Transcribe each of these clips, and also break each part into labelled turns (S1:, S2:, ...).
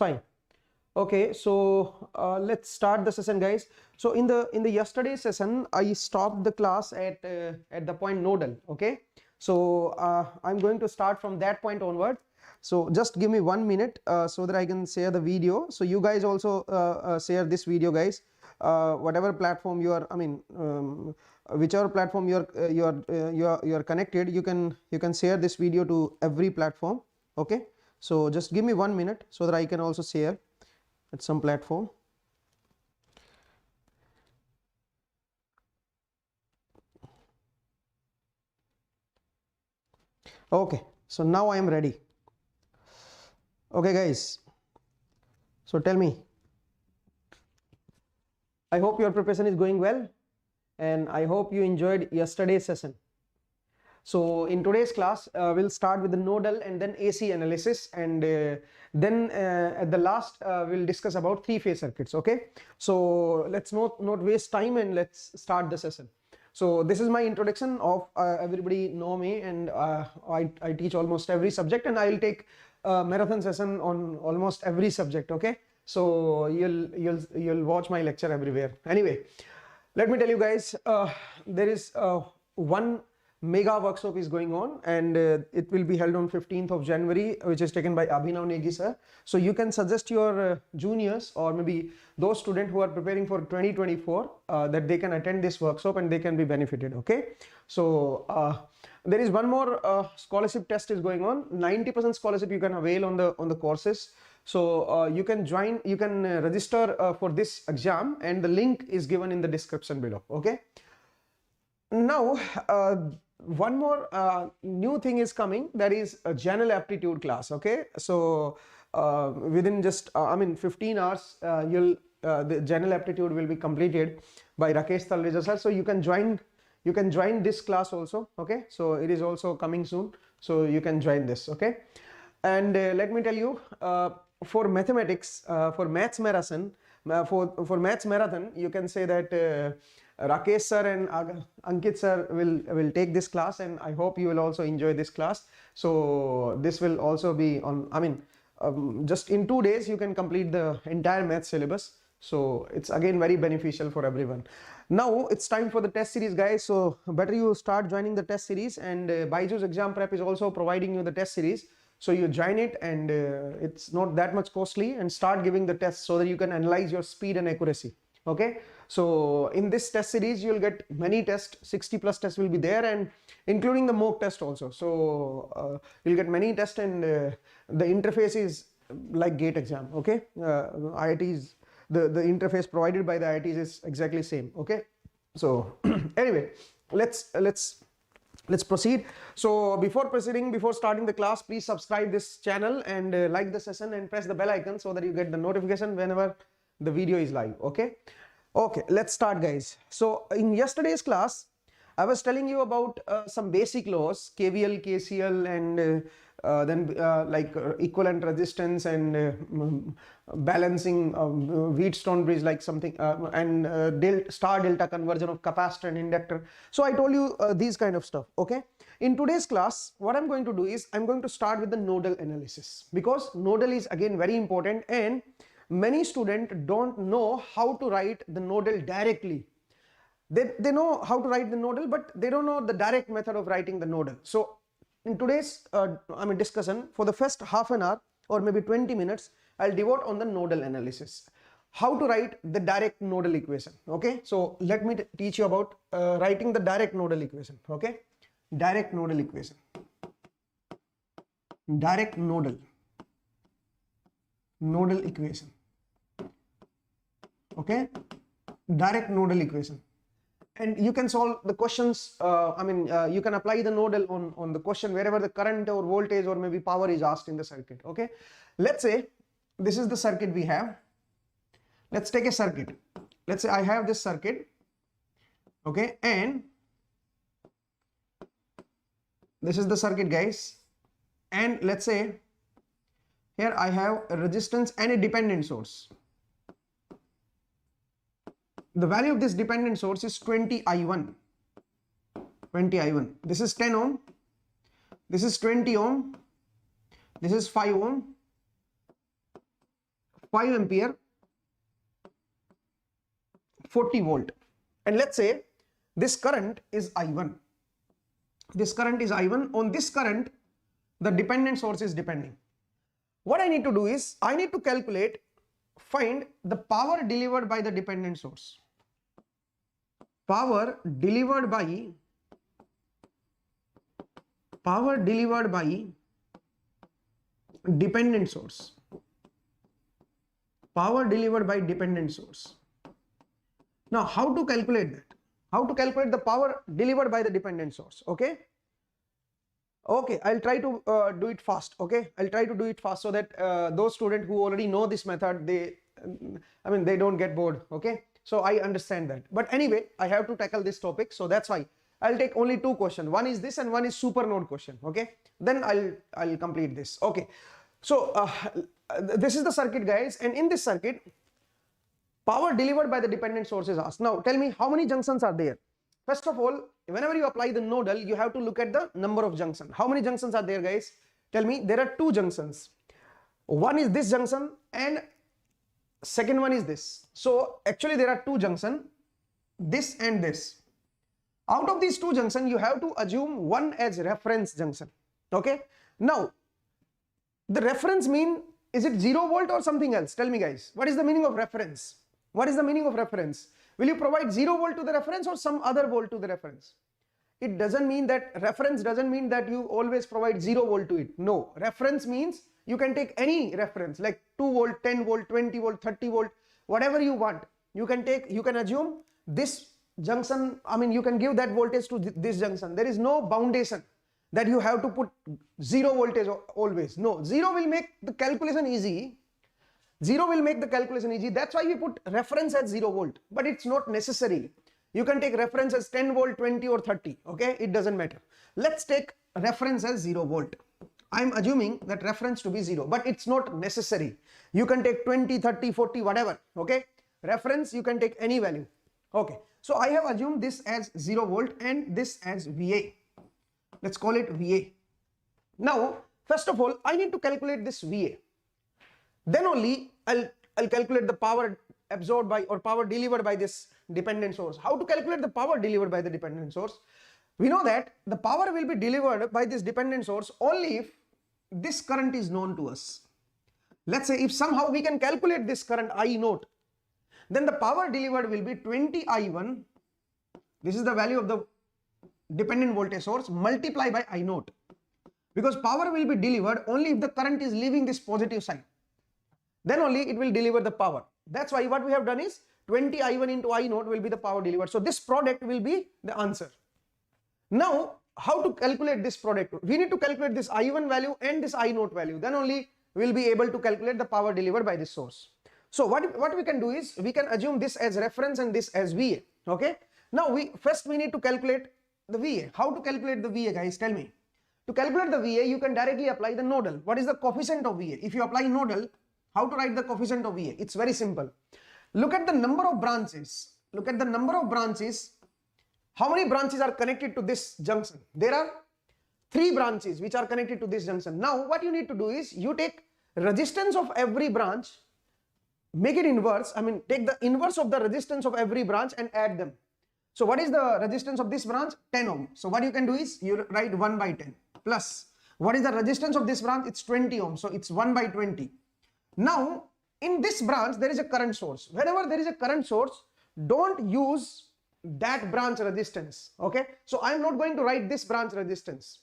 S1: Fine. Okay, so let's start the session, guys. So in the yesterday's session, I stopped the class at the point nodal. Okay, so I'm going to start from that point onward. So just give me 1 minute so that I can share the video. So you guys also share this video, guys. Whatever platform you are, whichever platform you are connected, you can share this video to every platform. Okay, so just give me 1 minute so that I can also share at some platform. Okay, so now I am ready. Okay, guys, so tell me, I hope your preparation is going well, and I hope you enjoyed yesterday's session. So in today's class, we'll start with the nodal and then AC analysis, and then at the last we'll discuss about three-phase circuits. Okay, so let's not waste time and let's start the session. So this is my introduction of everybody know me, and I teach almost every subject, and I'll take a marathon session on almost every subject. Okay, so you'll watch my lecture everywhere. Anyway, let me tell you guys, there is one mega workshop is going on, and it will be held on 15th of January, which is taken by Abhinav Negi sir. So you can suggest your juniors or maybe those students who are preparing for 2024 that they can attend this workshop and they can be benefited. Okay, so there is one more scholarship test is going on. 90% scholarship you can avail on the courses. So you can join, you can register for this exam, and the link is given in the description below. Okay, now one more new thing is coming, that is a general aptitude class. Okay, so within just 15 hours the general aptitude will be completed by Rakesh Talreja sir. So you can join this class also. Okay, so it is also coming soon, so you can join this. Okay, and let me tell you, for mathematics, for maths marathon, you can say that Rakesh sir and Ankit sir will take this class, and I hope you will also enjoy this class. So this will also be on, just in 2 days you can complete the entire math syllabus. So it's again very beneficial for everyone. Now it's time for the test series, guys. So better you start joining the test series, and BYJU'S exam prep is also providing you the test series. So you join it, and it's not that much costly, and start giving the tests so that you can analyze your speed and accuracy. Okay, so in this test series you'll get many tests, 60+ tests will be there, and including the mock test also. So you'll get many tests, and the interface is like GATE exam. Okay, IITs, the interface provided by the IITs is exactly same. Okay, so anyway, let's proceed. So before starting the class, please subscribe this channel and like the session and press the bell icon so that you get the notification whenever the video is live. Okay, let's start, guys. So in yesterday's class I was telling you about some basic laws, KVL, KCL, and then equivalent resistance and balancing Wheatstone bridge, like something, and star delta conversion of capacitor and inductor. So I told you these kind of stuff. Okay, in today's class what I'm going to do is I'm going to start with the nodal analysis, because nodal is again very important, and many students don't know how to write the nodal directly. They know how to write the nodal, but they don't know the direct method of writing the nodal. So in today's discussion, for the first half an hour or maybe 20 minutes, I'll devote on the nodal analysis, how to write the direct nodal equation. Okay, so let me teach you about writing the direct nodal equation. Okay, direct nodal equation, direct nodal equation. Okay, direct nodal equation, and you can solve the questions. You can apply the nodal on the question wherever the current or voltage or maybe power is asked in the circuit. Okay, let's say this is the circuit we have. Let's take a circuit. Let's say I have this circuit. Okay, and this is the circuit, guys, and let's say here I have a resistance and a dependent source. The value of this dependent source is 20I1. This is 10 ohm. This is 20 ohm. This is 5 ohm. 5 ampere, 40 volt. And let's say this current is I1. This current is I1. On this current, the dependent source is depending. What I need to do is, I need to find the power delivered by the dependent source. Power delivered by dependent source. Power delivered by dependent source. Now, how to calculate that? How to calculate the power delivered by the dependent source? Okay. Okay, I'll try to do it fast. Okay, I'll try to do it fast so that those students who already know this method, they don't get bored. Okay, so I understand that. But anyway, I have to tackle this topic, so that's why I'll take only two questions. One is this and one is super node question. Okay, then I'll complete this. Okay, so this is the circuit, guys, and in this circuit, power delivered by the dependent source is asked. Now tell me how many junctions are there. First of all, whenever you apply the nodal, you have to look at the number of junctions. How many junctions are there, guys? Tell me. There are two junctions. One is this junction and second one is this. So actually there are two junctions, this and this. Out of these two junctions, you have to assume one as reference junction. Okay. Now, the reference mean, is it 0 volt or something else? Tell me, guys. What is the meaning of reference? What is the meaning of reference? Will you provide 0 volt to the reference or some other volt to the reference? It doesn't mean that, reference doesn't mean that you always provide 0 volt to it. No, reference means you can take any reference like 2 volt, 10 volt, 20 volt, 30 volt, whatever you want. You can assume this junction, you can give that voltage to this junction. There is no boundation that you have to put 0 voltage always. No, 0 will make the calculation easy. 0 will make the calculation easy. That's why we put reference as 0 volt, but it's not necessary. You can take reference as 10 volt, 20 or 30. Okay, it doesn't matter. Let's take reference as 0 volt. I'm assuming that reference to be 0, but it's not necessary. You can take 20, 30, 40, whatever. Okay, reference you can take any value. Okay, so I have assumed this as 0 volt and this as VA. Let's call it VA. Now, first of all, I need to calculate this VA. Then only I'll calculate the power absorbed by or power delivered by this dependent source. How to calculate the power delivered by the dependent source? We know that the power will be delivered by this dependent source only if this current is known to us. Let's say if somehow we can calculate this current I naught, then the power delivered will be 20 I1. This is the value of the dependent voltage source multiplied by I naught, because power will be delivered only if the current is leaving this positive side. Then only it will deliver the power. That's why what we have done is 20 I1 into I naught will be the power delivered. So this product will be the answer. Now, how to calculate this product? We need to calculate this I1 value and this I naught value. Then only we will be able to calculate the power delivered by this source. So what we can do is we can assume this as reference and this as VA. Okay. Now first we need to calculate the VA. How to calculate the VA, guys? Tell me. To calculate the VA, you can directly apply the nodal. What is the coefficient of VA? If you apply nodal, how to write the coefficient of VA? It's very simple. Look at the number of branches. Look at the number of branches. How many branches are connected to this junction? There are 3 branches which are connected to this junction. Now what you need to do is you take resistance of every branch, make it inverse. Take the inverse of the resistance of every branch and add them. So what is the resistance of this branch? 10 ohm. So what you can do is you write 1 by 10 plus what is the resistance of this branch? It's 20 ohm. So it's 1 by 20. Now in this branch there is a current source. Whenever there is a current source, don't use that branch resistance. Okay, so I am not going to write this branch resistance.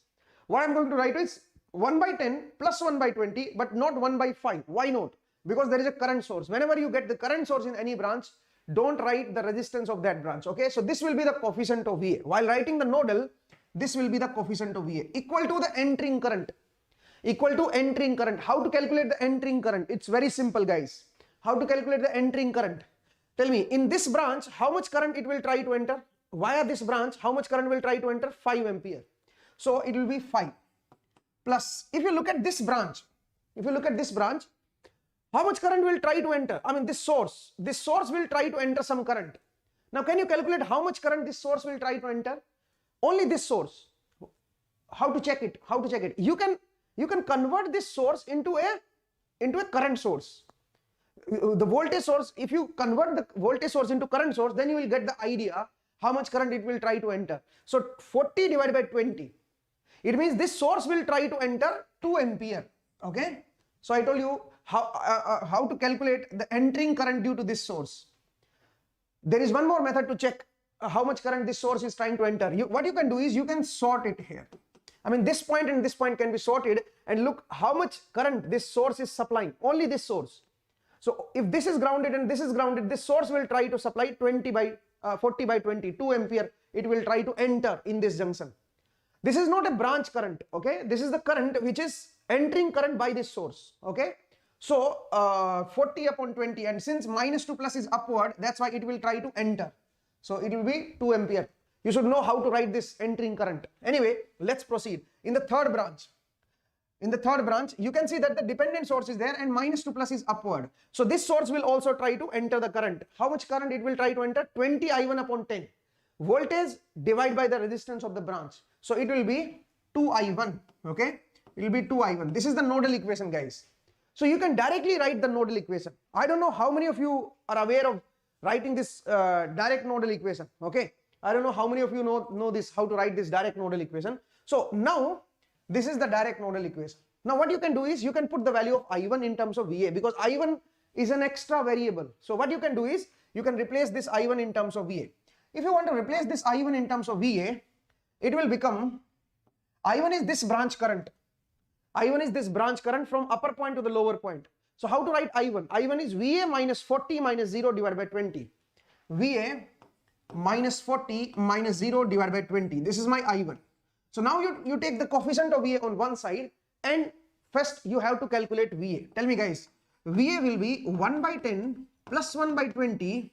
S1: What I am going to write is 1 by 10 plus 1 by 20, but not 1 by 5. Why not? Because there is a current source. Whenever you get the current source in any branch, don't write the resistance of that branch. Okay, so this will be the coefficient of VA. While writing the nodal, this will be the coefficient of VA equal to the entering current. Equal to entering current. How to calculate the entering current? It's very simple, guys. How to calculate the entering current? Tell me, in this branch, how much current it will try to enter? Via this branch, how much current will try to enter? 5 ampere. So it will be 5 plus, if you look at this branch, how much current will try to enter? This source will try to enter some current. Now can you calculate how much current this source will try to enter? Only this source. How to check it? You can convert this source into a current source. the voltage source, if you convert the voltage source into current source, then you will get the idea how much current it will try to enter. So 40 divided by 20, it means this source will try to enter 2 ampere. Okay, so I told you how to calculate the entering current due to this source. There is one more method to check how much current this source is trying to enter. What you can do is you can sort it here. I mean, this point and this point can be sorted, and look how much current this source is supplying, only this source. So if this is grounded and this is grounded, this source will try to supply 40 by 20, 2 ampere, it will try to enter in this junction. This is not a branch current, okay? This is the current which is entering current by this source, okay? So 40 upon 20, and since minus 2 plus is upward, that's why it will try to enter. So it will be 2 ampere. You should know how to write this entering current. Anyway, let's proceed. In the third branch, you can see that the dependent source is there and minus 2 plus is upward. So this source will also try to enter the current. How much current it will try to enter? 20 I1 upon 10. Voltage divided by the resistance of the branch. So it will be 2 I1, okay? It will be 2 I1. This is the nodal equation, guys. So you can directly write the nodal equation. I don't know how many of you are aware of writing this direct nodal equation, okay? I don't know how many of you know this, how to write this direct nodal equation. So now this is the direct nodal equation. Now what you can do is you can put the value of I1 in terms of VA, because I1 is an extra variable. So what you can do is you can replace this I1 in terms of VA. If you want to replace this I1 in terms of VA, it will become, I1 is this branch current. I1 is this branch current from upper point to the lower point. So how to write I1? I1 is VA minus 40 minus 0 divided by 20. VA minus 40 minus 0 divided by 20. This is my I1. So now you take the coefficient of VA on one side, and first you have to calculate VA. Tell me, guys, VA will be 1 by 10 plus 1 by 20.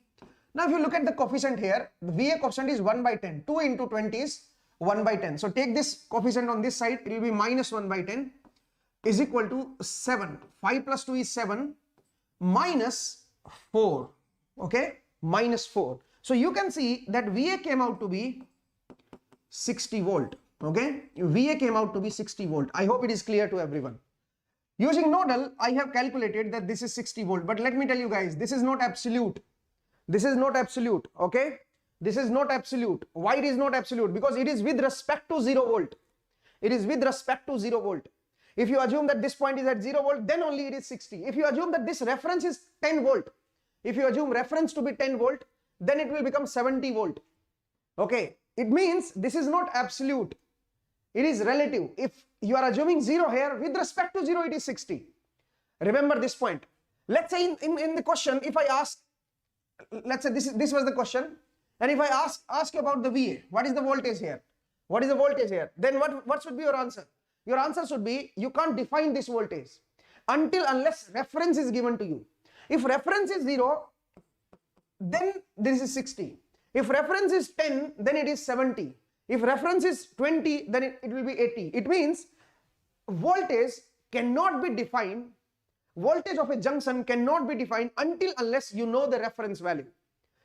S1: Now if you look at the coefficient here, the VA coefficient is 1 by 10. 2 into 20 is 1 by 10. So take this coefficient on this side, it will be minus 1 by 10 is equal to 7. 5 plus 2 is 7 minus 4. Okay, minus 4. So you can see that VA came out to be 60 volt. Okay, VA came out to be 60 volt. I hope it is clear to everyone. Using nodal, I have calculated that this is 60 volt. But let me tell you guys, this is not absolute. This is not absolute. Okay, this is not absolute. Why it is not absolute? Because it is with respect to 0 volt. It is with respect to 0 volt. If you assume that this point is at 0 volt, then only it is 60. If you assume that this reference is 10 volt, if you assume reference to be 10 volt, then it will become 70 volt. Okay, it means this is not absolute. It is relative. If you are assuming 0 here, with respect to 0, it is 60. Remember this point. Let's say in the question, if I ask, let's say this was the question, and if I ask you about the VA, what is the voltage here? What is the voltage here? Then what should be your answer? Your answer should be, you can't define this voltage unless reference is given to you. If reference is 0, then this is 60. If reference is 10, then it is 70. If reference is 20, then it will be 80. It means voltage cannot be defined, voltage of a junction cannot be defined unless you know the reference value.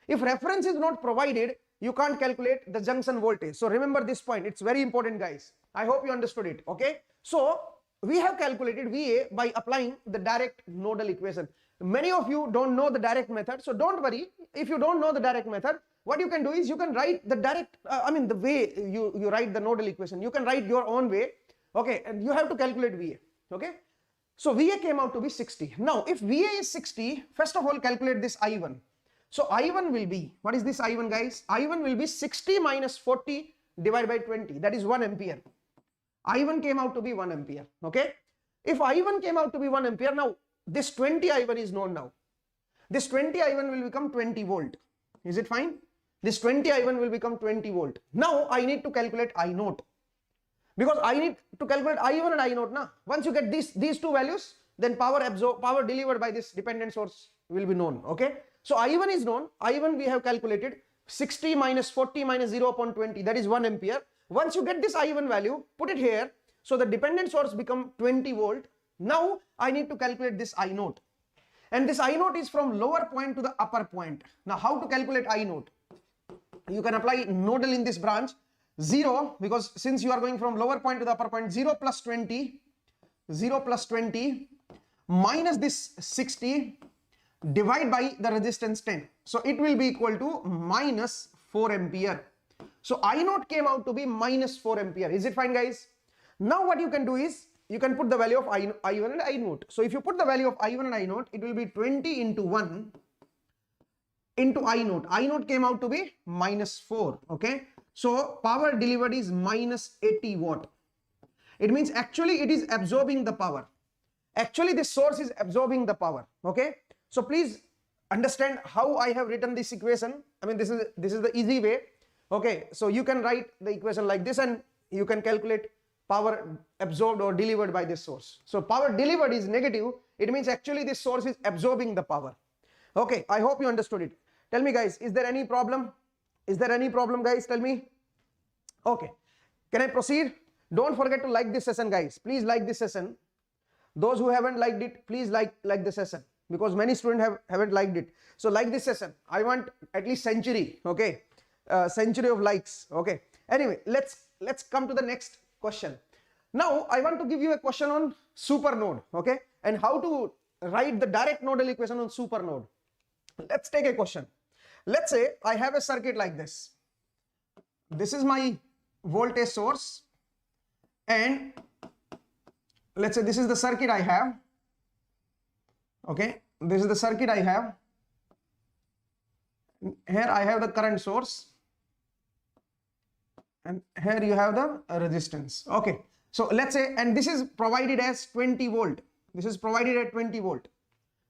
S1: If reference is not provided, you can't calculate the junction voltage. So remember this point, it's very important, guys. I hope you understood it, okay? So we have calculated VA by applying the direct nodal equation. Many of you don't know the direct method, so don't worry. If you don't know the direct method, what you can do is you can write the direct, the way you write the nodal equation, you can write your own way, okay? And you have to calculate VA, okay? So VA came out to be 60. Now, if VA is 60, first of all, calculate this I1. So I1 will be, what is this I1, guys? I1 will be 60 minus 40 divided by 20, that is 1 ampere. I1 came out to be 1 ampere, okay? If I1 came out to be 1 ampere, now this 20 I1 is known now. This 20 I1 will become 20 volt. Is it fine? This 20 I1 will become 20 volt. Now I need to calculate I naught. Because I need to calculate I1 and I naught now. Once you get these two values, then power delivered by this dependent source will be known, okay? So I1 is known. I1 we have calculated 60 minus 40 minus 0 upon 20, that is 1 ampere. Once you get this I1 value, put it here. So the dependent source become 20 volt. Now I need to calculate this I naught. And this I naught is from lower point to the upper point. Now how to calculate I naught? You can apply nodal in this branch. 0, because since you are going from lower point to the upper point, 0 plus 20 minus this 60 divide by the resistance 10. So it will be equal to minus 4 ampere. So I naught came out to be minus 4 ampere. Is it fine, guys? Now what you can do is you can put the value of I1 and I naught. So if you put the value of I1 and I naught, it will be 20 into 1 into I naught. I naught came out to be minus 4. Okay. So power delivered is minus 80 watt. It means actually it is absorbing the power. Actually this source is absorbing the power. Okay. So please understand how I have written this equation. I mean this is the easy way. Okay. So you can write the equation like this and you can calculate power absorbed or delivered by this source. So power delivered is negative. It means actually this source is absorbing the power. Okay. I hope you understood it. Tell me, guys, is there any problem? Is there any problem, guys? Tell me. Okay. Can I proceed? Don't forget to like this session, guys. Please like this session. Those who haven't liked it, please like the session, because many students haven't liked it. So like this session. I want at least century. Okay. Century of likes. Okay. Anyway, let's come to the next question. Now I want to give you a question on super node. Okay. And how to write the direct nodal equation on super node. Let's take a question. Let's say I have a circuit like this. This is my voltage source, and let's say this is the circuit I have. Okay, this is the circuit I have. Here I have the current source, and here you have the resistance. Okay, so let's say, and this is provided as 20 volt. This is provided at 20 volt.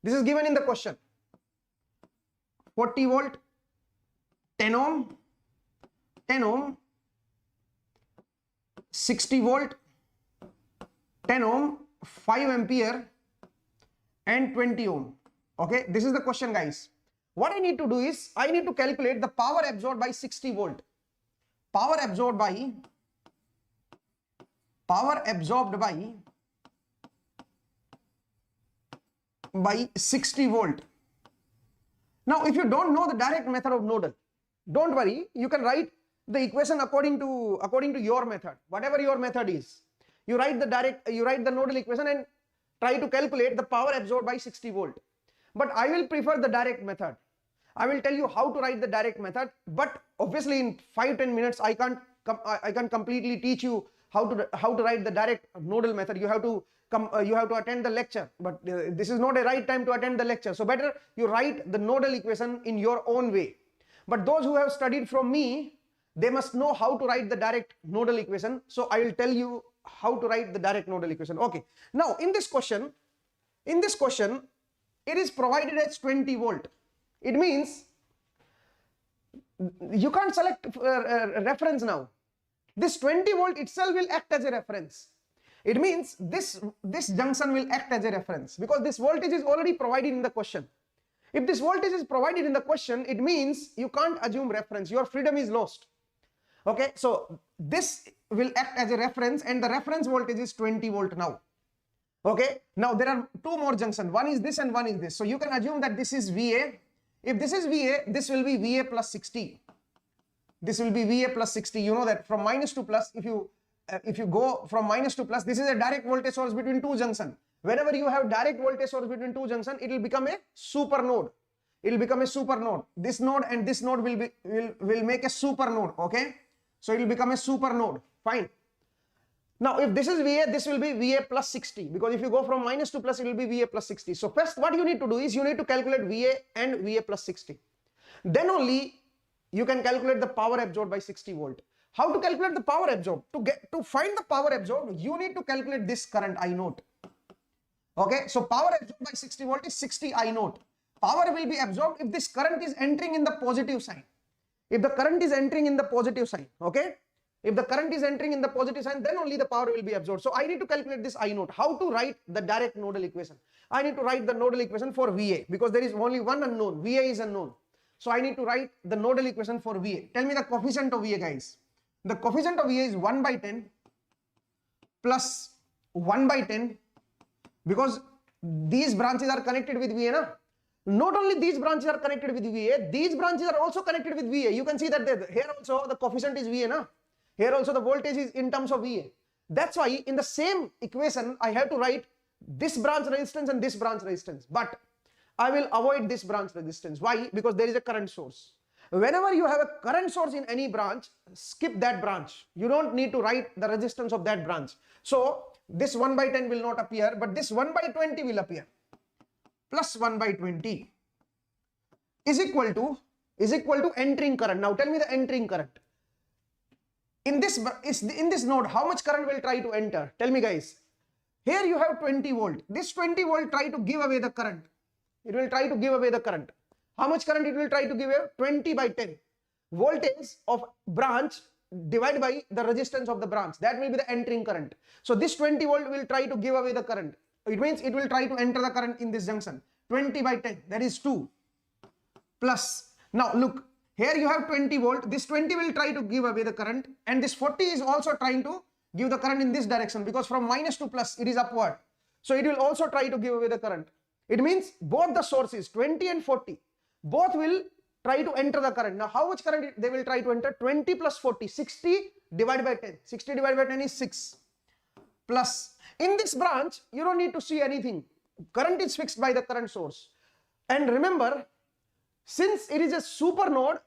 S1: This is given in the question. 40 volt, 10 ohm, 10 ohm, 60 volt, 10 ohm, 5 ampere, and 20 ohm. Okay, this is the question, guys. What I need to do is I need to calculate the power absorbed by 60 volt. Power absorbed by 60 volt. Now, if you don't know the direct method of nodal, don't worry, you can write the equation according to your method. Whatever your method is, you write the nodal equation and try to calculate the power absorbed by 60 volt. But I will prefer the direct method. I will tell you how to write the direct method, but obviously in 5-10 minutes I can't completely teach you how to write the direct nodal method. You have to attend the lecture, but this is not a right time to attend the lecture. So better you write the nodal equation in your own way. But those who have studied from me, they must know how to write the direct nodal equation. So I will tell you how to write the direct nodal equation. Okay. Now in this question, it is provided as 20 volt. It means you can't select reference now. This 20 volt itself will act as a reference. It means this junction will act as a reference because this voltage is already provided in the question. If this voltage is provided in the question, it means you can't assume reference. Your freedom is lost. Okay, so this will act as a reference and the reference voltage is 20 volt now. Okay, now there are two more junctions. One is this and one is this. So you can assume that this is VA. If this is VA, this will be VA plus 60. This will be VA plus 60. You know that from minus to plus, if you go from minus to plus, this is a direct voltage source between two junctions. Whenever you have direct voltage source between two junctions, it will become a super node. It will become a super node. This node and this node will make a super node. Okay, so it will become a super node. Fine. Now, if this is VA, this will be VA plus 60 because if you go from minus to plus, it will be VA plus 60. So first, what you need to do is you need to calculate VA and VA plus 60. Then only you can calculate the power absorbed by 60 volt. How to calculate the power absorbed? To find the power absorbed, you need to calculate this current I naught. Okay, so power absorbed by 60 volt is 60 I naught. Power will be absorbed if this current is entering in the positive sign. If the current is entering in the positive sign, okay? If the current is entering in the positive sign, then only the power will be absorbed. So I need to calculate this I naught. How to write the direct nodal equation? I need to write the nodal equation for VA because there is only one unknown. VA is unknown. So I need to write the nodal equation for VA. Tell me the coefficient of VA, guys. The coefficient of VA is 1 by 10 plus 1 by 10 because these branches are connected with VA. Na? Not only these branches are connected with VA, these branches are also connected with VA. You can see that here also the coefficient is VA. Na? Here also the voltage is in terms of VA. That's why in the same equation I have to write this branch resistance and this branch resistance. But I will avoid this branch resistance. Why? Because there is a current source. Whenever you have a current source in any branch, skip that branch. You don't need to write the resistance of that branch. So this 1 by 10 will not appear, but this 1 by 20 will appear. Plus 1 by 20 is equal to entering current. Now tell me the entering current. In this node, how much current will try to enter? Tell me, guys. Here you have 20 volt. This 20 volt try to give away the current. It will try to give away the current. How much current it will try to give away? 20 by 10. Voltage of branch divided by the resistance of the branch. That will be the entering current. So this 20 volt will try to give away the current. It means it will try to enter the current in this junction. 20 by 10, that is 2. Plus, now look, here you have 20 volt. This 20 will try to give away the current, and this 40 is also trying to give the current in this direction, because from minus to plus it is upward. So it will also try to give away the current. It means both the sources 20 and 40 both will try to enter the current. Now how much current they will try to enter? 20 plus 40, 60 divided by 10. 60 divided by 10 is 6. Plus, in this branch you don't need to see anything. Current is fixed by the current source. And remember, since it is a super node,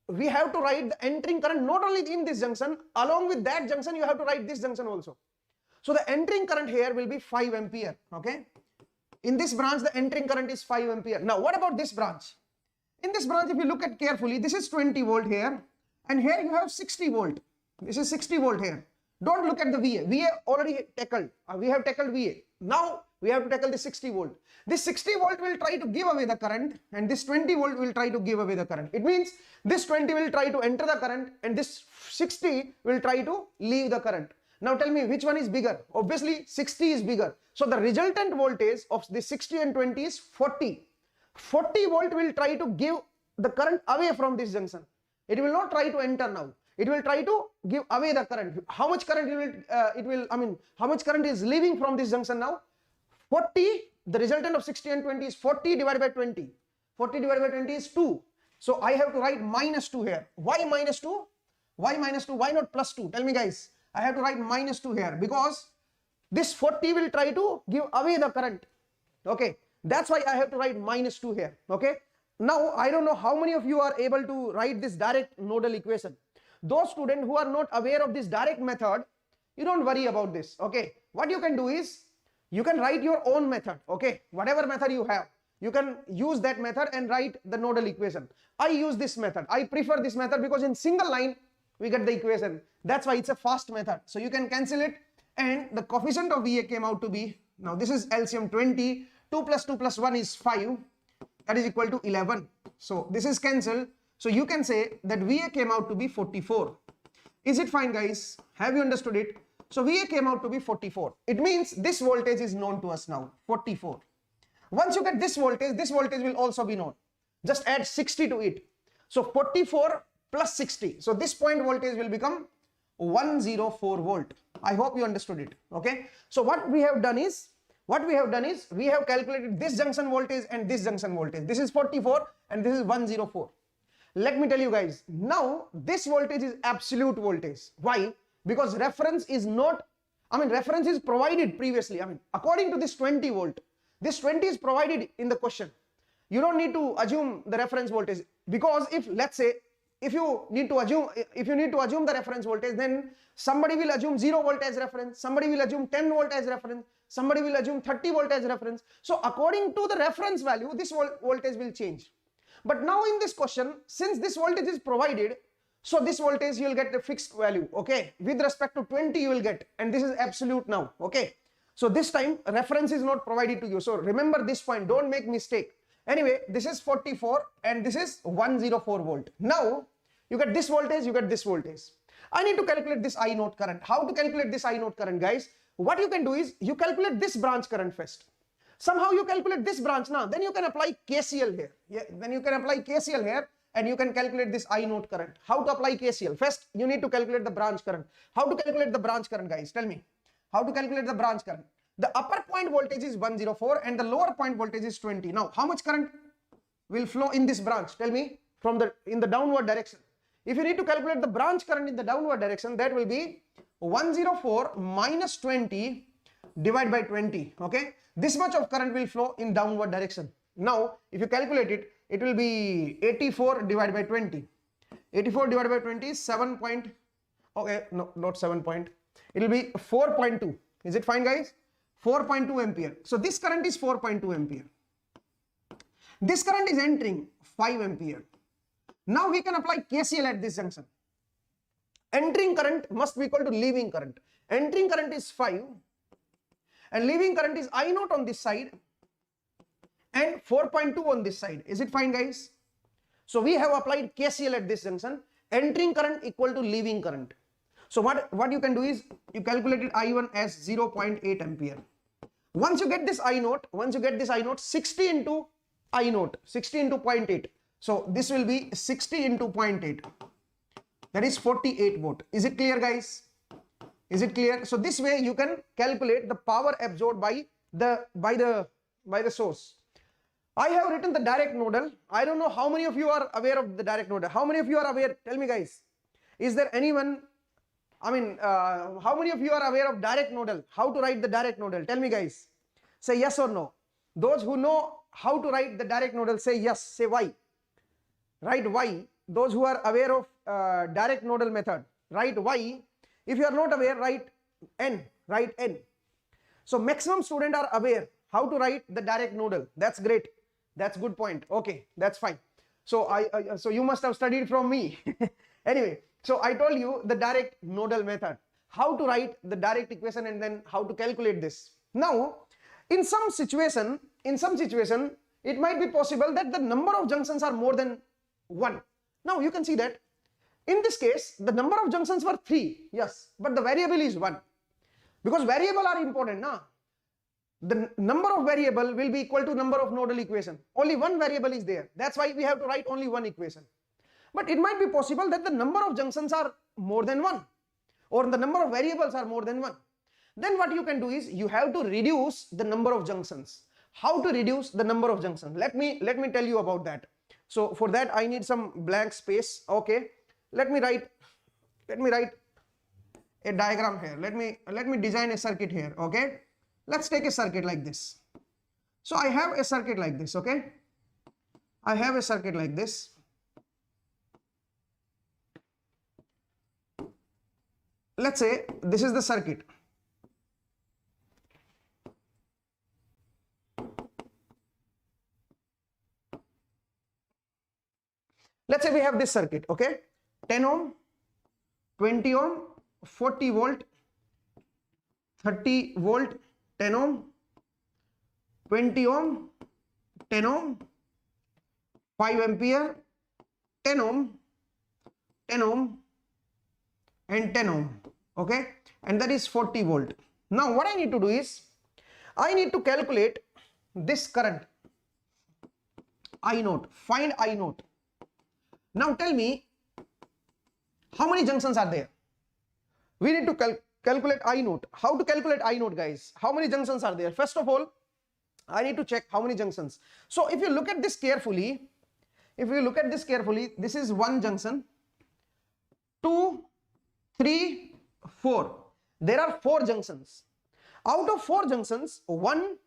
S1: we have to write the entering current not only in this junction, along with that junction you have to write this junction also. So the entering current here will be 5 ampere. Okay, in this branch the entering current is 5 ampere. Now what about this branch? In this branch, if you look at carefully, this is 20 volt here, and here you have 60 volt. This is 60 volt here. Don't look at the VA. VA already tackled. We have tackled VA. Now we have to tackle the 60 volt. This 60 volt will try to give away the current, and this 20 volt will try to give away the current. It means this 20 will try to enter the current, and this 60 will try to leave the current. Now tell me, which one is bigger? Obviously 60 is bigger. So the resultant voltage of this 60 and 20 is 40. 40 volt will try to give the current away from this junction. It will not try to enter now. It will try to give away the current. How much current how much current is leaving from this junction now? 40. The resultant of 60 and 20 is 40 divided by 20. 40 divided by 20 is 2. So I have to write minus 2 here. Why minus 2? Why minus 2? Why not plus 2? Tell me, guys. I have to write minus 2 here because this 40 will try to give away the current. Okay. That's why I have to write minus 2 here. Okay. Now, I don't know how many of you are able to write this direct nodal equation. Those students who are not aware of this direct method, you don't worry about this. Okay. What you can do is, you can write your own method. Okay. Whatever method you have, you can use that method and write the nodal equation. I use this method. I prefer this method because in single line, we get the equation. That's why it's a fast method. So you can cancel it, and the coefficient of VA came out to be, now this is LCM 20. 2 plus 2 plus 1 is 5, that is equal to 11. So this is cancelled. So you can say that VA came out to be 44. Is it fine, guys? Have you understood it? So VA came out to be 44. It means this voltage is known to us now, 44. Once you get this voltage will also be known. Just add 60 to it. So 44 plus 60. So this point voltage will become 104 volt. I hope you understood it. Okay. So what we have done is, we have calculated this junction voltage and this junction voltage. This is 44 and this is 104. Let me tell you guys, now this voltage is absolute voltage. Why? Because reference is not, reference is provided previously. According to this 20 volt, this 20 is provided in the question. You don't need to assume the reference voltage, because if, let's say, if you need to assume the reference voltage, then somebody will assume 0 volt as reference, somebody will assume 10 volt as reference, somebody will assume 30 volt as reference. So according to the reference value, this voltage will change. But now in this question, since this voltage is provided, so this voltage you will get the fixed value. Okay, with respect to 20 you will get, and this is absolute now. Okay, so this time reference is not provided to you. So remember this point, don't make mistake. Anyway, this is 44 and this is 104 volt. Now you get this voltage, you get this voltage. I need to calculate this I naught current. How to calculate this I naught current, guys? What you can do is, you calculate this branch current first. Somehow you calculate this branch now, then you can apply KCL here. Yeah, then you can apply KCL here and you can calculate this I naught current. How to apply KCL? First, you need to calculate the branch current. How to calculate the branch current, guys? Tell me. How to calculate the branch current? The upper point voltage is 104 and the lower point voltage is 20. Now, how much current will flow in this branch? Tell me, in the downward direction. If you need to calculate the branch current in the downward direction, that will be 104 minus 20 divided by 20. Okay, this much of current will flow in downward direction. Now, if you calculate it, it will be 84 divided by 20. 84 divided by 20 is 7 point, okay, no, not 7 point. It will be 4.2. Is it fine, guys? 4.2 ampere. So this current is 4.2 ampere. This current is entering 5 ampere. Now we can apply KCL at this junction. Entering current must be equal to leaving current. Entering current is 5 and leaving current is I naught on this side and 4.2 on this side. Is it fine, guys? So we have applied KCL at this junction. Entering current equal to leaving current. So what you can do is you calculated I1 as 0.8 ampere. Once you get this I naught, 60 into I naught, 60 into 0.8. So this will be 60 into 0.8. That is 48 volt. Is it clear, guys? Is it clear? So this way you can calculate the power absorbed by the source. I have written the direct nodal. I don't know how many of you are aware of the direct nodal. How many of you are aware? Tell me, guys. Is there anyone? I mean, how many of you are aware of direct nodal? How to write the direct nodal? Tell me, guys. Say yes or no. Those who know how to write the direct nodal, say yes. Say why. Write Y. Those who are aware of direct nodal method, write Y. If you are not aware, write N. Write N. So maximum students are aware how to write the direct nodal. That's great. That's good point. Okay, that's fine. So so you must have studied from me. Anyway, so I told you the direct nodal method, how to write the direct equation and then how to calculate this. Now, in some situation, it might be possible that the number of junctions are more than 1. Now you can see that in this case the number of junctions were 3, yes, but the variable is 1, because variable are important, na? The number of variable will be equal to number of nodal equation. Only one variable is there. That's why we have to write only one equation. But it might be possible that the number of junctions are more than 1, or the number of variables are more than 1. Then what you can do is you have to reduce the number of junctions. How to reduce the number of junctions? Let me tell you about that. So for that I need some blank space. Okay, let me write a diagram here. Let me design a circuit here. Okay, let's take a circuit like this. So I have a circuit like this. Okay, I have a circuit like this. Let's say this is the circuit. Let's say we have this circuit, okay? 10 ohm, 20 ohm, 40 volt, 30 volt, 10 ohm, 20 ohm, 10 ohm, 5 ampere, 10 ohm, 10 ohm, and 10 ohm, okay? And that is 40 volt. Now what I need to do is, I need to calculate this current, I naught, find I naught. Now tell me, how many junctions are there? We need to calculate I naught. How to calculate I naught, guys? How many junctions are there? First of all, I need to check how many junctions. So if you look at this carefully, this is one junction, 2, 3, 4. There are 4 junctions. Out of 4 junctions, 1,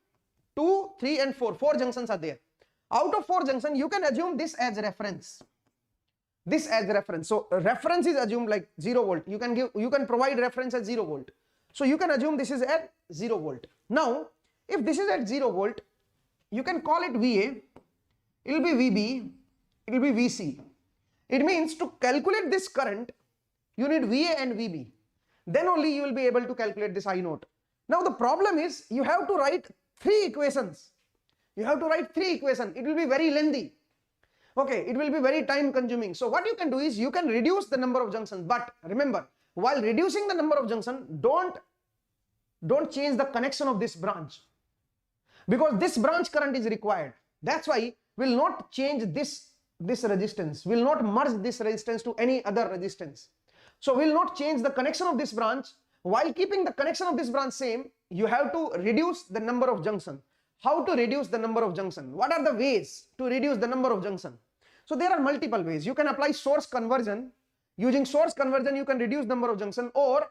S1: 2, 3 and 4. 4 junctions are there. Out of 4 junctions, you can assume this as reference. This as reference. So reference is assumed like 0 volt. You can provide reference as 0 volt. So you can assume this is at 0 volt. Now, if this is at 0 volt, you can call it VA. It will be VB. It will be VC. It means to calculate this current, you need VA and VB. Then only you will be able to calculate this I naught. Now the problem is you have to write 3 equations. You have to write 3 equations. It will be very lengthy. Okay, it will be very time consuming. So what you can do is you can reduce the number of junctions. But remember, while reducing the number of junctions, don't change the connection of this branch, because this branch current is required. That's why we'll not change this resistance. We'll not merge this resistance to any other resistance. So we'll not change the connection of this branch. While keeping the connection of this branch same, you have to reduce the number of junctions. How to reduce the number of junctions? What are the ways to reduce the number of junctions? So there are multiple ways. You can apply source conversion. Using source conversion, you can reduce number of junctions, or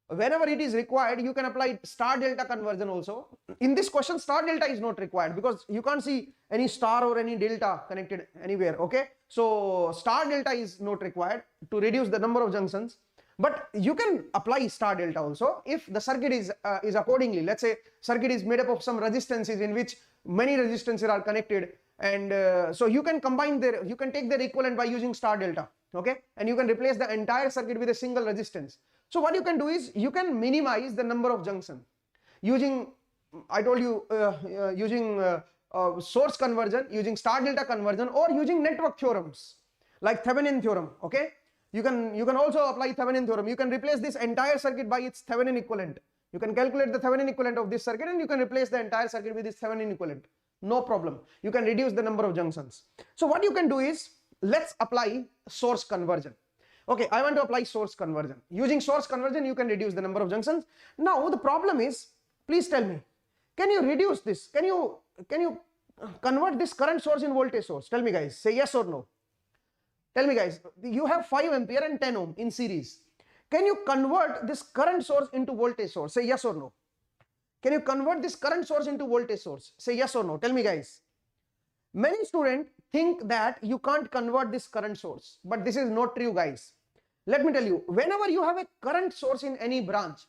S1: whenever it is required, you can apply star delta conversion also. In this question, star delta is not required because you can't see any star or any delta connected anywhere. Okay, so star delta is not required to reduce the number of junctions, but you can apply star delta also if the circuit is accordingly. Let's say circuit is made up of some resistances in which many resistances are connected, and so you can combine their, you can take their equivalent by using star delta. Okay, and you can replace the entire circuit with a single resistance. So what you can do is you can minimize the number of junctions using, I told you, using source conversion, using star delta conversion, or using network theorems like Thevenin theorem. Okay, you can also apply Thevenin theorem. You can replace this entire circuit by its Thevenin equivalent. You can calculate the Thevenin equivalent of this circuit and you can replace the entire circuit with this Thevenin equivalent. No problem. You can reduce the number of junctions. So what you can do is, let's apply source conversion. Okay, I want to apply source conversion. Using source conversion, you can reduce the number of junctions. Now the problem is, please tell me, can you reduce this? Can you convert this current source in voltage source? Tell me guys, say yes or no. Tell me guys, you have 5 ampere and 10 ohm in series. Can you convert this current source into voltage source? Say yes or no. Can you convert this current source into voltage source? Say yes or no. Tell me guys. Many students think that you can't convert this current source, but this is not true guys. Let me tell you, whenever you have a current source in any branch,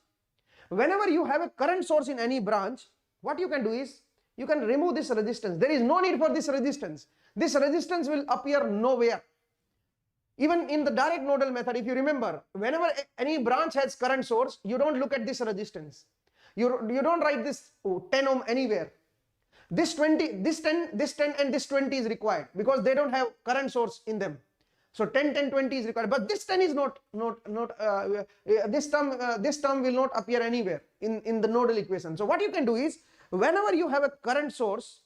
S1: what you can do is, you can remove this resistance. There is no need for this resistance. This resistance will appear nowhere. Even in the direct nodal method, if you remember, whenever any branch has current source, you don't look at this resistance. You don't write this 10 ohm anywhere. This 20, this 10 and this 20 is required because they don't have current source in them. So 10, 10, 20 is required, but this 10 is this term will not appear anywhere in the nodal equation. So what you can do is, whenever you have a current source,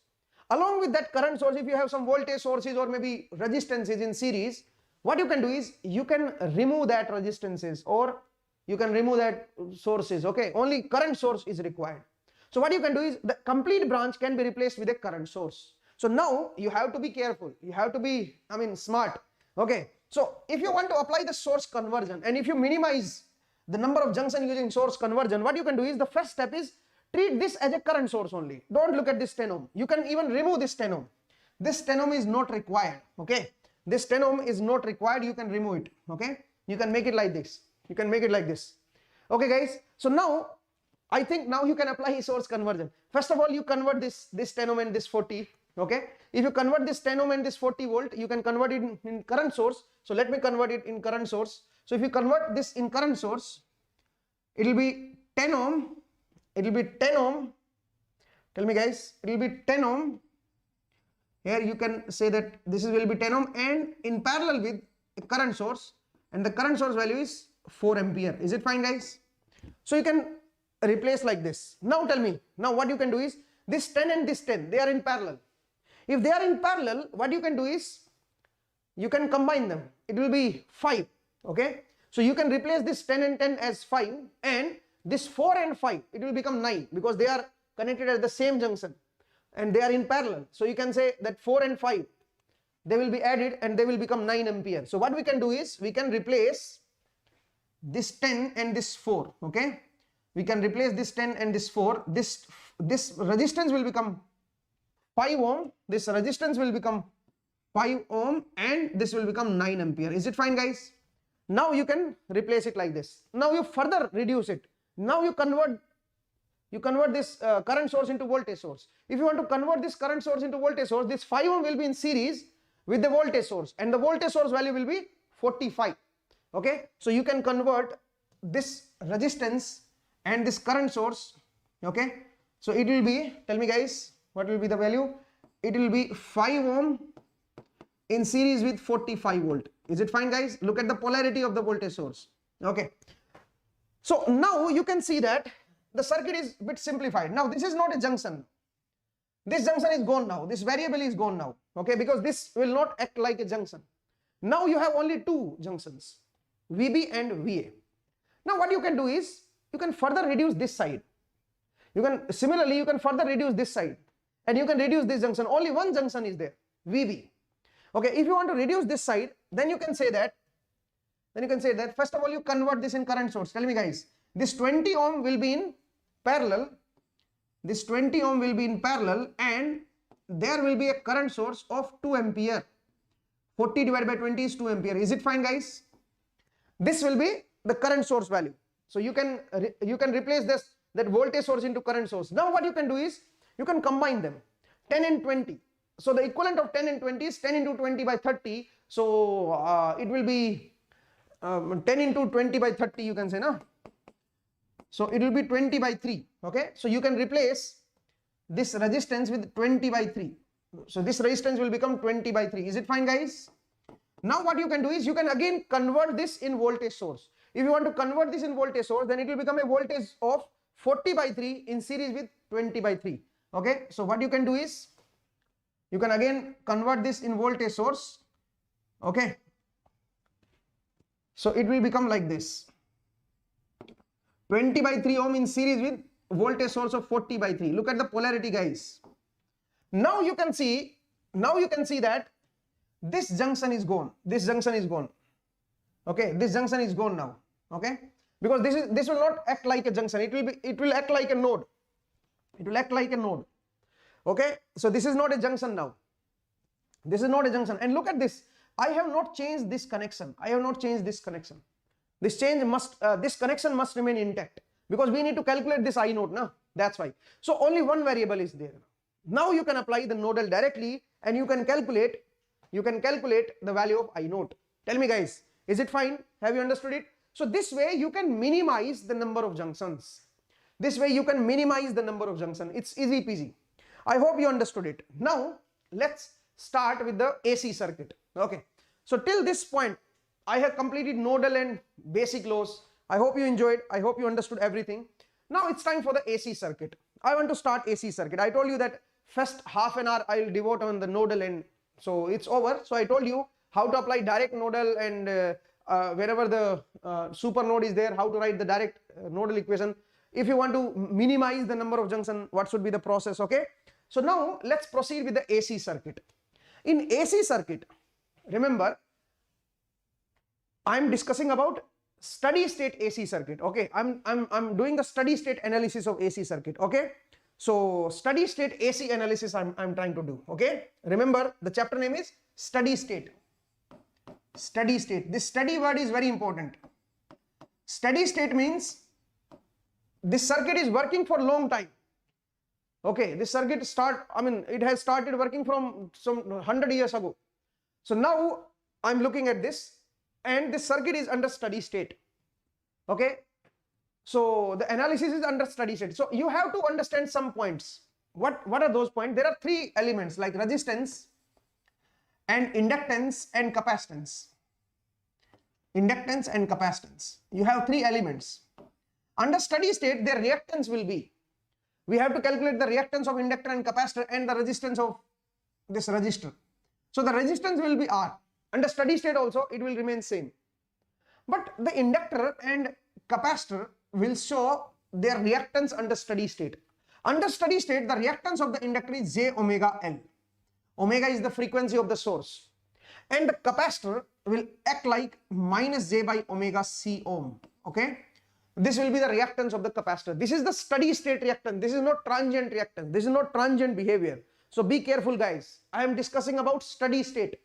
S1: along with that current source, if you have some voltage sources or maybe resistances in series, what you can do is you can remove that resistances or you can remove that sources. Okay, only current source is required. So what you can do is the complete branch can be replaced with a current source. So now you have to be careful. You have to be, smart. Okay. So if you want to apply the source conversion and if you minimize the number of junctions using source conversion, what you can do is the first step is treat this as a current source only. Don't look at this 10 ohm. You can even remove this 10 ohm. This 10 ohm is not required. Okay. This 10 ohm is not required. You can remove it. Okay. You can make it like this. You can make it like this. Okay guys. So now I think now you can apply source conversion. First of all, you convert this 10 ohm and this 40. Okay. If you convert this 10 ohm and this 40 volt, you can convert it in current source. So let me convert it in current source. So if you convert this in current source, it will be 10 ohm. It will be 10 ohm. Tell me guys, it will be 10 ohm. Here you can say that this will be 10 ohm and in parallel with a current source, and the current source value is 4 ampere. Is it fine guys? So you can replace like this. Now tell me, now what you can do is this 10 and this 10, they are in parallel. If they are in parallel, what you can do is you can combine them. It will be 5. Okay. So you can replace this 10 and 10 as 5 and this 4 and 5, it will become 9 because they are connected at the same junction and they are in parallel. So you can say that 4 and 5, they will be added and they will become 9 ampere. So what we can do is we can replace this 10 and this 4. Okay. We can replace this 10 and this 4. This resistance will become 5 ohm. This resistance will become 5 ohm and this will become 9 ampere. Is it fine guys? Now you can replace it like this. Now you further reduce it. Now you convert this current source into voltage source. If you want to convert this current source into voltage source, this 5 ohm will be in series with the voltage source and the voltage source value will be 45. Okay. So you can convert this resistance and this current source. Okay. So it will be, tell me guys, what will be the value? It will be 5 ohm in series with 45 volt. Is it fine guys? Look at the polarity of the voltage source. Okay. So now you can see that the circuit is a bit simplified. Now this is not a junction. This junction is gone now. This variable is gone now. Okay. Because this will not act like a junction. Now you have only 2 junctions, VB and VA. Now what you can do is you can further reduce this side. You can further reduce this side and you can reduce this junction. Only one junction is there, VB. Okay, if you want to reduce this side, then you can say that first of all you convert this in current source. Tell me guys, this 20 ohm will be in parallel. This 20 ohm will be in parallel, and there will be a current source of 2 ampere. 40 divided by 20 is 2 ampere. Is it fine, guys? This will be the current source value. So you can replace that voltage source into current source. Now what you can do is you can combine them, 10 and 20. So the equivalent of 10 and 20 is 10 into 20 by 30. So it will be 10 into 20 by 30, you can say, no? So it will be 20 by 3. Okay, so you can replace this resistance with 20 by 3. So this resistance will become 20 by 3. Is it fine, guys? Now what you can do is you can again convert this in voltage source. If you want to convert this in voltage source, then it will become a voltage of 40 by 3 in series with 20 by 3. Okay, so what you can do is you can again convert this in voltage source. Okay, so it will become like this, 20 by 3 ohm in series with voltage source of 40 by 3. Look at the polarity, guys. Now you can see that this junction is gone. This junction is gone. Okay, this junction is gone now. Okay, because this will not act like a junction. It will act like a node. It will act like a node. Okay, so this is not a junction now. This is not a junction. And look at this. I have not changed this connection. I have not changed this connection. This connection must remain intact, because we need to calculate this I naught now. That's why. So only one variable is there. Now you can apply the nodal directly, and you can calculate the value of I naught. Tell me, guys, is it fine? Have you understood it? So this way you can minimize the number of junctions. This way you can minimize the number of junctions. It's easy peasy. I hope you understood it. Now let's start with the AC circuit. Okay, so till this point I have completed nodal and basic laws. I hope you enjoyed. I hope you understood everything. Now it's time for the AC circuit. I want to start AC circuit. I told you that first half an hour I will devote on the nodal, and so it's over. So I told you how to apply direct nodal, and wherever the super node is there, how to write the direct nodal equation. If you want to minimize the number of junction, what should be the process? Okay, so now let's proceed with the AC circuit. In AC circuit, remember, I'm discussing about steady state AC circuit. Okay, I'm doing the steady state analysis of AC circuit. Okay, so steady state AC analysis I'm trying to do. Okay, remember the chapter name is steady state. Steady state. This steady word is very important. Steady state means this circuit is working for a long time. Okay, this circuit it has started working from some 100 years ago. So now I'm looking at this, and this circuit is under steady state. Okay, so the analysis is under steady state. So you have to understand some points. What are those points? There are three elements like resistance and inductance and capacitance. Inductance and capacitance. You have three elements. Under steady state, their reactance will be, we have to calculate the reactance of inductor and capacitor and the resistance of this resistor. So the resistance will be R. Under steady state also it will remain same. But the inductor and capacitor will show their reactance under steady state. Under steady state, the reactance of the inductor is J omega L. Omega is the frequency of the source. And the capacitor will act like minus J by omega C ohm. Okay. This will be the reactance of the capacitor. This is the steady state reactance. This is not transient reactance. This is not transient behavior. So be careful, guys. I am discussing about steady state.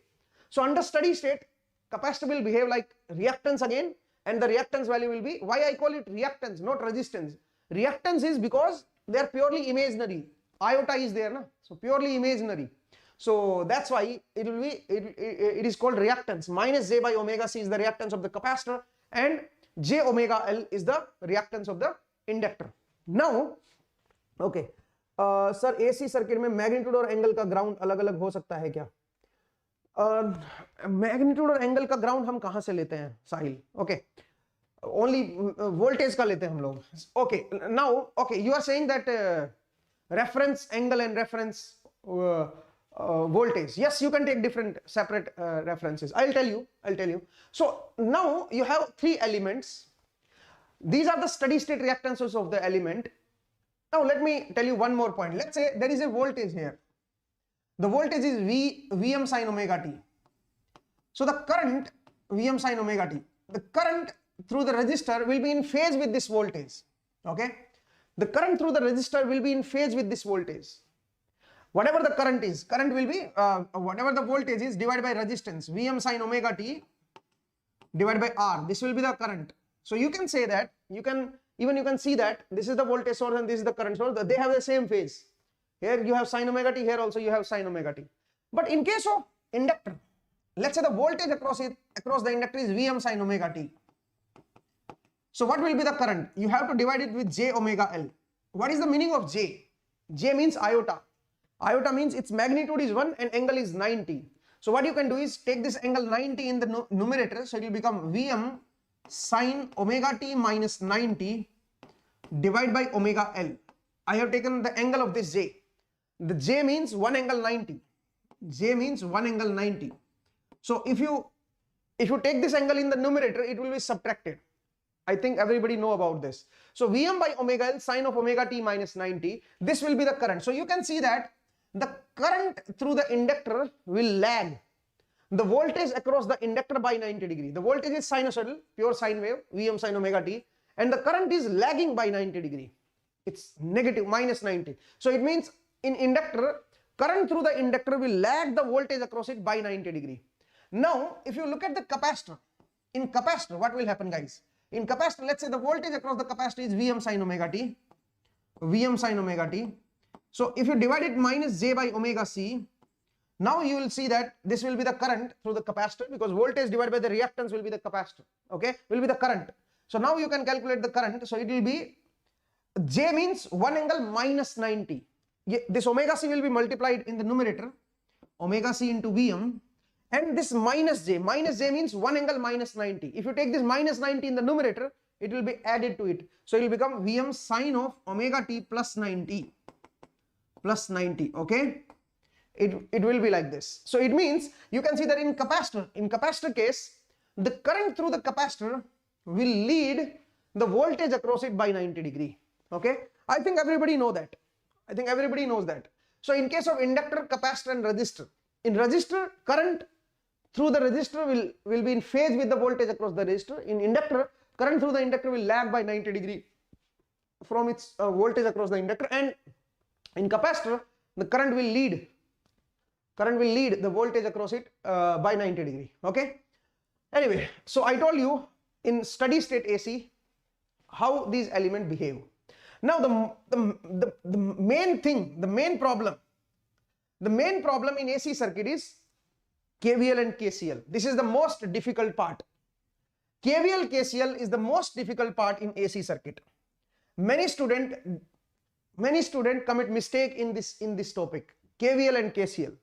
S1: So under steady state, capacitor will behave like reactance again, and the reactance value will be, why I call it reactance, not resistance. Reactance is because they are purely imaginary. Iota is there, na? So purely imaginary. So that's why it will be, it is called reactance. Minus J by omega C is the reactance of the capacitor, and J omega L is the reactance of the inductor. Now, okay, sir AC circuit में magnitude और angle का ground अलग अलग हो सकता है क्या? Magnitude और एंगल का ग्राउंड हम कहां से लेते हैं साहिल? ओके, ओनली वोल्टेज का लेते हैं हम लोग. Okay, now okay, you are saying that reference angle and reference voltage. Yes, you can take different separate references. I'll tell you. So now you have three elements. These are the steady state reactances of the element. Now let me tell you one more point. Let's say there is a voltage here. The voltage is Vm sin omega t. So the current Vm sin omega t, the current through the resistor will be in phase with this voltage. Okay, the current through the resistor will be in phase with this voltage. Whatever the current is, current will be whatever the voltage is divided by resistance, Vm sin omega t divided by R. This will be the current. So you can say that, you can see that this is the voltage source and this is the current source. They have the same phase. Here you have sin omega t, here also you have sin omega t. But in case of inductor, let's say the voltage across the inductor is Vm sin omega t. So what will be the current? You have to divide it with j omega L. What is the meaning of j? J means iota. Iota means its magnitude is 1 and angle is 90. So what you can do is take this angle 90 in the numerator, so it will become Vm sin omega t minus 90 divided by omega L. I have taken the angle of this j. The j means 1 angle 90. J means 1 angle 90. So if you take this angle in the numerator, it will be subtracted. I think everybody know about this. So Vm by omega L sin of omega t minus 90, this will be the current. So you can see that the current through the inductor will lag the voltage across the inductor by 90 degree. The voltage is sinusoidal, pure sine wave, Vm sin omega t, and the current is lagging by 90 degree. It's negative, minus 90. So it means in inductor, current through the inductor will lag the voltage across it by 90 degree. Now, if you look at the capacitor, in capacitor, what will happen, guys? In capacitor, let's say the voltage across the capacitor is Vm sin omega t, Vm sin omega t. So if you divide it minus j by omega c, now you will see that this will be the current through the capacitor, because voltage divided by the reactance will be the capacitor, okay, will be the current. So now you can calculate the current. So it will be, j means 1 angle minus 90. This omega c will be multiplied in the numerator, omega c into Vm, and this minus j means 1 angle minus 90. If you take this minus 90 in the numerator, it will be added to it. So it will become Vm sin of omega t plus 90, okay. It will be like this. So it means you can see that in capacitor case, the current through the capacitor will lead the voltage across it by 90 degree. Okay, I think everybody know that. I think everybody knows that. So in case of inductor, capacitor and resistor, in resistor, current through the resistor will be in phase with the voltage across the resistor. In inductor, current through the inductor will lag by 90 degree from its voltage across the inductor, and in capacitor, the current will lead the voltage across it by 90 degree. Okay. Anyway, so I told you in steady state AC how these elements behave. Now the main problem in AC circuit is KVL and KCL. This is the most difficult part. KVL, KCL is the most difficult part in AC circuit. Many student commit mistake in this topic, KVL and KCL.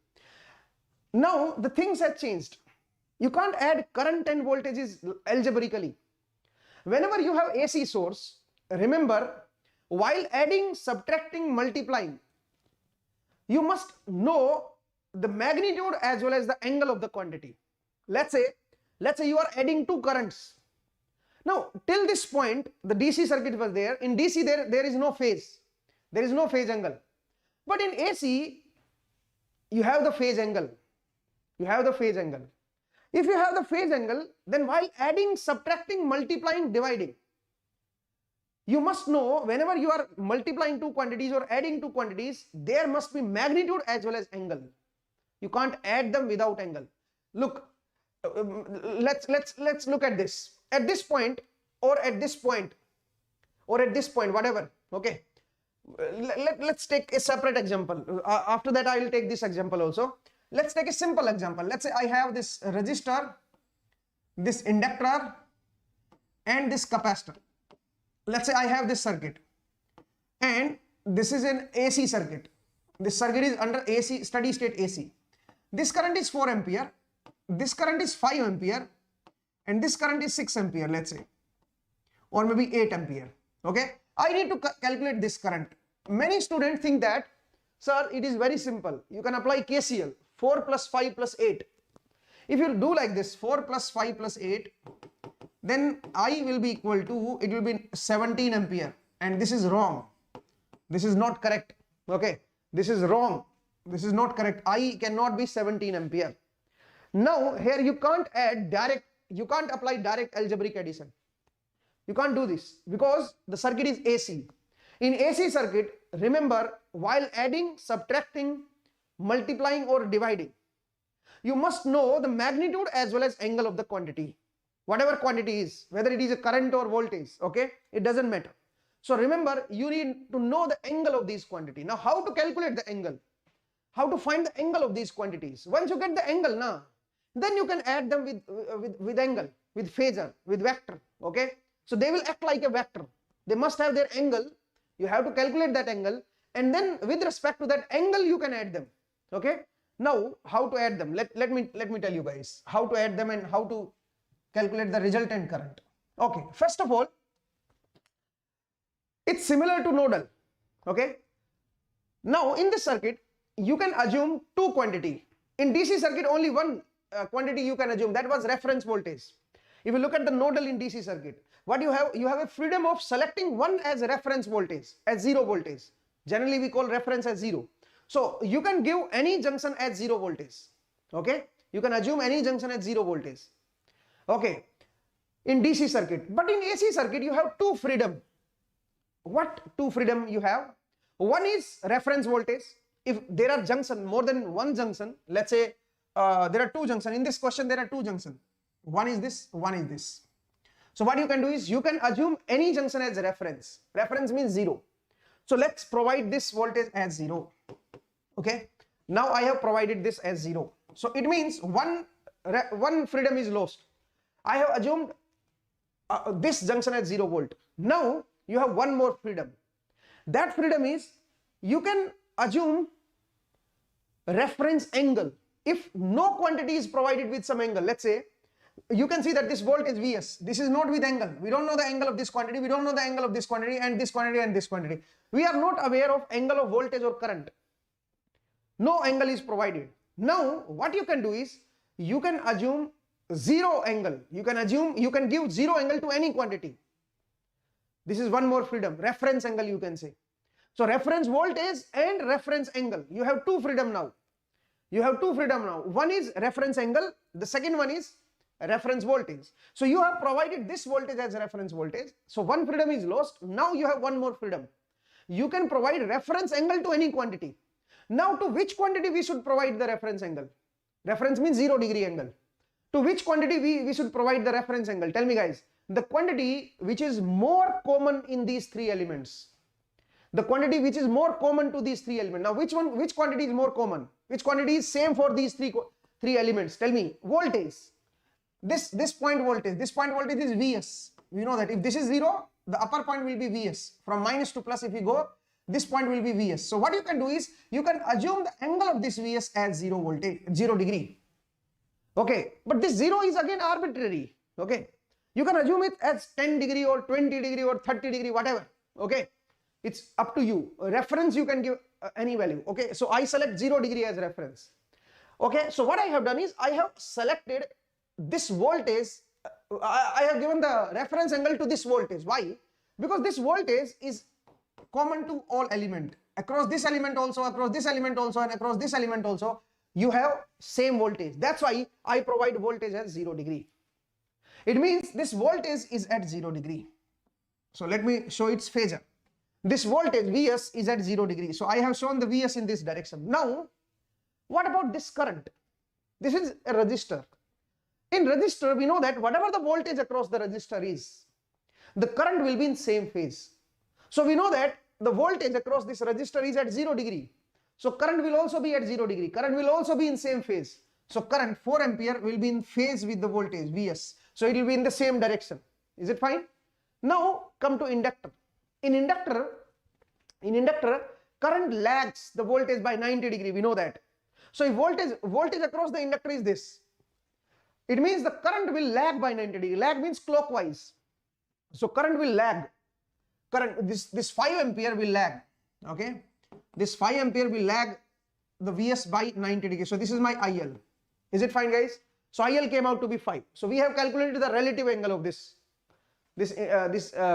S1: Now the things have changed. You can't add current and voltages algebraically. Whenever you have AC source, remember, while adding, subtracting, multiplying, you must know the magnitude as well as the angle of the quantity. Let's say you are adding two currents. Now till this point the DC circuit was there. In DC there is no phase. There is no phase angle. But in AC you have the phase angle. You have the phase angle. If you have the phase angle, then while adding, subtracting, multiplying, dividing, you must know whenever you are multiplying two quantities or adding two quantities, there must be magnitude as well as angle. You can't add them without angle. Look, let's look at this. At this point or at this point or at this point, whatever. Okay. Let's take a separate example. After that, I will take this example also. Let's take a simple example. Let's say I have this resistor, this inductor, and this capacitor. Let's say I have this circuit, and this is an AC circuit. This circuit is under AC, steady state AC. This current is 4 ampere, this current is 5 ampere, and this current is 6 ampere, let's say, or maybe 8 ampere. Okay, I need to calculate this current. Many students think that, sir, it is very simple. You can apply KCL, 4 plus 5 plus 8. If you do like this, 4 plus 5 plus 8, then I will be equal to, it will be 17 ampere, and this is wrong. This is not correct. Okay, this is wrong. This is not correct. I cannot be 17 ampere. Now here you can't add direct, you can't apply direct algebraic addition. You can't do this because the circuit is AC. In AC circuit, remember, while adding, subtracting, multiplying or dividing, you must know the magnitude as well as angle of the quantity. Whatever quantity is, whether it is a current or voltage, okay, it doesn't matter. So remember, you need to know the angle of these quantity. Now, how to calculate the angle? How to find the angle of these quantities? Once you get the angle, then you can add them with angle, with phasor, with vector, okay? So they will act like a vector. They must have their angle. You have to calculate that angle, and then with respect to that angle, you can add them, okay? Now, how to add them? Let me tell you guys how to add them and how to calculate the resultant current. Okay, first of all, it's similar to nodal, okay? Now, in this circuit, you can assume two quantity. In DC circuit, only one quantity you can assume, that was reference voltage. If you look at the nodal in DC circuit, what you have a freedom of selecting one as reference voltage, as zero voltage. Generally, we call reference as zero. So you can give any junction as zero voltage, okay? You can assume any junction as zero voltage, okay, in DC circuit. But in AC circuit, you have two freedom. What two freedom you have? One is reference voltage. If there are junction, more than one junction, let's say there are two junction. In this question, there are two junction. One is this, one is this. So what you can do is, you can assume any junction as a reference. Reference means zero. So let's provide this voltage as zero. Okay. Now I have provided this as zero. So it means one freedom is lost. I have assumed this junction as 0 volt. Now you have one more freedom. That freedom is, you can assume reference angle. If no quantity is provided with some angle, let's say, you can see that this voltage Vs, this is not with angle. We don't know the angle of this quantity, we don't know the angle of this quantity and this quantity and this quantity. We are not aware of angle of voltage or current. No angle is provided. Now what you can do is, you can assume zero angle. You can give zero angle to any quantity. This is one more freedom, reference angle you can say. So reference voltage and reference angle, you have two freedom now. One is reference angle, the second one is reference voltage. So you have provided this voltage as reference voltage. So one freedom is lost. Now you have one more freedom. You can provide reference angle to any quantity. Now to which quantity we should provide the reference angle? Reference means 0 degree angle. To which quantity we should provide the reference angle? Tell me guys. The quantity which is more common in these three elements. The quantity which is more common to these three elements. Now which quantity is more common? Which quantity is same for these three elements? Tell me. Voltage. This point voltage is Vs. We know that if this is 0, the upper point will be Vs. From minus to plus, if you go, this point will be Vs. So what you can do is, you can assume the angle of this Vs as 0 degree. Okay, but this 0 is again arbitrary. Okay, you can assume it as 10 degree or 20 degree or 30 degree, whatever. Okay, it's up to you. Reference you can give any value. Okay, so I select 0 degree as reference. Okay, so what I have done is, I have selected this voltage. I have given the reference angle to this voltage. Why? Because this voltage is common to all element. Across this element also, across this element also, and across this element also, you have same voltage. That's why I provide voltage as 0 degree. It means this voltage is at 0 degree. So let me show its phasor. This voltage Vs is at 0 degree. So I have shown the Vs in this direction. Now, what about this current? This is a resistor. In resistor, we know that whatever the voltage across the resistor is, the current will be in same phase. So we know that the voltage across this resistor is at 0 degree. So current will also be at 0 degree. Current will also be in same phase. So current 4 ampere will be in phase with the voltage Vs. So it will be in the same direction. Is it fine? Now come to inductor. In inductor, current lags the voltage by 90 degree. We know that. So if voltage across the inductor is this, it means the current will lag by 90 degree. Lag means clockwise. So current will lag. Current, this 5 ampere will lag. Okay, this 5 ampere will lag the Vs by 90 degree. So this is my IL. Is it fine, guys? So IL came out to be 5. So we have calculated the relative angle of this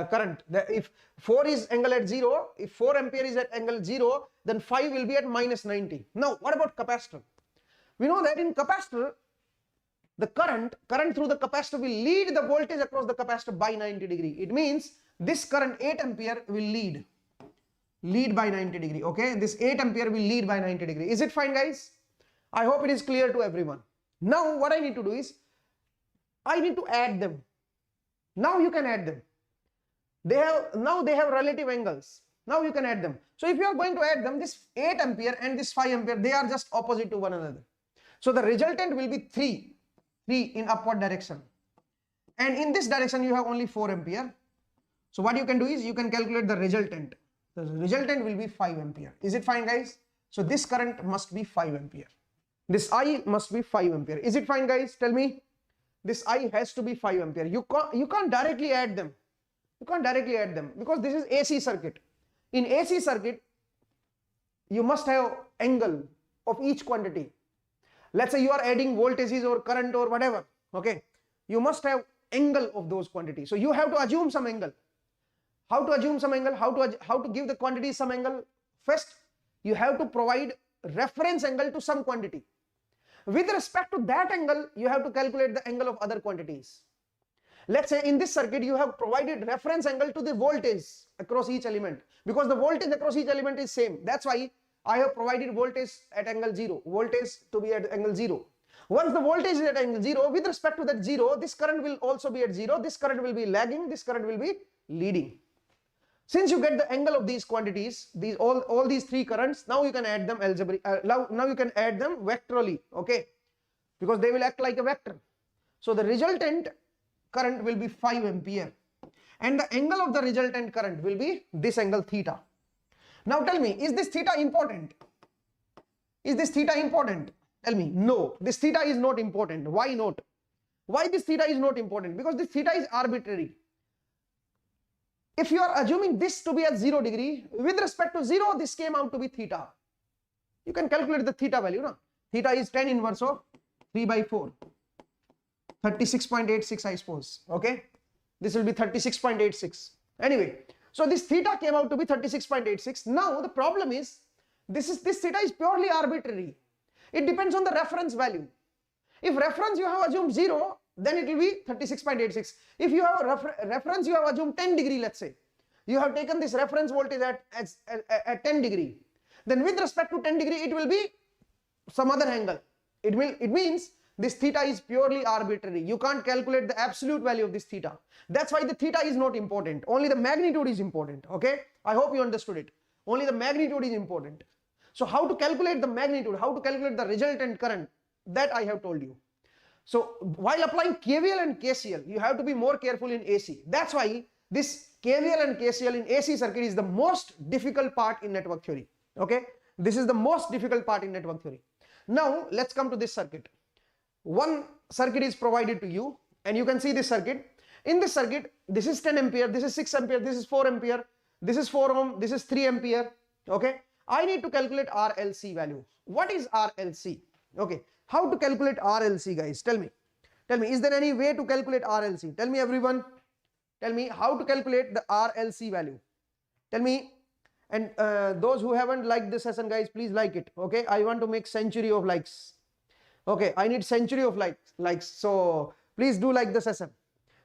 S1: current. If 4 is angle at 0, if 4 ampere is at angle 0, then 5 will be at minus 90. Now what about capacitor? We know that in capacitor, the current through the capacitor will lead the voltage across the capacitor by 90 degree. It means this current 8 ampere will lead by 90 degree. Okay, this 8 ampere will lead by 90 degree. Is it fine, guys? I hope it is clear to everyone. Now what I need to do is I need to add them. Now you can add them. They have relative angles. Now you can add them. So if you are going to add them, this 8 ampere and this 5 ampere, they are just opposite to one another. So the resultant will be 3 in upward direction. And in this direction you have only 4 ampere. So what you can do is you can calculate the resultant. The resultant will be 5 ampere. Is it fine, guys? So this current must be 5 ampere. This I must be 5 ampere. Is it fine, guys? Tell me. This I has to be 5 ampere. You can't directly add them. You can't directly add them because this is AC circuit. In AC circuit, you must have angle of each quantity. Let's say you are adding voltages or current or whatever. Okay, you must have angle of those quantities. So you have to assume some angle. How to assume some angle? How to give the quantity some angle? First, you have to provide reference angle to some quantity. With respect to that angle, you have to calculate the angle of other quantities. Let's say in this circuit, you have provided reference angle to the voltage across each element because the voltage across each element is same. That's why I have provided voltage at angle 0, voltage to be at angle 0. Once the voltage is at angle 0, with respect to that 0, this current will also be at 0, this current will be lagging, this current will be leading. Since you get the angle of these quantities, all these 3 currents, now you can add them now you can add them vectorally, okay, because they will act like a vector. So the resultant current will be 5 ampere and the angle of the resultant current will be this angle theta. Now tell me, is this theta important? Is this theta important? Tell me. No, this theta is not important. Why not? Why this theta is not important? Because this theta is arbitrary. If you are assuming this to be at 0 degree, with respect to 0, this came out to be theta. You can calculate the theta value. No? Theta is 10 inverse of 3 by 4. 36.86 I suppose. Okay. This will be 36.86. Anyway, so this theta came out to be 36.86. Now the problem is, this theta is purely arbitrary. It depends on the reference value. If reference you have assumed 0, then it will be 36.86. If you have a reference you have assumed 10 degree, let's say, you have taken this reference voltage at 10 degree, then with respect to 10 degree, it will be some other angle. It means this theta is purely arbitrary. You can't calculate the absolute value of this theta. That's why the theta is not important. Only the magnitude is important. Okay. I hope you understood it. Only the magnitude is important. So how to calculate the magnitude, how to calculate the resultant current, that I have told you. So while applying KVL and KCL, you have to be more careful in AC. That's why this KVL and KCL in AC circuit is the most difficult part in network theory. Okay. This is the most difficult part in network theory. Now let's come to this circuit. One circuit is provided to you and you can see this circuit. In this circuit, this is 10 ampere, this is 6 ampere, this is 4 ampere, this is 4 ohm, this is 3 ampere. Okay. I need to calculate RLC value. What is RLC? Okay. How to calculate RLC, guys? Tell me. Tell me, is there any way to calculate RLC? Tell me, everyone. Tell me how to calculate the RLC value. Tell me. And those who haven't liked this session, guys, please like it. Okay. I want to make century of likes. Okay. I need century of likes. So please do like the session.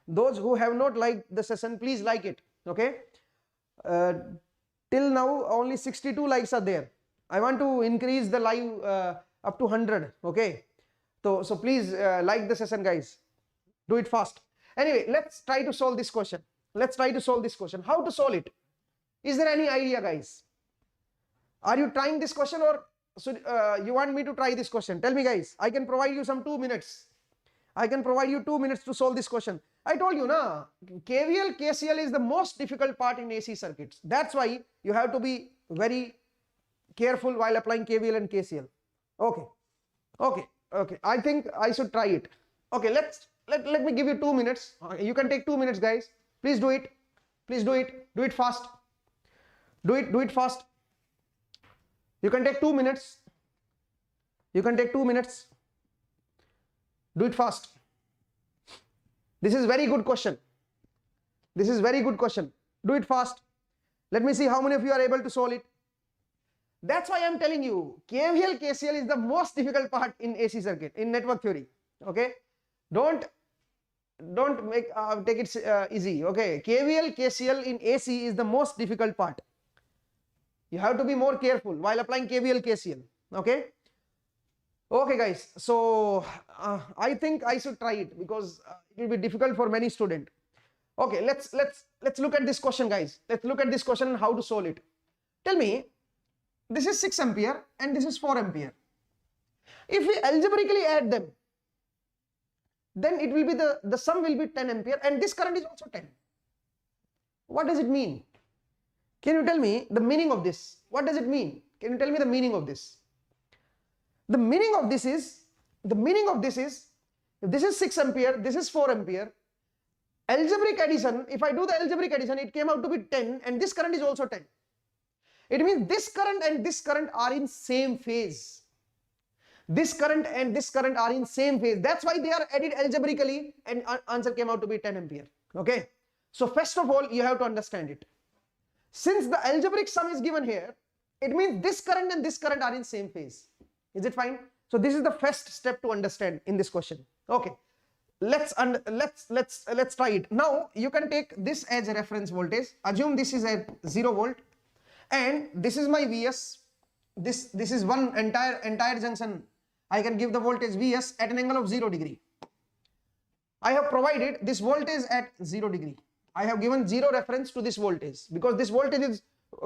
S1: Those who have not liked the session, please like it. Okay. Till now, only 62 likes are there. I want to increase the live up to 100. Okay. So please like the session, guys. Do it fast. Anyway, let's try to solve this question. Let's try to solve this question. How to solve it? Is there any idea, guys? Are you trying this question or you want me to try this question? Tell me, guys. I can provide you some 2 minutes. I can provide you 2 minutes to solve this question. I told you, na, KVL, KCL is the most difficult part in AC circuits. That's why you have to be very careful while applying KVL and KCL. Okay. Okay. Okay. I think I should try it. Okay. Let me give you 2 minutes. You can take 2 minutes, guys. Please do it. Please do it. Do it fast. Do it fast. You can take 2 minutes. You can take 2 minutes. Do it fast. This is very good question. This is very good question. Do it fast. Let me see how many of you are able to solve it. That's why I'm telling you, KVL, KCL is the most difficult part in AC circuit, in network theory. Okay. Don't make take it easy. Okay, KVL, KCL in AC is the most difficult part. You have to be more careful while applying KVL, KCL. Okay. Okay, guys. So I think I should try it because it will be difficult for many students. Okay, let's look at this question, guys. Let's look at this question and how to solve it. Tell me, this is 6 ampere and this is 4 ampere. If we algebraically add them, then it will be the sum will be 10 ampere and this current is also 10. What does it mean? Can you tell me the meaning of this? What does it mean? Can you tell me the meaning of this? The meaning of this is, if this is 6 ampere, this is 4 ampere, algebraic addition, if I do the algebraic addition, it came out to be 10 and this current is also 10. It means this current and this current are in same phase. This current and this current are in same phase. That's why they are added algebraically and answer came out to be 10 ampere. Okay. So first of all, you have to understand it. Since the algebraic sum is given here, it means this current and this current are in same phase. Is it fine? So this is the first step to understand in this question. Okay. Let's try it. Now you can take this as a reference voltage. Assume this is at 0 volt and this is my Vs. This is one entire junction. I can give the voltage Vs at an angle of 0 degree. I have provided this voltage at 0 degree. I have given 0 reference to this voltage because this voltage is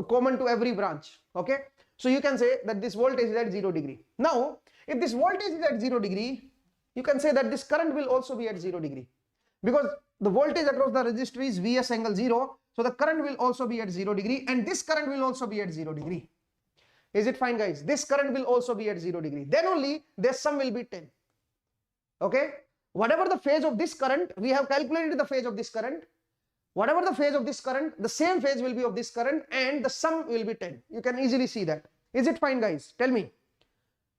S1: common to every branch. Okay. So you can say that this voltage is at 0 degree. Now, if this voltage is at 0 degree, you can say that this current will also be at 0 degree because the voltage across the resistor is Vs angle 0. So the current will also be at 0 degree and this current will also be at 0 degree. Is it fine, guys? This current will also be at 0 degree. Then only their sum will be 10. Okay. Whatever the phase of this current, we have calculated the phase of this current. Whatever the phase of this current, the same phase will be of this current and the sum will be 10. You can easily see that. Is it fine, guys? Tell me.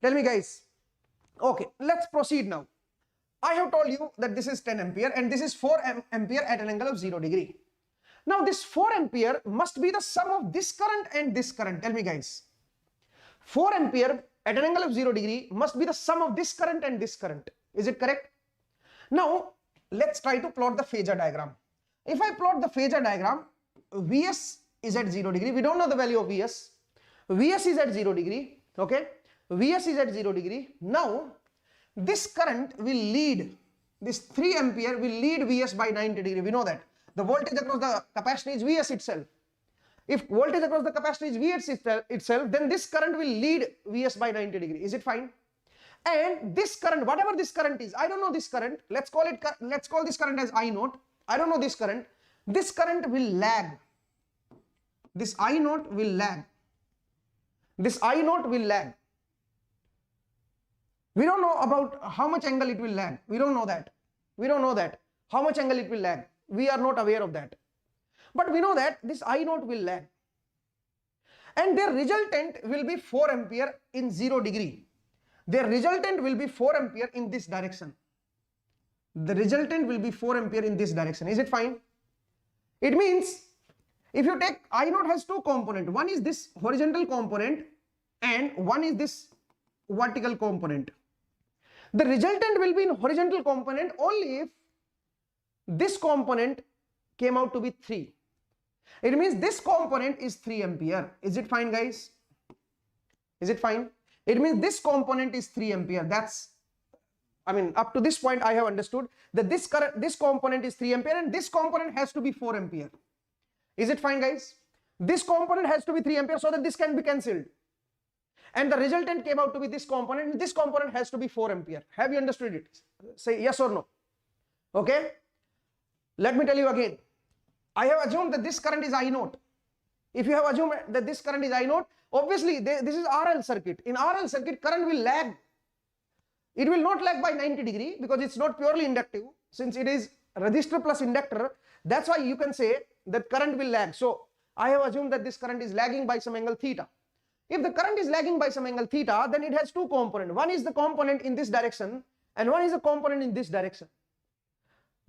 S1: Tell me, guys. Okay, let's proceed now. I have told you that this is 10 ampere and this is 4 ampere at an angle of 0 degree. Now this 4 ampere must be the sum of this current and this current. Tell me, guys. 4 ampere at an angle of 0 degree must be the sum of this current and this current. Is it correct? Now let's try to plot the phasor diagram. If I plot the phasor diagram, Vs is at 0 degree. We don't know the value of Vs. Vs is at 0 degree. Okay. Vs is at 0 degree. Now this current will lead, this 3 ampere will lead Vs by 90 degree. We know that. The voltage across the capacitor is Vs itself. If voltage across the capacitor is Vs itself, then this current will lead Vs by 90 degree. Is it fine? And this current, whatever this current is, I don't know this current. Let's call this current as I naught. I don't know this current. This current will lag. This I naught will lag. This I naught will lag. We don't know about how much angle it will lag. We don't know that. We don't know that. How much angle it will lag. We are not aware of that. But we know that this I naught will lag. And their resultant will be 4 ampere in 0 degree. Their resultant will be 4 ampere in this direction. The resultant will be 4 ampere in this direction. Is it fine? It means if you take I naught has two components. One is this horizontal component and one is this vertical component. The resultant will be in horizontal component only if this component came out to be 3. It means this component is 3 ampere. Is it fine, guys? Is it fine? It means this component is 3 ampere. That's, I mean, up to this point I have understood that this component is 3 ampere and this component has to be 4 ampere. Is it fine, guys? This component has to be 3 ampere so that this can be cancelled. And the resultant came out to be this component and this component has to be 4 ampere. Have you understood it? Say yes or no. Okay. Let me tell you again. I have assumed that this current is I naught. If you have assumed that this current is I naught, obviously this is RL circuit. In RL circuit, current will lag. It will not lag by 90 degree because it's not purely inductive. Since it is resistor plus inductor, that's why you can say that current will lag. So I have assumed that this current is lagging by some angle theta. If the current is lagging by some angle theta, then it has two components. One is the component in this direction and one is the component in this direction.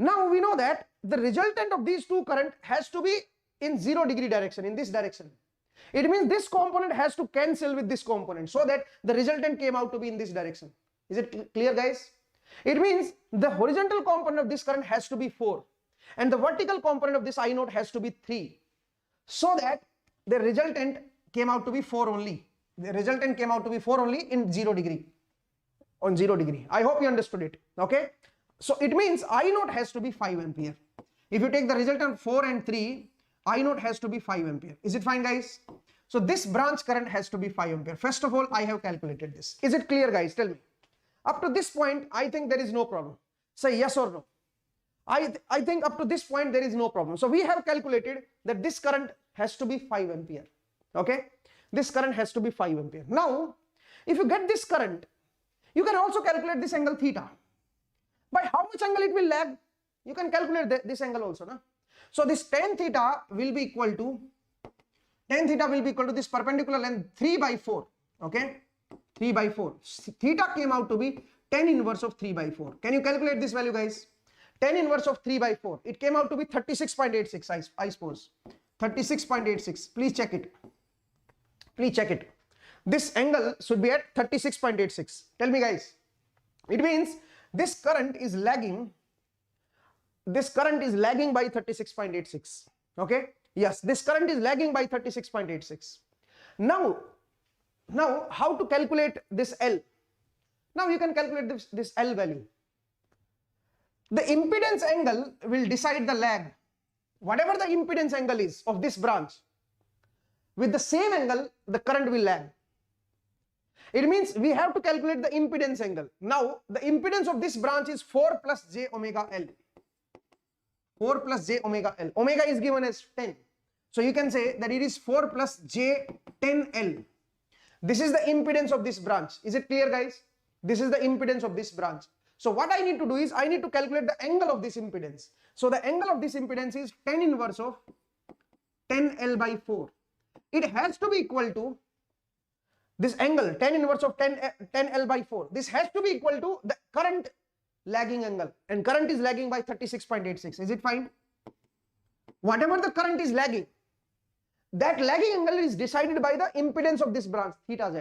S1: Now we know that the resultant of these two current has to be in 0 degree direction, in this direction. It means this component has to cancel with this component so that the resultant came out to be in this direction. Is it clear, guys? It means the horizontal component of this current has to be 4 and the vertical component of this I naught has to be 3, so that the resultant came out to be 4 only. The resultant came out to be 4 only in 0 degree, on 0 degree. I hope you understood it. Okay, so it means I naught has to be 5 ampere. If you take the resultant 4 and 3, I naught has to be 5 ampere. Is it fine, guys? So this branch current has to be 5 ampere. First of all, I have calculated this. Is it clear, guys? Tell me. Up to this point, I think there is no problem. Say yes or no. I think up to this point there is no problem. So we have calculated that this current has to be 5 ampere. Okay, this current has to be 5 ampere. Now, if you get this current, you can also calculate this angle theta. By how much angle it will lag? You can calculate this angle also, no? So this tan theta will be equal to this perpendicular length 3 by 4. Okay, 3 by 4. Theta came out to be tan inverse of 3 by 4. Can you calculate this value, guys? Tan inverse of 3 by 4. It came out to be 36.86, I suppose. 36.86. Please check it. Please check it. This angle should be at 36.86. Tell me, guys. It means this current is lagging. This current is lagging by 36.86. Okay. Yes, this current is lagging by 36.86. Now, how to calculate this L? Now you can calculate this L value. The impedance angle will decide the lag. Whatever the impedance angle is of this branch, with the same angle, the current will lag. It means we have to calculate the impedance angle. Now, the impedance of this branch is 4 plus j omega L. 4 plus j omega L. Omega is given as 10. So you can say that it is 4 plus j 10 L. This is the impedance of this branch. Is it clear, guys? This is the impedance of this branch. So what I need to do is I need to calculate the angle of this impedance. So the angle of this impedance is tan inverse of 10L by 4. It has to be equal to this angle, tan inverse of 10L by 4. This has to be equal to the current lagging angle, and current is lagging by 36.86. Is it fine? Whatever the current is lagging, that lagging angle is decided by the impedance of this branch, theta z.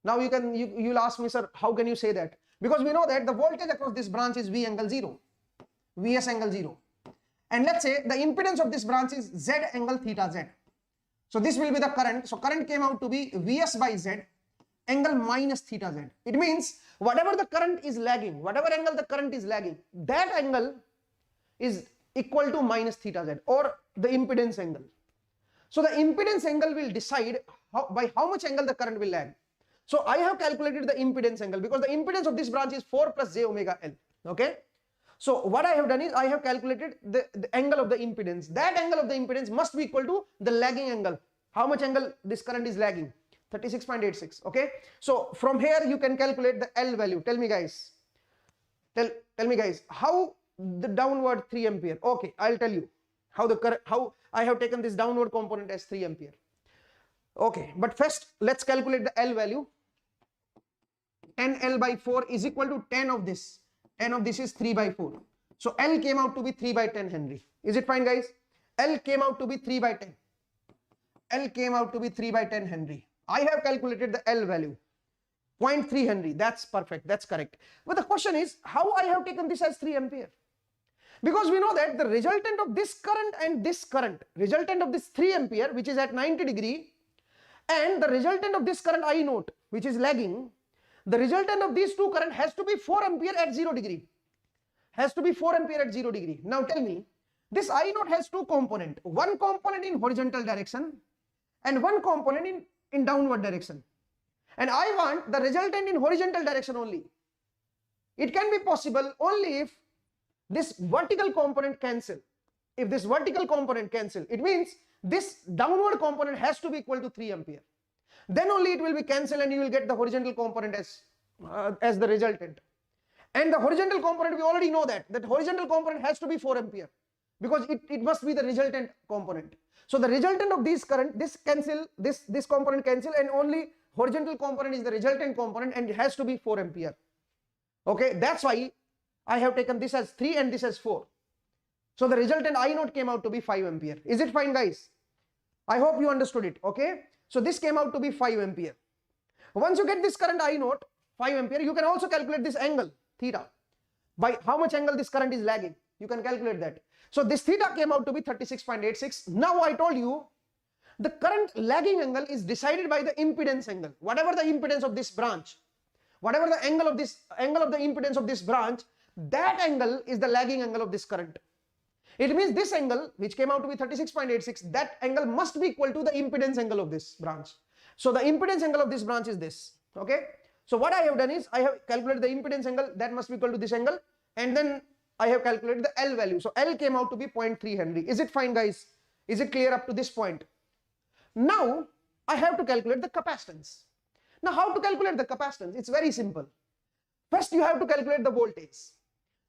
S1: Now you'll ask me, sir, how can you say that? Because we know that the voltage across this branch is V angle 0, Vs angle 0. And let's say the impedance of this branch is Z angle theta Z. So this will be the current. So current came out to be Vs by Z angle minus theta Z. It means whatever the current is lagging, whatever angle the current is lagging, that angle is equal to minus theta Z, or the impedance angle. So the impedance angle will decide by how much angle the current will lag. So I have calculated the impedance angle because the impedance of this branch is 4 plus j omega L. Okay. So what I have done is I have calculated the angle of the impedance. That angle of the impedance must be equal to the lagging angle. How much angle this current is lagging? 36.86. Okay. So from here you can calculate the L value. Tell me, guys. Tell me, guys, how the downward 3 ampere. Okay, I'll tell you how I have taken this downward component as 3 ampere. Okay, but first let's calculate the L value. 10L by 4 is equal to 10 of this. 10 of this is 3 by 4. So L came out to be 3 by 10 Henry. Is it fine, guys? L came out to be 3 by 10. L came out to be 3 by 10 Henry. I have calculated the L value. 0.3 Henry. That's perfect. That's correct. But the question is, how I have taken this as 3 ampere? Because we know that the resultant of this current and this current, resultant of this 3 ampere, which is at 90 degree, and the resultant of this current I naught, which is lagging, the resultant of these two current has to be 4 ampere at 0 degree. Has to be 4 ampere at 0 degree. Now tell me, this I naught has two components. One component in horizontal direction and one component in downward direction. And I want the resultant in horizontal direction only. It can be possible only if this vertical component cancel. If this vertical component cancel, it means this downward component has to be equal to 3 ampere. Then only it will be cancelled and you will get the horizontal component as the resultant. And the horizontal component, we already know that horizontal component has to be 4 ampere because it must be the resultant component. So the resultant of these current, this component cancel, and only horizontal component is the resultant component, and it has to be 4 ampere. Okay, that's why I have taken this as 3 and this as 4. So the resultant I naught came out to be 5 ampere. Is it fine, guys? I hope you understood it. Okay. So this came out to be 5 ampere. Once you get this current I naught, 5 ampere, you can also calculate this angle, theta. by how much angle this current is lagging. You can calculate that. So this theta came out to be 36.86. Now I told you the current lagging angle is decided by the impedance angle. Whatever the impedance of this branch, whatever the angle of the impedance of this branch, that angle is the lagging angle of this current. It means this angle, which came out to be 36.86, that angle must be equal to the impedance angle of this branch. So the impedance angle of this branch is this. Okay. So what I have done is I have calculated the impedance angle, that must be equal to this angle, and then I have calculated the L value. So L came out to be 0.3 Henry. Is it fine, guys? Is it clear up to this point? Now I have to calculate the capacitance. Now how to calculate the capacitance? It's very simple. First you have to calculate the voltage.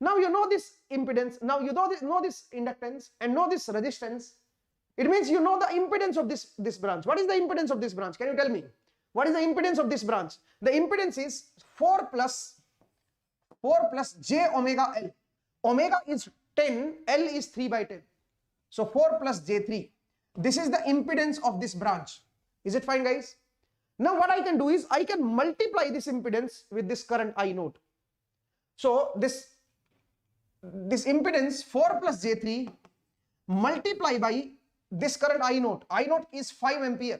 S1: Now you know this impedance, now you know this inductance and know this resistance. It means you know the impedance of this branch. What is the impedance of this branch? Can you tell me? What is the impedance of this branch? The impedance is 4 plus j omega L. Omega is 10, L is 3 by 10. So 4 plus j3. This is the impedance of this branch. Is it fine, guys? Now what I can do is I can multiply this impedance with this current I naught. So this impedance 4 plus j3 multiply by this current I naught. I naught is 5 ampere.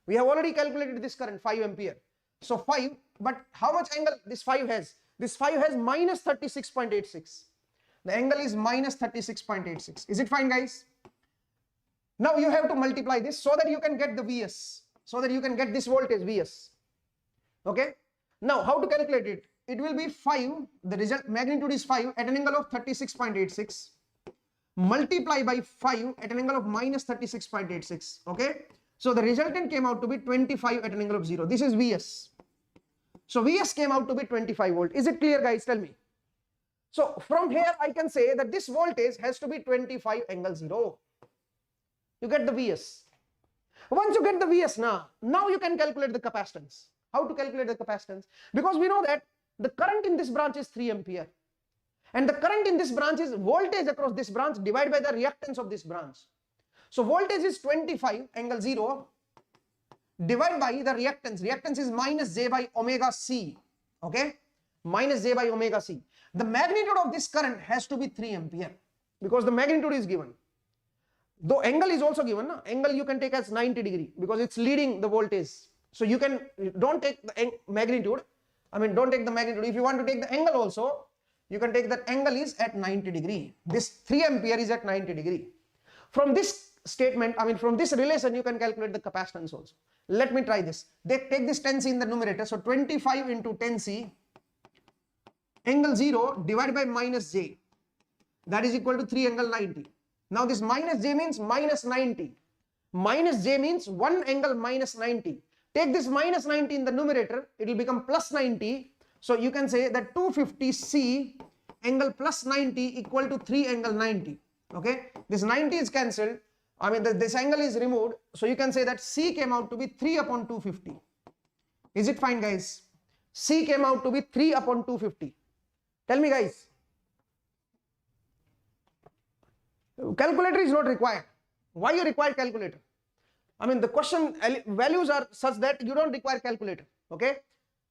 S1: We have already calculated this current 5 ampere. So 5, but how much angle this 5 has? This 5 has minus 36.86. The angle is minus 36.86. Is it fine, guys? Now you have to multiply this so that you can get the Vs, so that you can get this voltage Vs. Okay. Now how to calculate it? It will be 5, the result magnitude is 5 at an angle of 36.86 multiply by 5 at an angle of minus 36.86. Okay. So the resultant came out to be 25 at an angle of 0. This is Vs. So Vs came out to be 25 volt. Is it clear, guys? Tell me. So from here I can say that this voltage has to be 25 angle 0. You get the Vs. Once you get the Vs, now you can calculate the capacitance. How to calculate the capacitance? Because we know that the current in this branch is 3 ampere. And the current in this branch is voltage across this branch divided by the reactance of this branch. So voltage is 25 angle 0 divided by the reactance. Reactance is minus j by omega c. Okay. Minus j by omega c. The magnitude of this current has to be 3 ampere because the magnitude is given. Though angle is also given, no? Angle you can take as 90 degree because it's leading the voltage. So you don't take the magnitude. I mean, don't take the magnitude. If you want to take the angle also, you can take that angle is at 90 degree. This 3 ampere is at 90 degree. From this statement, I mean from this relation, you can calculate the capacitance also. Let me try this. Take this 10C in the numerator. So 25 into 10C angle 0 divided by minus j. That is equal to 3 angle 90. Now this minus j means minus 90. Minus j means 1 angle minus 90. Take this minus 90 in the numerator, it will become plus 90. So you can say that 250C angle plus 90 equal to 3 angle 90. Okay, this 90 is cancelled. I mean this angle is removed. So you can say that C came out to be 3 upon 250. Is it fine, guys? C came out to be 3 upon 250. Tell me, guys. Calculator is not required. Why you require calculator? I mean the question values are such that you don't require calculator. Okay.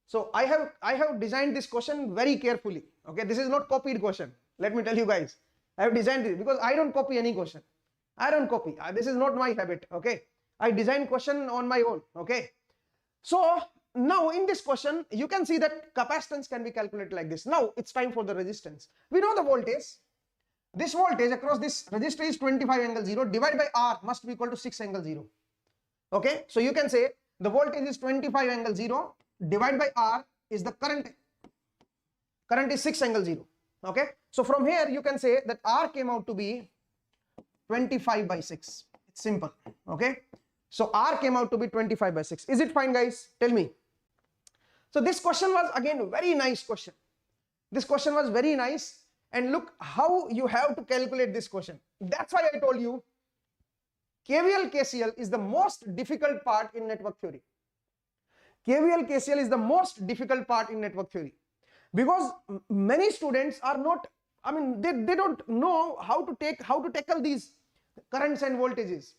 S1: So I have designed this question very carefully. Okay. This is not copied question. Let me tell you guys. I have designed this because I don't copy any question. I don't copy. This is not my habit. Okay. I design question on my own. Okay. So now in this question you can see that capacitance can be calculated like this. Now it's time for the resistance. We know the voltage. This voltage across this resistor is 25 angle 0 divided by R must be equal to 6 angle 0. Okay. So you can say the voltage is 25 angle 0 divided by R is the current. Current is 6 angle 0. Okay. So from here you can say that R came out to be 25 by 6. It's simple. Okay. So R came out to be 25 by 6. Is it fine, guys? Tell me. So this question was again very nice question. This question was very nice. And look how you have to calculate this question. That's why I told you KVL KCL is the most difficult part in network theory. KVL KCL is the most difficult part in network theory because many students are not, I mean they don't know how to tackle these currents and voltages.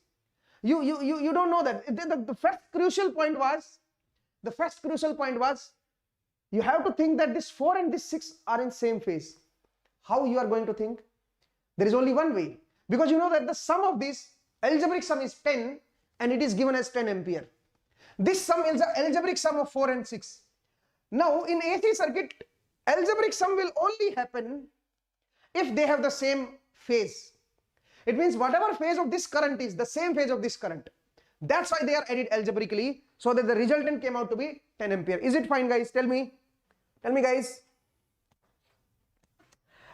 S1: You don't know that. The first crucial point was you have to think that this 4 and this 6 are in same phase. How you are going to think? There is only one way, because you know that the sum of this algebraic sum is 10 and it is given as 10 ampere. This sum is the algebraic sum of 4 and 6. Now in AC circuit, algebraic sum will only happen if they have the same phase. It means whatever phase of this current is the same phase of this current. That's why they are added algebraically, so that the resultant came out to be 10 ampere. Is it fine, guys? Tell me guys.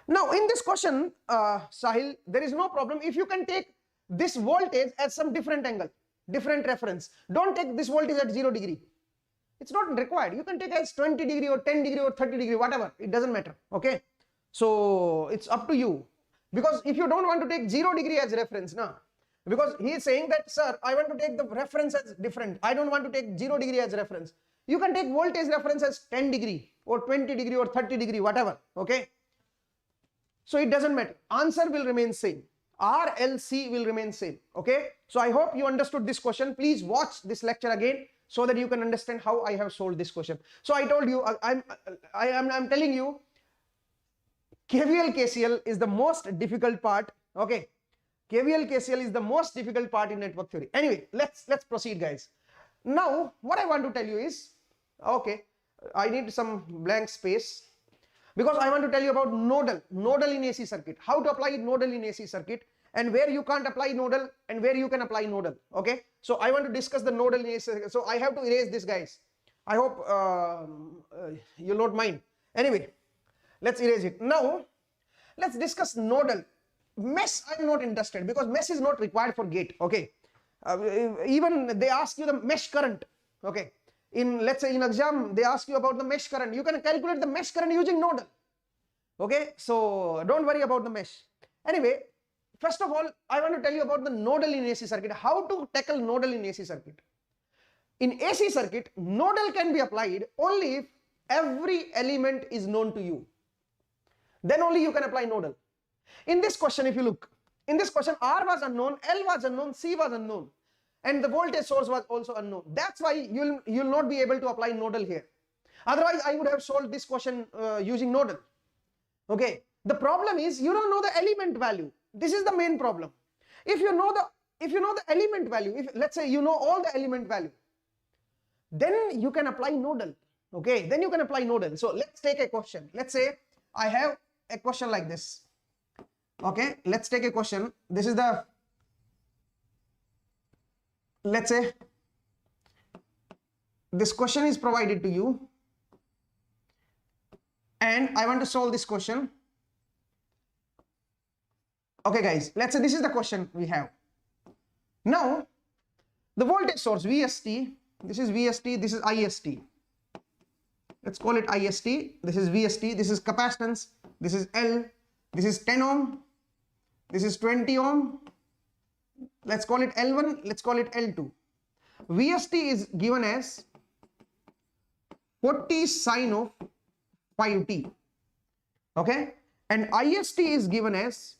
S1: Now in this question, Sahil, there is no problem if you can take this voltage at some different angle, different reference. Don't take this voltage at 0 degree. It's not required. You can take as 20 degree or 10 degree or 30 degree, whatever. It doesn't matter. Okay. So it's up to you. Because if you don't want to take 0 degree as reference, now, because he is saying that, sir, I want to take the reference as different. I don't want to take 0 degree as reference. You can take voltage reference as 10 degree or 20 degree or 30 degree, whatever. Okay. So it doesn't matter. Answer will remain same. RLC will remain same. Okay. So I hope you understood this question. Please watch this lecture again so that you can understand how I have solved this question. So I told you, I'm telling you, KVL KCL is the most difficult part. Okay. KVL KCL is the most difficult part in network theory. Anyway, let's proceed, guys. Now what I want to tell you is, okay, I need some blank space, because I want to tell you about nodal in AC circuit, how to apply nodal in AC circuit, and where you can't apply nodal and where you can apply nodal. Okay, so I want to discuss the nodal in AC circuit. So I have to erase this, guys. I hope you'll not mind. Anyway, let's erase it. Now let's discuss nodal. Mesh I'm not interested, because mesh is not required for gate. Okay, even they ask you the mesh current. Okay, let's say in exam they ask you about the mesh current. You can calculate the mesh current using nodal. Okay, so don't worry about the mesh. Anyway, first of all, I want to tell you about the nodal in AC circuit. How to tackle nodal in AC circuit? In AC circuit, nodal can be applied only if every element is known to you. Then only you can apply nodal. In this question, if you look, in this question, R was unknown, L was unknown, C was unknown, and the voltage source was also unknown. That's why you'll not be able to apply nodal here. Otherwise, I would have solved this question using nodal. Okay. The problem is you don't know the element value. This is the main problem. If you know the element value, if let's say you know all the element value, then you can apply nodal. Okay. Then you can apply nodal. So let's take a question. Let's say I have a question like this. Okay, let's take a question. This is the, let's say this question is provided to you and I want to solve this question. Okay guys, let's say this is the question we have. Now the voltage source VST, this is VST, this is IST. Let's call it IST. This is VST, this is capacitance, this is L, this is 10 ohm, this is 20 ohm. Let's call it L1, let's call it L2. VST is given as 40 sine of 5t. Okay, and IST is given as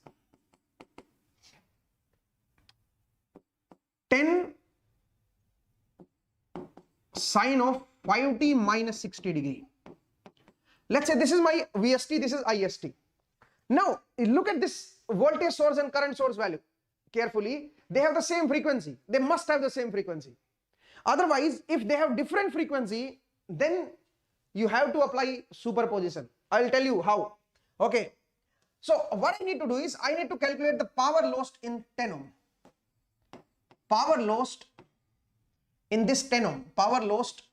S1: 10 sine of 5t minus 60 degree. Let's say this is my VST, this is IST. Now look at this voltage source and current source value carefully. They have the same frequency. They must have the same frequency. Otherwise, if they have different frequency, then you have to apply superposition. I'll tell you how. Okay. So what I need to do is I need to calculate the power lost in 10 ohm. Power lost in this 10 ohm. Power lost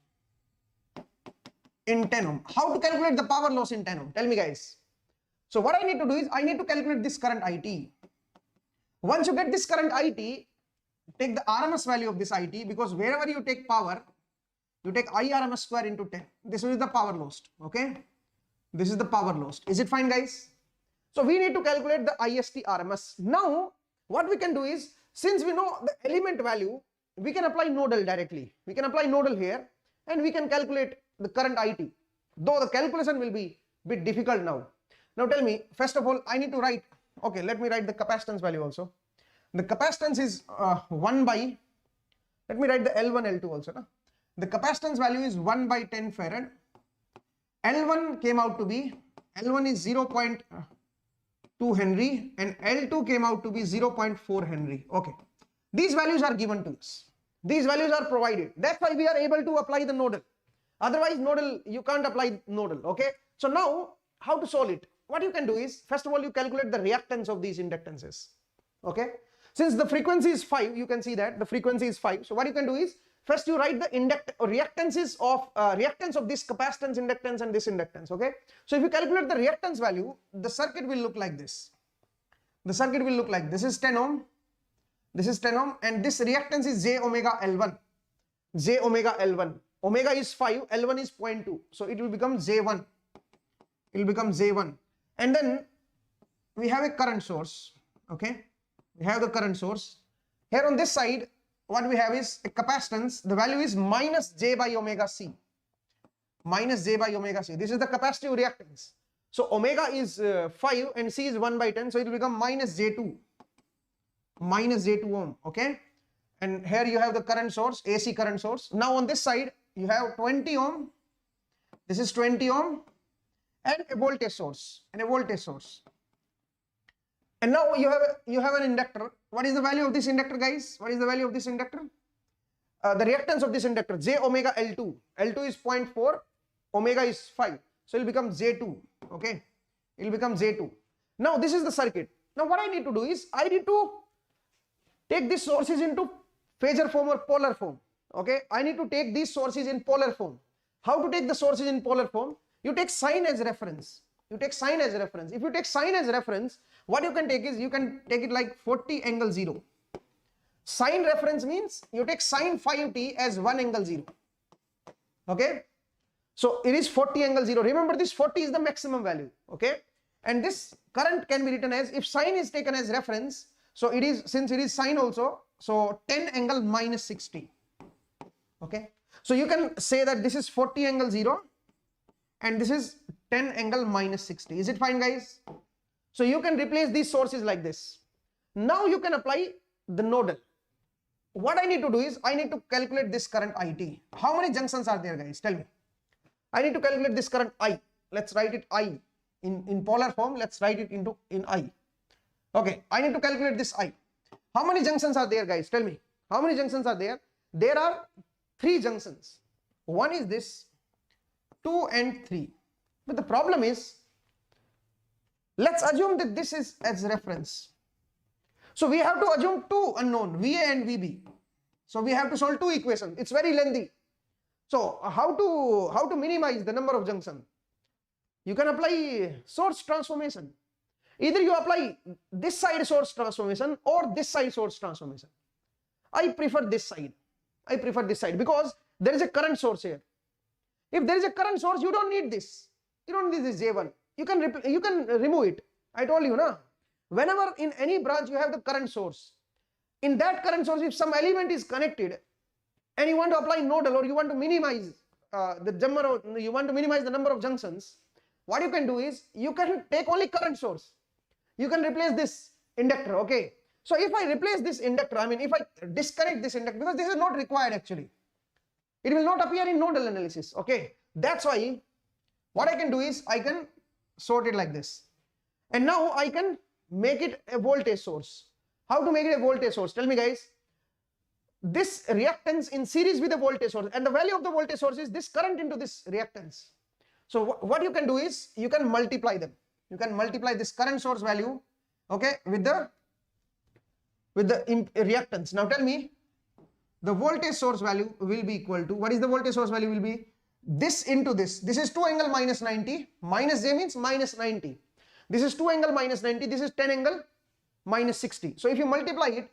S1: in 10 ohm. How to calculate the power loss in 10 ohm? Tell me guys. So what I need to do is I need to calculate this current IT. Once you get this current IT, take the RMS value of this IT, because wherever you take power, you take IRMS square into 10. This is the power lost. Okay. This is the power lost. Is it fine guys? So we need to calculate the IST RMS. Now what we can do is, since we know the element value, we can apply nodal directly. We can apply nodal here and we can calculate the current IT. Though the calculation will be a bit difficult now. Now tell me, first of all, I need to write, okay, let me write the capacitance value also. The capacitance is 1 by, let me write the L1, L2 also. No? The capacitance value is 1 by 10 farad. L1 came out to be, L1 is 0.0 2 Henry, and L2 came out to be 0.4 Henry. Okay, these values are given to us. These values are provided. That's why we are able to apply the nodal. Otherwise, nodal, you can't apply nodal. Okay, so now how to solve it? What you can do is, first of all, you calculate the reactance of these inductances. Okay, since the frequency is 5, you can see that the frequency is 5. So what you can do is, first you write the reactance of this capacitance, inductance, and this inductance. Okay, so if you calculate the reactance value, the circuit will look like this. The circuit will look like this is 10 ohm, this is 10 ohm, and this reactance is j omega L1. J omega L1. Omega is 5, L1 is 0.2, so it will become J1. It will become J1, and then we have a current source. Okay, we have the current source. Here on this side, what we have is a capacitance. The value is minus J by omega C. Minus J by omega C. This is the capacitive reactance. So omega is 5 and C is 1 by 10. So it will become minus J2. Minus J2 ohm. Okay. And here you have the current source, AC current source. Now on this side, you have 20 ohm. This is 20 ohm. And a voltage source. And a voltage source. And now you have an inductor. What is the value of this inductor, guys? What is the value of this inductor? The reactance of this inductor, J omega L2. L2 is 0.4, omega is 5. So it will become J2. Okay, it will become J2. Now this is the circuit. Now what I need to do is, I need to take these sources into phasor form or polar form. Okay, I need to take these sources in polar form. How to take the sources in polar form? You take sine as reference. You take sine as reference. If you take sine as reference, what you can take is, you can take it like 40 angle 0. Sine reference means you take sine 5t as 1 angle 0. Okay, so it is 40 angle 0. Remember, this 40 is the maximum value. Okay, and this current can be written as, if sine is taken as reference, so it is, since it is sine also, so 10 angle minus 60. Okay, so you can say that this is 40 angle 0 and this is 10 angle minus 60. Is it fine, guys? So you can replace these sources like this. Now you can apply the nodal. What I need to do is, I need to calculate this current IT. How many junctions are there, guys? Tell me. I need to calculate this current I. Let's write it I. In polar form, let's write it in I. Okay, I need to calculate this I. How many junctions are there, guys? Tell me. How many junctions are there? There are 3 junctions. One is this, 2 and 3. But the problem is, let's assume that this is as reference. So we have to assume 2 unknown, VA and VB. So we have to solve 2 equations. It's very lengthy. So how to minimize the number of junctions? You can apply source transformation. Either you apply this side source transformation or this side source transformation. I prefer this side. I prefer this side because there is a current source here. If there is a current source, you don't need this. You don't need this J1. You can remove it. I told you, na? Whenever in any branch you have the current source, in that current source, if some element is connected and you want to apply nodal, or you want to minimize the number of junctions, what you can do is, you can take only current source. You can replace this inductor. Okay, so if I replace this inductor, I mean if I disconnect this inductor, because this is not required actually, it will not appear in nodal analysis. Okay, that's why what I can do is, I can sort it like this, and now I can make it a voltage source. How to make it a voltage source? Tell me, guys. This reactance in series with the voltage source, and the value of the voltage source is this current into this reactance. So what you can do is, you can multiply them. You can multiply this current source value, okay, with the reactance. Now tell me, the voltage source value will be equal to, what is the voltage source value will be? This into this. This is 2 angle minus 90. Minus J means minus 90. This is 2 angle minus 90. This is 10 angle minus 60. So if you multiply it,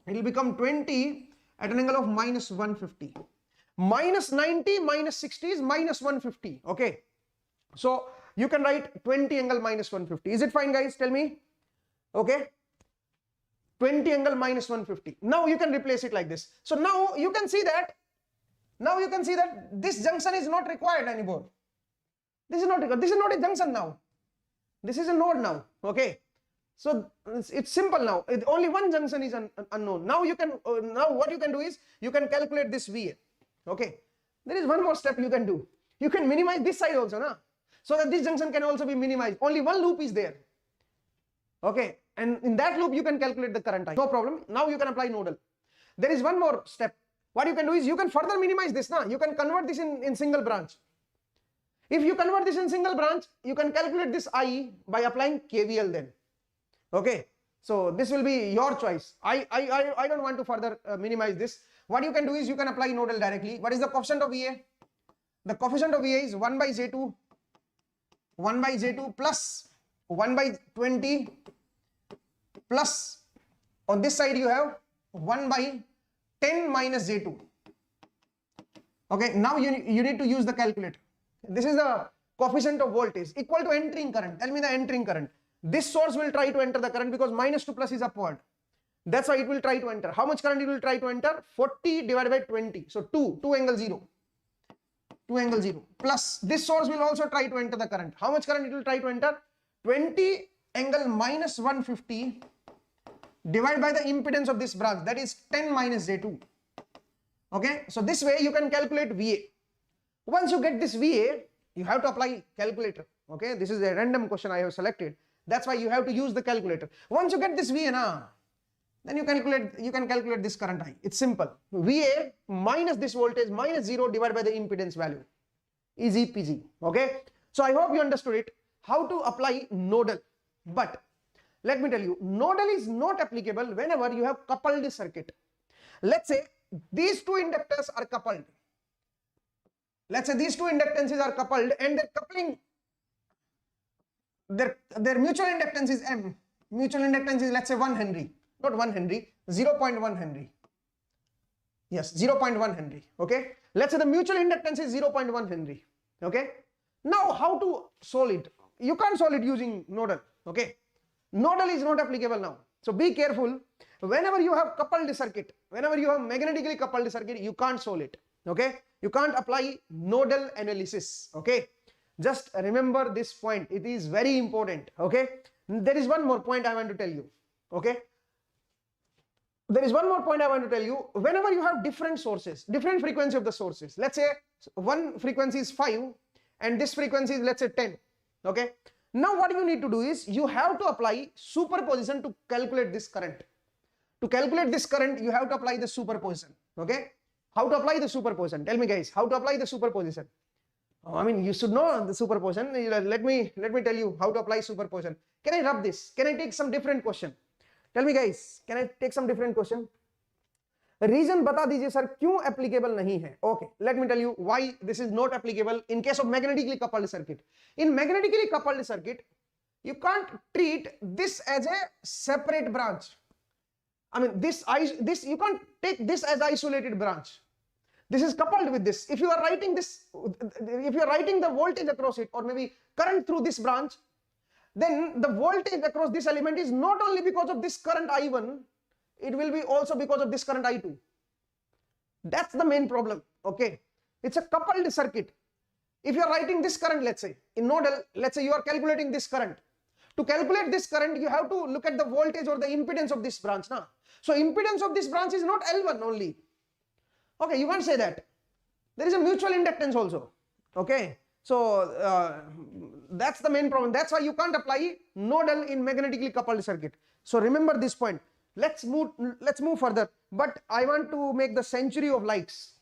S1: it will become 20 at an angle of minus 150. Minus 90 minus 60 is minus 150. Okay. So you can write 20 angle minus 150. Is it fine, guys? Tell me. Okay. 20 angle minus 150. Now you can replace it like this. So now you can see that this junction is not required anymore. This is not required. This is not a junction now. This is a node now. Okay. So it's simple now. Only one junction is unknown. Now you can now what you can do is, you can calculate this VA. Okay. There is one more step you can do. You can minimize this side also, na? So that this junction can also be minimized. Only one loop is there. Okay, and in that loop you can calculate the current I. No problem. Now you can apply nodal. There is one more step. What you can do is you can further minimize this now. You can convert this in single branch. If you convert this in single branch, you can calculate this I by applying KVL then. Okay, so this will be your choice. I don't want to further minimize this. What you can do is you can apply nodal directly. What is the coefficient of VA? The coefficient of VA is 1 by J2 plus 1 by 20 plus on this side you have 1 by 10 minus J2. Okay, now you need to use the calculator. This is the coefficient of voltage equal to entering current. Tell me the entering current. This source will try to enter the current because minus to plus is upward. That's why it will try to enter. How much current it will try to enter? 40 divided by 20. So 2 angle 0. 2 angle 0. Plus this source will also try to enter the current. How much current it will try to enter? 20 angle minus 150 divided by the impedance of this branch. That is 10 minus J2. Okay. So this way you can calculate VA. Once you get this VA, you have to apply calculator. Okay. This is a random question I have selected. That's why you have to use the calculator. Once you get this VA, then you can calculate this current I. It's simple. VA minus this voltage minus 0 divided by the impedance value. Easy peasy. Okay. So I hope you understood it. How to apply nodal. But let me tell you, nodal is not applicable whenever you have coupled circuit. Let's say these two inductors are coupled. Let's say these two inductances are coupled and they're coupling. Their mutual inductance is M. Mutual inductance is, let's say, 1 Henry. Not 1 Henry, 0.1 Henry. Yes, 0.1 Henry. Okay. Let's say the mutual inductance is 0.1 Henry. Okay. Now, how to solve it? You can't solve it using nodal. Okay. Nodal is not applicable now. So be careful. Whenever you have coupled circuit, whenever you have magnetically coupled circuit, you can't solve it. Okay. You can't apply nodal analysis. Okay. Just remember this point. It is very important. Okay. There is one more point I want to tell you. Okay. There is one more point I want to tell you. Whenever you have different sources, different frequency of the sources, let's say one frequency is 5 and this frequency is, let's say, 10. Okay. Now what you need to do is you have to apply superposition to calculate this current. To calculate this current, you have to apply the superposition. Okay. How to apply the superposition? Tell me, guys, how to apply the superposition? I mean, you should know the superposition. Let me tell you how to apply superposition. Can I rub this? Can I take some different question? Tell me, guys, can I take some different question? Reason बता दीजिए sir क्यों applicable नहीं है? Okay, let me tell you why this is not applicable in case of magnetically coupled circuit. In magnetically coupled circuit, you can't treat this as a separate branch. I mean, this you can't take this as isolated branch. This is coupled with this. If you are writing this, if you are writing the voltage across it, or maybe current through this branch, then the voltage across this element is not only because of this current I1, it will be also because of this current I2. That's the main problem. Okay, it's a coupled circuit. If you are writing this current, let's say in nodal, let's say you are calculating this current. To calculate this current, you have to look at the voltage or the impedance of this branch. Now, so impedance of this branch is not L1 only. Okay, you can't say that. There is a mutual inductance also. Okay, so that's the main problem. That's why you can't apply nodal in magnetically coupled circuit. So remember this point. Let's move further. But I want to make the century of likes.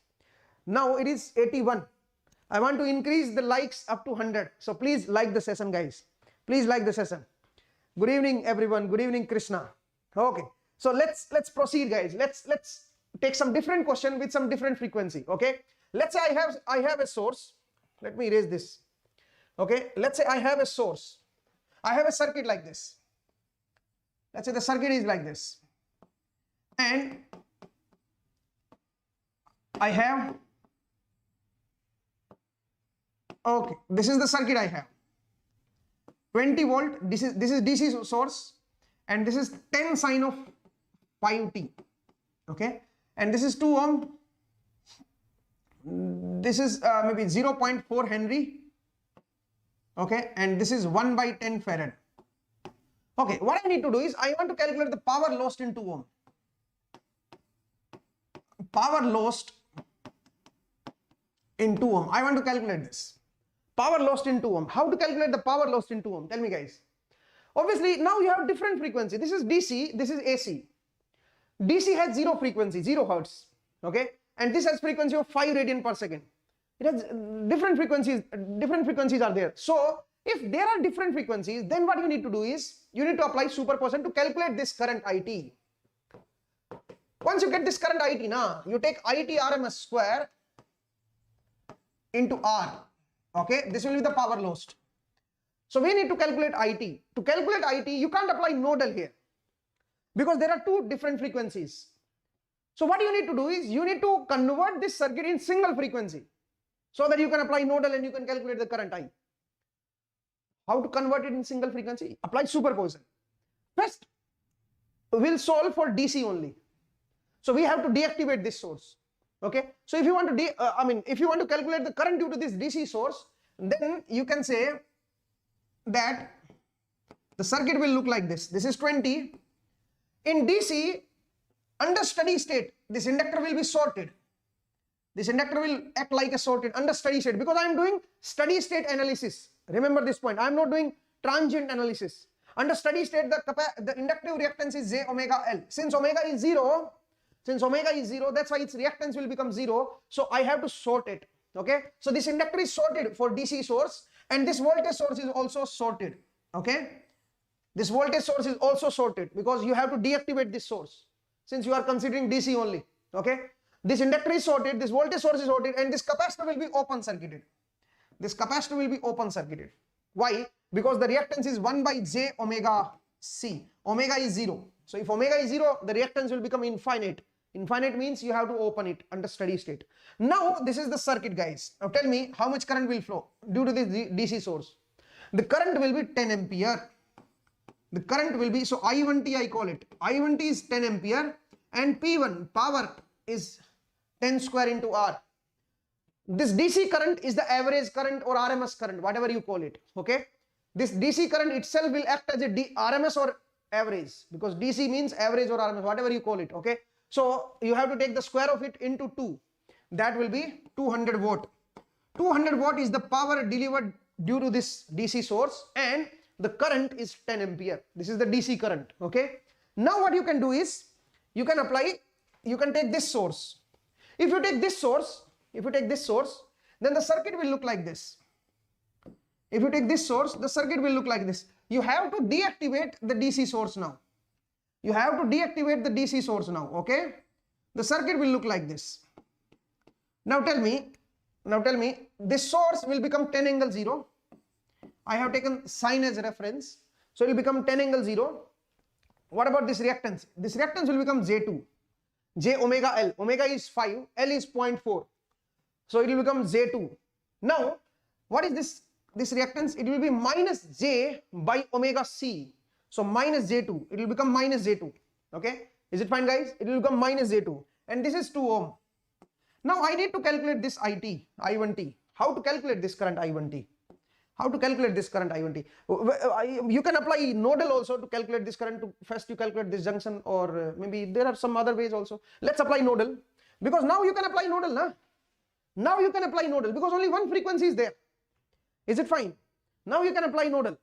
S1: Now it is 81. I want to increase the likes up to 100. So please like the session, guys. Please like the session. Good evening, everyone. Good evening, Krishna. Okay. So let's proceed, guys. Let's take some different question with some different frequency. Okay. Let's say I have a source. Let me erase this. Okay. Let's say I have a source. I have a circuit like this. Let's say the circuit is like this. And I have, okay, this is the circuit I have. 20 volt, this is DC source, and this is 10 sine of 5t. Okay, and this is 2 ohm. This is maybe 0.4 Henry. Okay, and this is 1 by 10 farad. Okay, what I need to do is I want to calculate the power lost in 2 ohm. Power lost in 2 ohm. I want to calculate this. Power lost in 2 ohm. How to calculate the power lost in 2 ohm? Tell me, guys. Obviously, now you have different frequency. This is DC, this is AC. DC has 0 frequency, 0 hertz, okay, and this has frequency of 5 radian per second. It has different frequencies are there. So if there are different frequencies, then what you need to do is you need to apply superposition to calculate this current IT. Once you get this current IT, now you take IT RMS square into R, okay, this will be the power lost. So we need to calculate IT. To calculate IT, you can't apply nodal here because there are 2 different frequencies. So what you need to do is you need to convert this circuit in single frequency so that you can apply nodal and you can calculate the current I. How to convert it in single frequency? Apply superposition. First, we'll solve for DC only. So we have to deactivate this source. Okay. So if you want to if you want to calculate the current due to this DC source, then you can say that the circuit will look like this. This is 20. In DC, under steady state, this inductor will be sorted. This inductor will act like a sorted under steady state because I am doing steady state analysis. Remember this point. I am not doing transient analysis. Under steady state, the inductive reactance is J omega L. Since omega is 0, that's why its reactance will become 0. So I have to sort it. Okay. So this inductor is sorted for DC source, and this voltage source is also sorted. Okay. This voltage source is also sorted because you have to deactivate this source since you are considering DC only. Okay. This inductor is sorted, this voltage source is sorted, and this capacitor will be open circuited. This capacitor will be open circuited. Why? Because the reactance is 1 by J omega C. Omega is 0. So if omega is 0, the reactance will become infinite. Infinite means you have to open it under steady state. Now this is the circuit, guys. Now tell me how much current will flow due to this DC source. The current will be 10 ampere. The current will be, so I1T I call it. I1T is 10 ampere and P1 power is 10 square into R. This DC current is the average current or RMS current, whatever you call it. Okay. This DC current itself will act as a RMS or average because DC means average or RMS, whatever you call it. Okay. So you have to take the square of it into 2. That will be 200 watt. 200 watt is the power delivered due to this DC source, and the current is 10 ampere. This is the DC current. Okay. Now what you can do is you can take this source. If you take this source, then the circuit will look like this. If you take this source, the circuit will look like this. You have to deactivate the DC source now. You have to deactivate the DC source now. Okay. The circuit will look like this. Now tell me, this source will become 10 angle 0. I have taken sine as reference. So it will become 10 angle 0. What about this reactance? This reactance will become J2. J omega L. Omega is 5. L is 0.4. So it will become J2. Now, what is this reactance? It will be minus J by omega C. So minus J2. It will become minus J2. Okay. Is it fine, guys? It will become minus J2. And this is 2 ohm. Now I need to calculate this I1T. How to calculate this current I1T? How to calculate this current I1T? You can apply nodal also to calculate this current. First you calculate this junction, or maybe there are some other ways also. Let's apply nodal because now you can apply nodal. Nah? Now you can apply nodal because only one frequency is there. Is it fine? Now you can apply nodal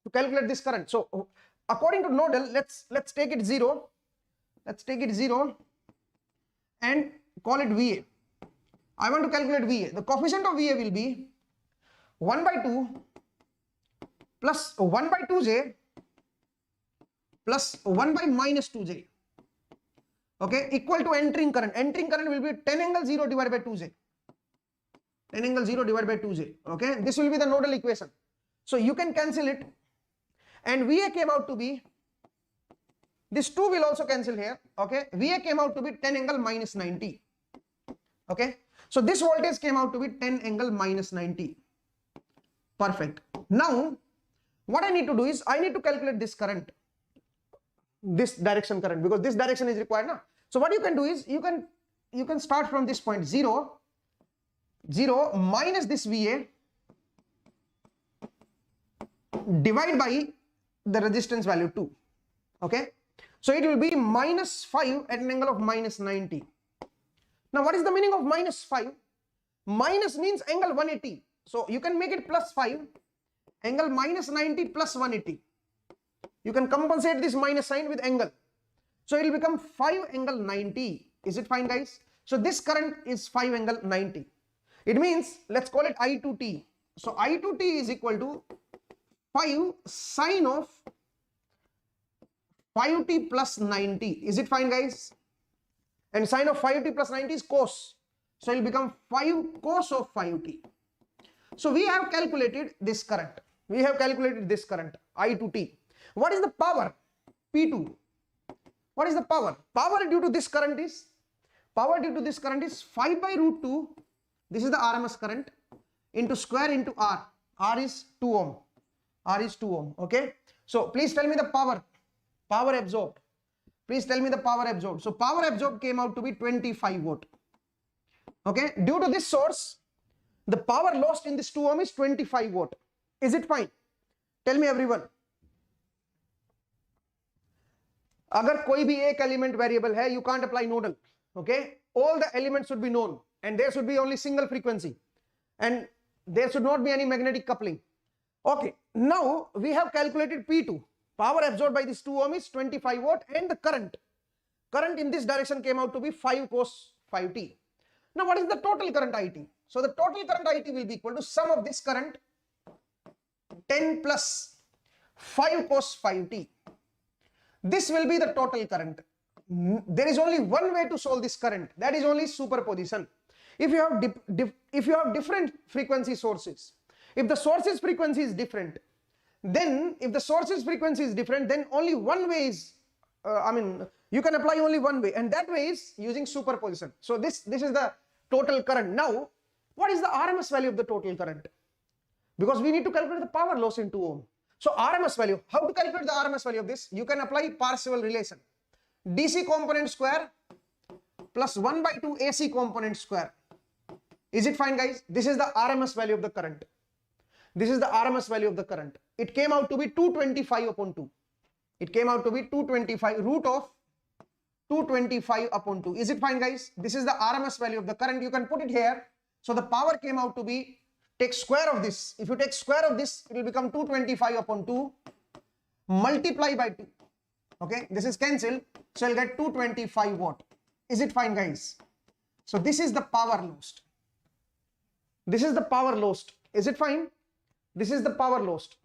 S1: to calculate this current. So according to nodal, let's take it 0. Let's take it 0 and call it VA. I want to calculate VA. The coefficient of VA will be 1 by 2 plus 1 by 2J plus 1 by minus 2J. Okay, equal to entering current. Entering current will be 10 angle 0 divided by 2J. 10 angle 0 divided by 2J. Okay, this will be the nodal equation. So you can cancel it, and VA came out to be, this 2 will also cancel here. Okay, VA came out to be 10 angle minus 90. Okay, so this voltage came out to be 10 angle minus 90. Perfect. Now what I need to do is I need to calculate this current, this direction current, because this direction is required now. So what you can do is you can start from this point 0 minus this VA divide by the resistance value 2. Okay, so it will be minus 5 at an angle of minus 90. Now what is the meaning of minus 5? Minus means angle 180. So you can make it plus 5, angle minus 90 plus 180. You can compensate this minus sign with angle. So it will become 5 angle 90. Is it fine, guys? So this current is 5 angle 90. It means, let's call it I to T. So I to T is equal to 5 sine of 5t plus 90. Is it fine, guys? And sine of 5t plus 90 is cos. So it will become 5 cos of 5t. So we have calculated this current. We have calculated this current, I to T. What is the power? P2. What is the power? Power due to this current is 5 by root 2. This is the RMS current into square into R. R is 2 ohm. R is 2 ohm. Okay. So please tell me the power. Power absorbed. Please tell me the power absorbed. So power absorbed came out to be 25 watt. Okay. Due to this source, the power lost in this 2 ohm is 25 watt. Is it fine? Tell me everyone. अगर कोई भी एक element variable है, you can't apply nodal. Okay. All the elements should be known and there should be only single frequency and there should not be any magnetic coupling. Okay. Now we have calculated P2. Power absorbed by this 2 ohm is 25 watt and the current in this direction came out to be 5 cos 5t. Now what is the total current IT? So the total current IT will be equal to sum of this current 10 plus 5 cos 5t. This will be the total current. There is only one way to solve this current, that is only superposition. If you have different frequency sources, if the source's frequency is different, then only one way is, you can apply only one way, and that way is using superposition. So this is the total current. Now, what is the RMS value of the total current? Because we need to calculate the power loss in 2 ohm. So RMS value, how to calculate the RMS value of this? You can apply Parseval relation. DC component square plus 1 by 2 AC component square. Is it fine, guys? This is the RMS value of the current. This is the RMS value of the current. It came out to be 225 upon 2. It came out to be 225 root of 225 upon 2. Is it fine, guys? This is the RMS value of the current. You can put it here. So the power came out to be, take square of this. If you take square of this, it will become 225 upon 2 multiply by 2. Okay, this is cancelled. So I'll get 225 watt. Is it fine, guys? So this is the power lost. This is the power lost. Is it fine? This is the power lost.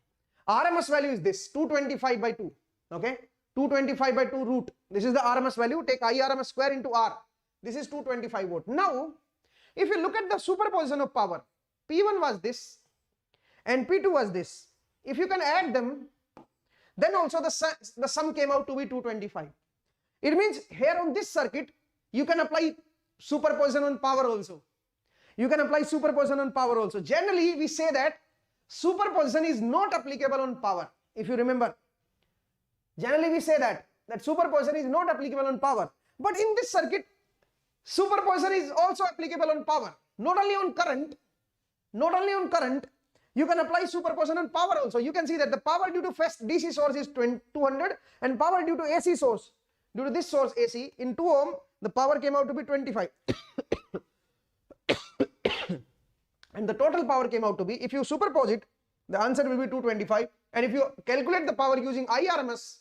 S1: RMS value is this 225 by 2. Okay, 225 by 2 root. This is the RMS value. Take IRMS square into R. This is 225 watt. Now, if you look at the superposition of power, P1 was this and P2 was this. If you can add them, then also the sum came out to be 225. It means here on this circuit, you can apply superposition on power also. You can apply superposition on power also. Generally, we say that superposition is not applicable on power. If you remember, generally we say that superposition is not applicable on power. But in this circuit, superposition is also applicable on power. Not only on current, you can apply superposition on power also. You can see that the power due to first DC source is 200 and power due to AC source, due to this source AC in 2 ohm, the power came out to be 25. And the total power came out to be, if you superpose it, the answer will be 225. And if you calculate the power using IRMS,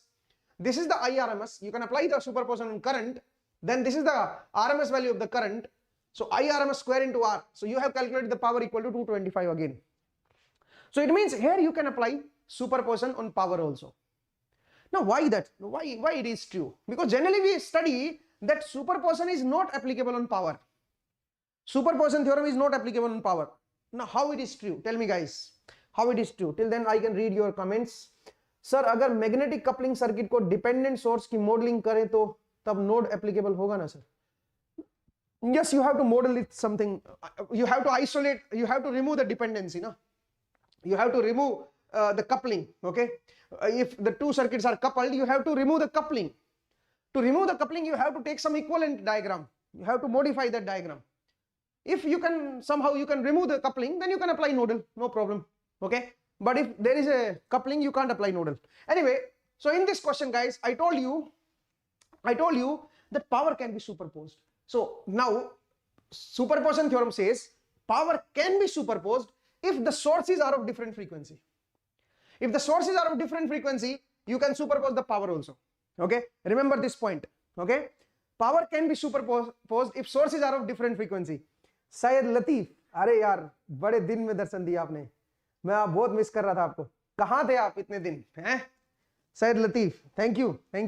S1: this is the IRMS. You can apply the superposition on current. Then this is the RMS value of the current. So IRMS square into R. So you have calculated the power equal to 225 again. So it means here you can apply superposition on power also. Now why that? Why it is true? Because generally we study that superposition is not applicable on power. Superposition theorem is not applicable on power. Now how it is true? Tell me, guys, how it is true. Till then I can read your comments. Sir, अगर magnetic coupling circuit को dependent source की modeling करें तो तब node applicable होगा ना, sir? Yes, you have to model it something. You have to isolate. You have to remove the dependency, no? You have to remove the coupling. Okay. If the two circuits are coupled, you have to remove the coupling. To remove the coupling, you have to take some equivalent diagram. You have to modify that diagram. If you can somehow you can remove the coupling, then you can apply nodal, no problem. Okay. But if there is a coupling, you can't apply nodal. Anyway, so in this question, guys, I told you that power can be superposed. So now superposition theorem says power can be superposed if the sources are of different frequency. If the sources are of different frequency, you can superpose the power also. Okay, remember this point. Okay, power can be superposed if sources are of different frequency. Syed Latif, अरे यार बड़े दिन में दर्शन दिया आपने, मैं आप बहुत मिस कर रहा था आपको, कहाँ थे आप इतने दिन हैं? सैयद लतीफ, थैंक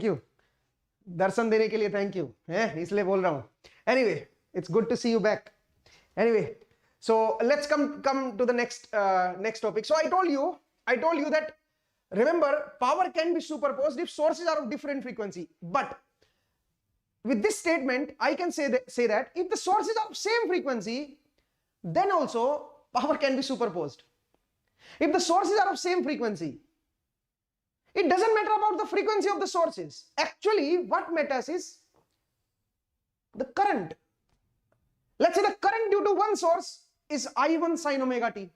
S1: यू दर्शन देने के लिए, थैंक यू है, इसलिए बोल रहा हूँ. Anyway, it's good to see you back. Anyway, so let's come to the next topic. So I told you that, remember, power can be superposed if sources are of different frequency. But with this statement, I can say that if the sources are of same frequency, then also power can be superposed. If the sources are of same frequency, it doesn't matter about the frequency of the sources. Actually, what matters is the current. Let's say the current due to one source is I1 sin omega t,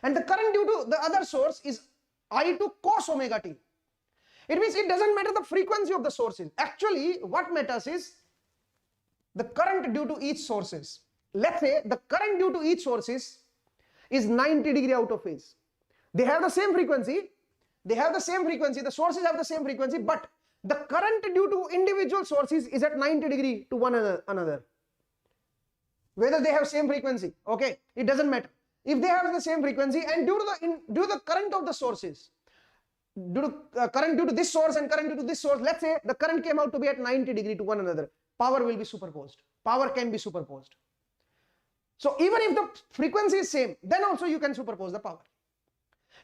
S1: and the current due to the other source is I2 cos omega t. It means it doesn't matter the frequency of the sources. Actually, what matters is the current due to each sources. Let's say the current due to each sources is 90 degree out of phase. They have the same frequency. The sources have the same frequency, but the current due to individual sources is at 90 degree to one another. Whether they have same frequency, okay, it doesn't matter. If they have the same frequency, and due to the current of the sources, current due to this source and current due to this source, let's say the current came out to be at 90 degree to one another, power will be superposed. Power can be superposed. So even if the frequency is same, then also you can superpose the power.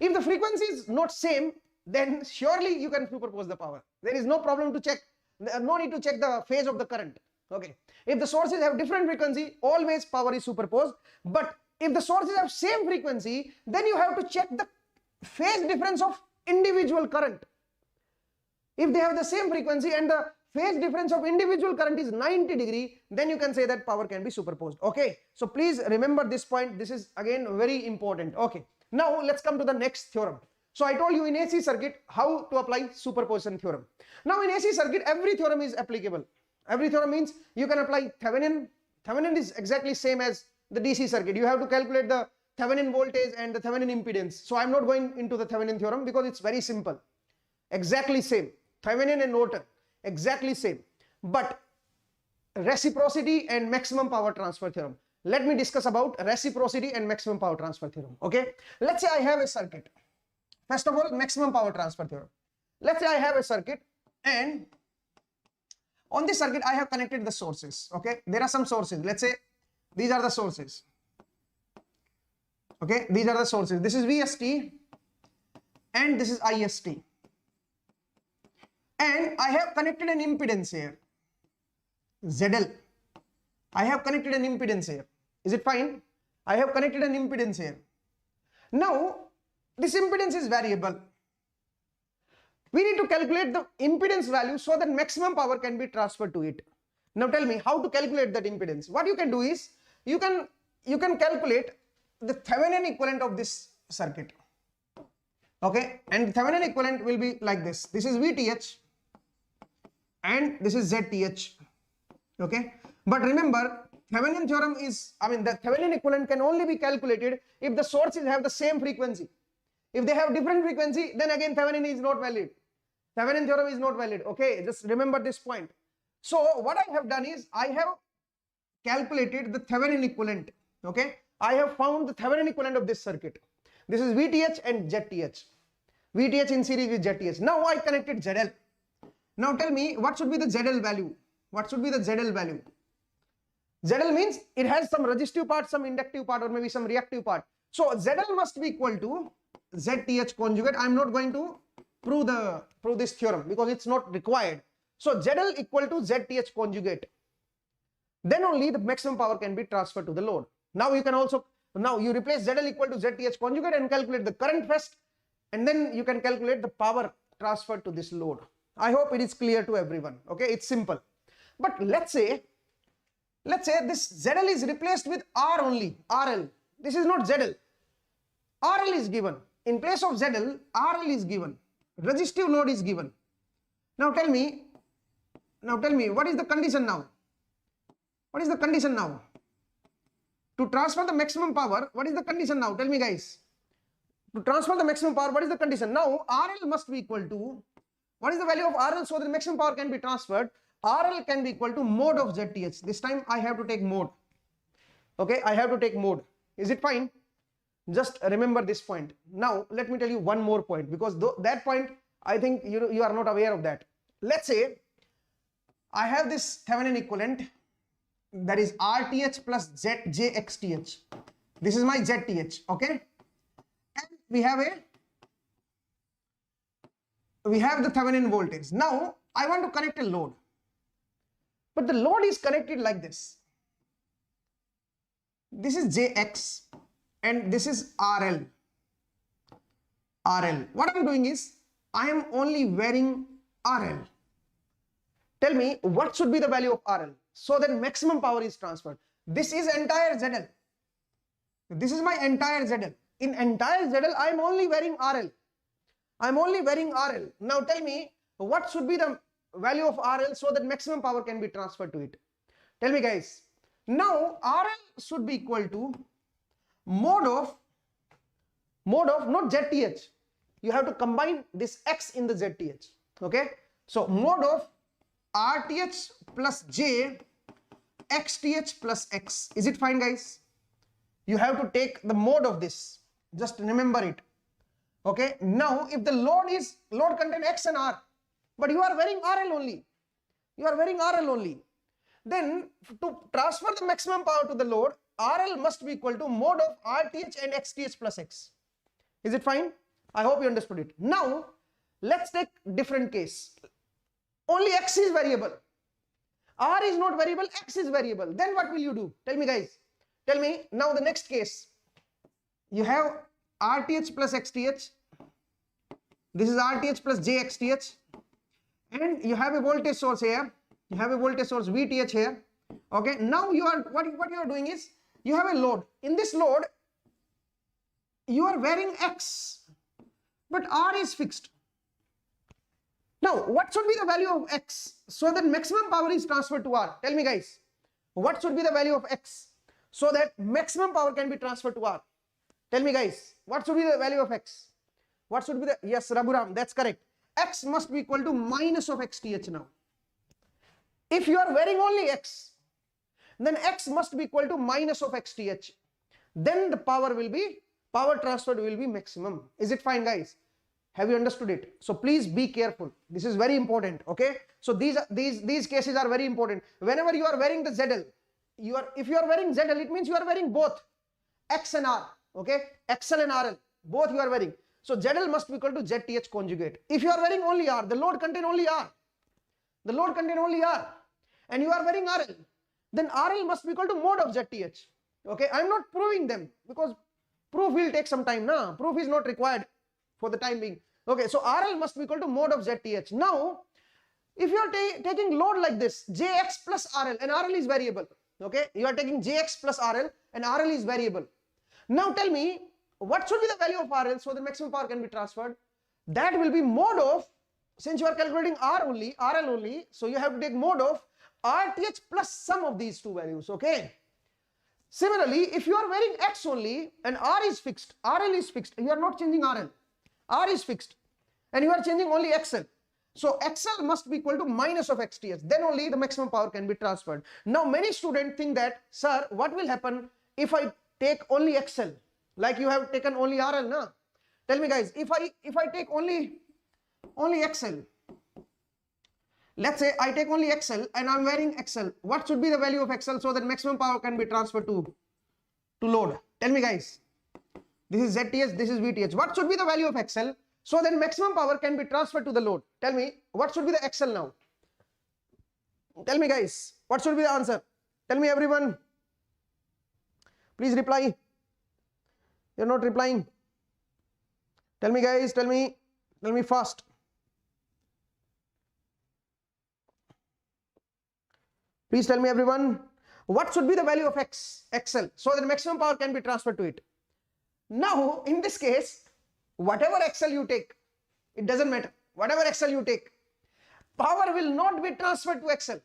S1: If the frequency is not same, then surely you can superpose the power. There is no problem to check, no need to check the phase of the current. Okay. If the sources have different frequency, always power is superposed. But if the sources have same frequency, then you have to check the phase difference of individual current. If they have the same frequency and the phase difference of individual current is 90 degree, then you can say that power can be superposed. Okay. So please remember this point. This is again very important. Okay. Now let's come to the next theorem. So I told you in AC circuit how to apply superposition theorem. Now in AC circuit, every theorem is applicable. Every theorem means you can apply Thevenin. Thevenin is exactly same as the DC circuit. You have to calculate the Thevenin voltage and the Thevenin impedance. So I'm not going into the Thevenin theorem because it's very simple. Exactly same. Thevenin and Norton, exactly same. But reciprocity and maximum power transfer theorem. Let me discuss about reciprocity and maximum power transfer theorem. Okay. Let's say I have a circuit. First of all, maximum power transfer theorem. Let's say I have a circuit, and on this circuit I have connected the sources. Okay. There are some sources. Let's say these are the sources. Okay. These are the sources. This is VST and this is IST. And I have connected an impedance here. ZL. I have connected an impedance here. Is it fine? I have connected an impedance here. Now, this impedance is variable. We need to calculate the impedance value so that maximum power can be transferred to it. Now tell me how to calculate that impedance. What you can do is, you can calculate the Thevenin equivalent of this circuit. Okay, and Thevenin equivalent will be like this. This is VTH and this is ZTH. Okay, but remember, Thevenin theorem is, the Thevenin equivalent can only be calculated if the sources have the same frequency. If they have different frequency, then again Thevenin is not valid. Thevenin theorem is not valid. Okay, just remember this point. So what I have done is, I have calculated the Thevenin equivalent. Okay, I have found the Thevenin equivalent of this circuit. This is VTH and ZTH. VTH in series with ZTH. Now I connected ZL. Now tell me, what should be the ZL value? What should be the ZL value? ZL means it has some resistive part, some inductive part, or maybe some reactive part. So ZL must be equal to ZTH conjugate. I am not going to prove this theorem because it's not required. So ZL equal to ZTH conjugate. Then only the maximum power can be transferred to the load. Now you can also, now you replace ZL equal to ZTH conjugate and calculate the current first, and then you can calculate the power transferred to this load. I hope it is clear to everyone. Okay, it's simple. But let's say this ZL is replaced with R only, RL. This is not ZL. RL is given. In place of ZL, RL is given. Resistive load is given. Now tell me, what is the condition now? What is the condition now? To transfer the maximum power, what is the condition now? Tell me guys. To transfer the maximum power, what is the condition? Now RL must be equal to What is the value of RL so that the maximum power can be transferred? RL can be equal to mode of ZTH. This time I have to take mode. Okay, I have to take mode. Is it fine? Just remember this point. Now let me tell you one more point, because that point I think you are not aware of that. Let's say I have this Thevenin equivalent, that is RTH plus JXTH. This is my ZTH, okay? And we have the Thevenin voltage. Now I want to connect a load, but the load is connected like this. This is JX and this is RL. What I'm doing is I am only varying RL. Tell me what should be the value of RL so that maximum power is transferred. This is entire ZL. This is my entire ZL. In entire ZL I am only varying RL. Now tell me what should be the value of RL so that maximum power can be transferred to it. Tell me guys. Now RL should be equal to mode of not ZTH. You have to combine this X in the ZTH. Okay. So mode of RTH plus J XTH plus X. Is it fine guys? You have to take the mode of this. Just remember it. Okay. Now if the load contain X and R, but you are varying RL only. Then to transfer the maximum power to the load, RL must be equal to mode of RTH and XTH plus X. Is it fine? I hope you understood it. Now let's take different case. Only X is variable. R is not variable, X is variable. Then what will you do? Tell me guys. Tell me now the next case. You have RTH plus XTH. This is RTH plus JXTH. And you have a voltage source here. You have a voltage source VTH here. Okay. Now you are what you are doing is you have a load. In this load, you are varying X, but R is fixed. Now, what should be the value of X so that maximum power is transferred to R? Tell me guys. What should be the value of X so that maximum power can be transferred to R? Tell me guys. What should be the value of X? What should be the, yes, Raghuram, that's correct. X must be equal to minus of XTH now. If you are varying only X, then X must be equal to minus of XTH. Then the power transferred will be maximum. Is it fine guys? Have you understood it? So please be careful. This is very important. Okay. So these cases are very important. Whenever you are varying the ZL, if you are varying ZL, it means you are varying both X and R. Okay. XL and RL, both you are varying. So ZL must be equal to ZTH conjugate. If you are varying only R, the load contain only R. And you are varying RL, then RL must be equal to mode of ZTH. Okay. I am not proving them because proof will take some time. Nah, proof is not required for the time being. Okay, so RL must be equal to mode of ZTH. Now, if you are taking load like this, JX plus RL, and RL is variable. Okay, you are taking JX plus RL and RL is variable. Now tell me, what should be the value of RL so the maximum power can be transferred? That will be mode of, since you are calculating RL only, so you have to take mode of RTH plus sum of these two values. Okay. Similarly, if you are varying X only and R is fixed, RL is fixed, you are not changing RL. R is fixed and you are changing only XL. So XL must be equal to minus of XTH. Then only the maximum power can be transferred. Now many students think that, sir, what will happen if I take only XL? Like you have taken only RL, na? Tell me guys, if I take only XL, let's say I take only XL and I'm varying XL, what should be the value of XL so that maximum power can be transferred to load? Tell me guys. This is ZTH, this is VTH. What should be the value of XL so that maximum power can be transferred to the load? Tell me, what should be the XL now? Tell me guys, what should be the answer? Tell me everyone. Please reply. You're not replying. Tell me guys, tell me fast. Please tell me everyone, what should be the value of XL so that maximum power can be transferred to it? Now, in this case, whatever XL you take, it doesn't matter. Whatever XL you take, power will not be transferred to XL.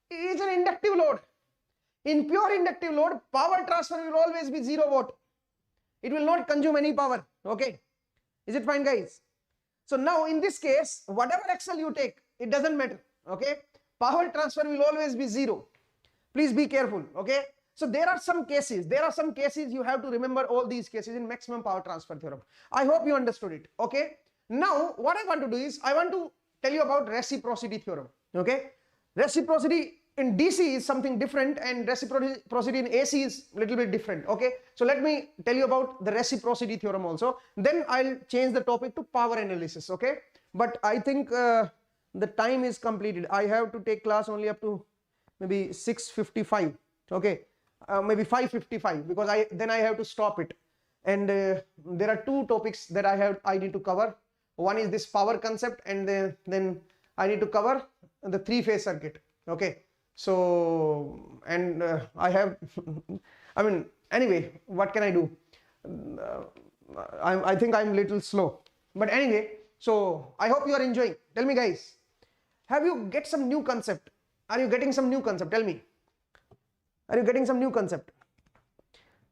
S1: It is an inductive load. In pure inductive load, power transfer will always be 0 watt. It will not consume any power. Okay. Is it fine, guys? So now in this case, whatever XL you take, it doesn't matter, okay? Power transfer will always be 0. Please be careful, okay? So there are some cases you have to remember all these cases in maximum power transfer theorem. I hope you understood it, okay? Now what I want to do is, I want to tell you about reciprocity theorem, okay? Reciprocity in DC is something different, and reciprocity in AC is a little bit different, okay? So let me tell you about the reciprocity theorem also, then I'll change the topic to power analysis, okay? But I think the time is completed. I have to take class only up to maybe 6:55, okay? Maybe 5:55, because then I have to stop it. And there are two topics that I need to cover. One is this power concept, and then I need to cover the three-phase circuit, okay? So, and I have, I mean, anyway, what can I do? I think I'm a little slow, but anyway, so I hope you are enjoying. Tell me guys, have you get some new concept? Are you getting some new concept? Tell me. Are you getting some new concept?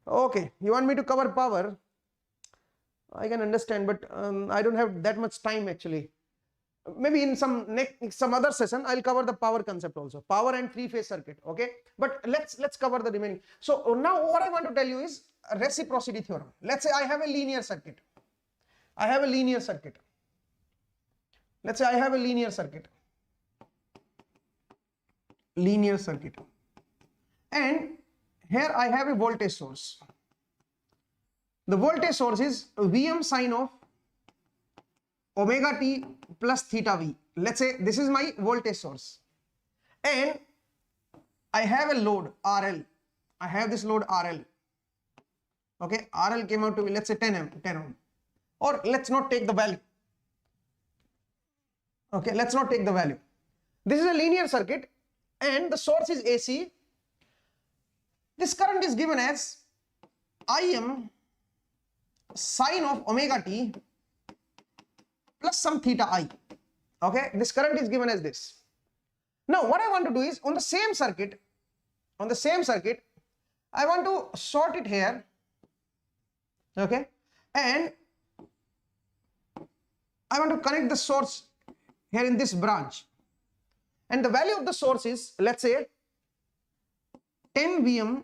S1: Okay, you want me to cover power? I can understand, but I don't have that much time actually. Maybe in some other session I'll cover the power concept also, power and three-phase circuit, okay? But let's cover the remaining. So now what I want to tell you is a reciprocity theorem. Let's say I have a linear circuit. Let's say I have a linear circuit. And here I have a voltage source. The voltage source is Vm sine of omega t plus theta v. Let's say this is my voltage source, and I have a load RL. I have this load RL. Okay, RL came out to be, let's say 10 ohm, or let's not take the value. Okay, let's not take the value. This is a linear circuit, and the source is AC. This current is given as Im sine of omega t plus some theta I. Okay, this current is given as this. Now what I want to do is, on the same circuit, I want to sort it here, okay, and I want to connect the source here in this branch, and the value of the source is, let's say, 10 Vm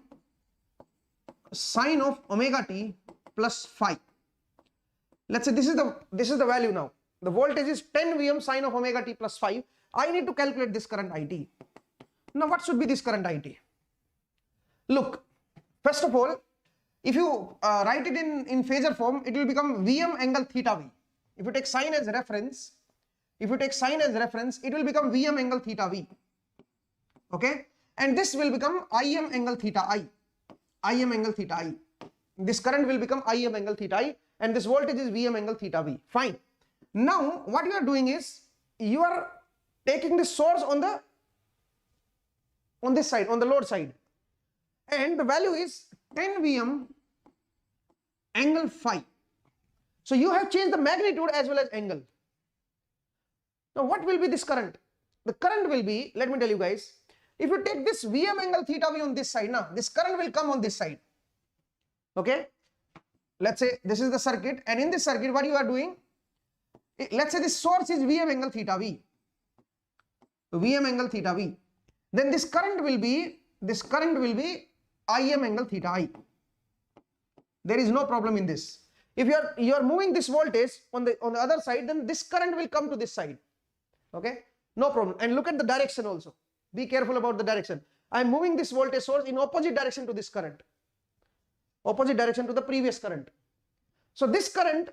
S1: sine of omega t plus phi. Let's say this is the value now. The voltage is 10 Vm sine of omega t plus phi. I need to calculate this current IT. Now what should be this current IT? Look, first of all, if you write it in phasor form, it will become Vm angle theta v. If you take sine as reference, it will become Vm angle theta v. Okay, and this will become Im angle theta I. This current will become Im angle theta I, and this voltage is Vm angle theta v. Fine. Now what you are doing is, you are taking the source on this side, on the load side, and the value is 10 Vm angle phi. So you have changed the magnitude as well as angle. Now what will be this current? The current will be, let me tell you guys, if you take this Vm angle theta v on this side, now this current will come on this side. Okay, let's say this is the circuit, and in this circuit what you are doing, let's say this source is Vm angle theta v, then this current will be Im angle theta I. There is no problem in this. If you are moving this voltage on the other side, then this current will come to this side. Okay, no problem. And look at the direction also. Be careful about the direction. I am moving this voltage source in opposite direction to this current, opposite direction to the previous current. So this current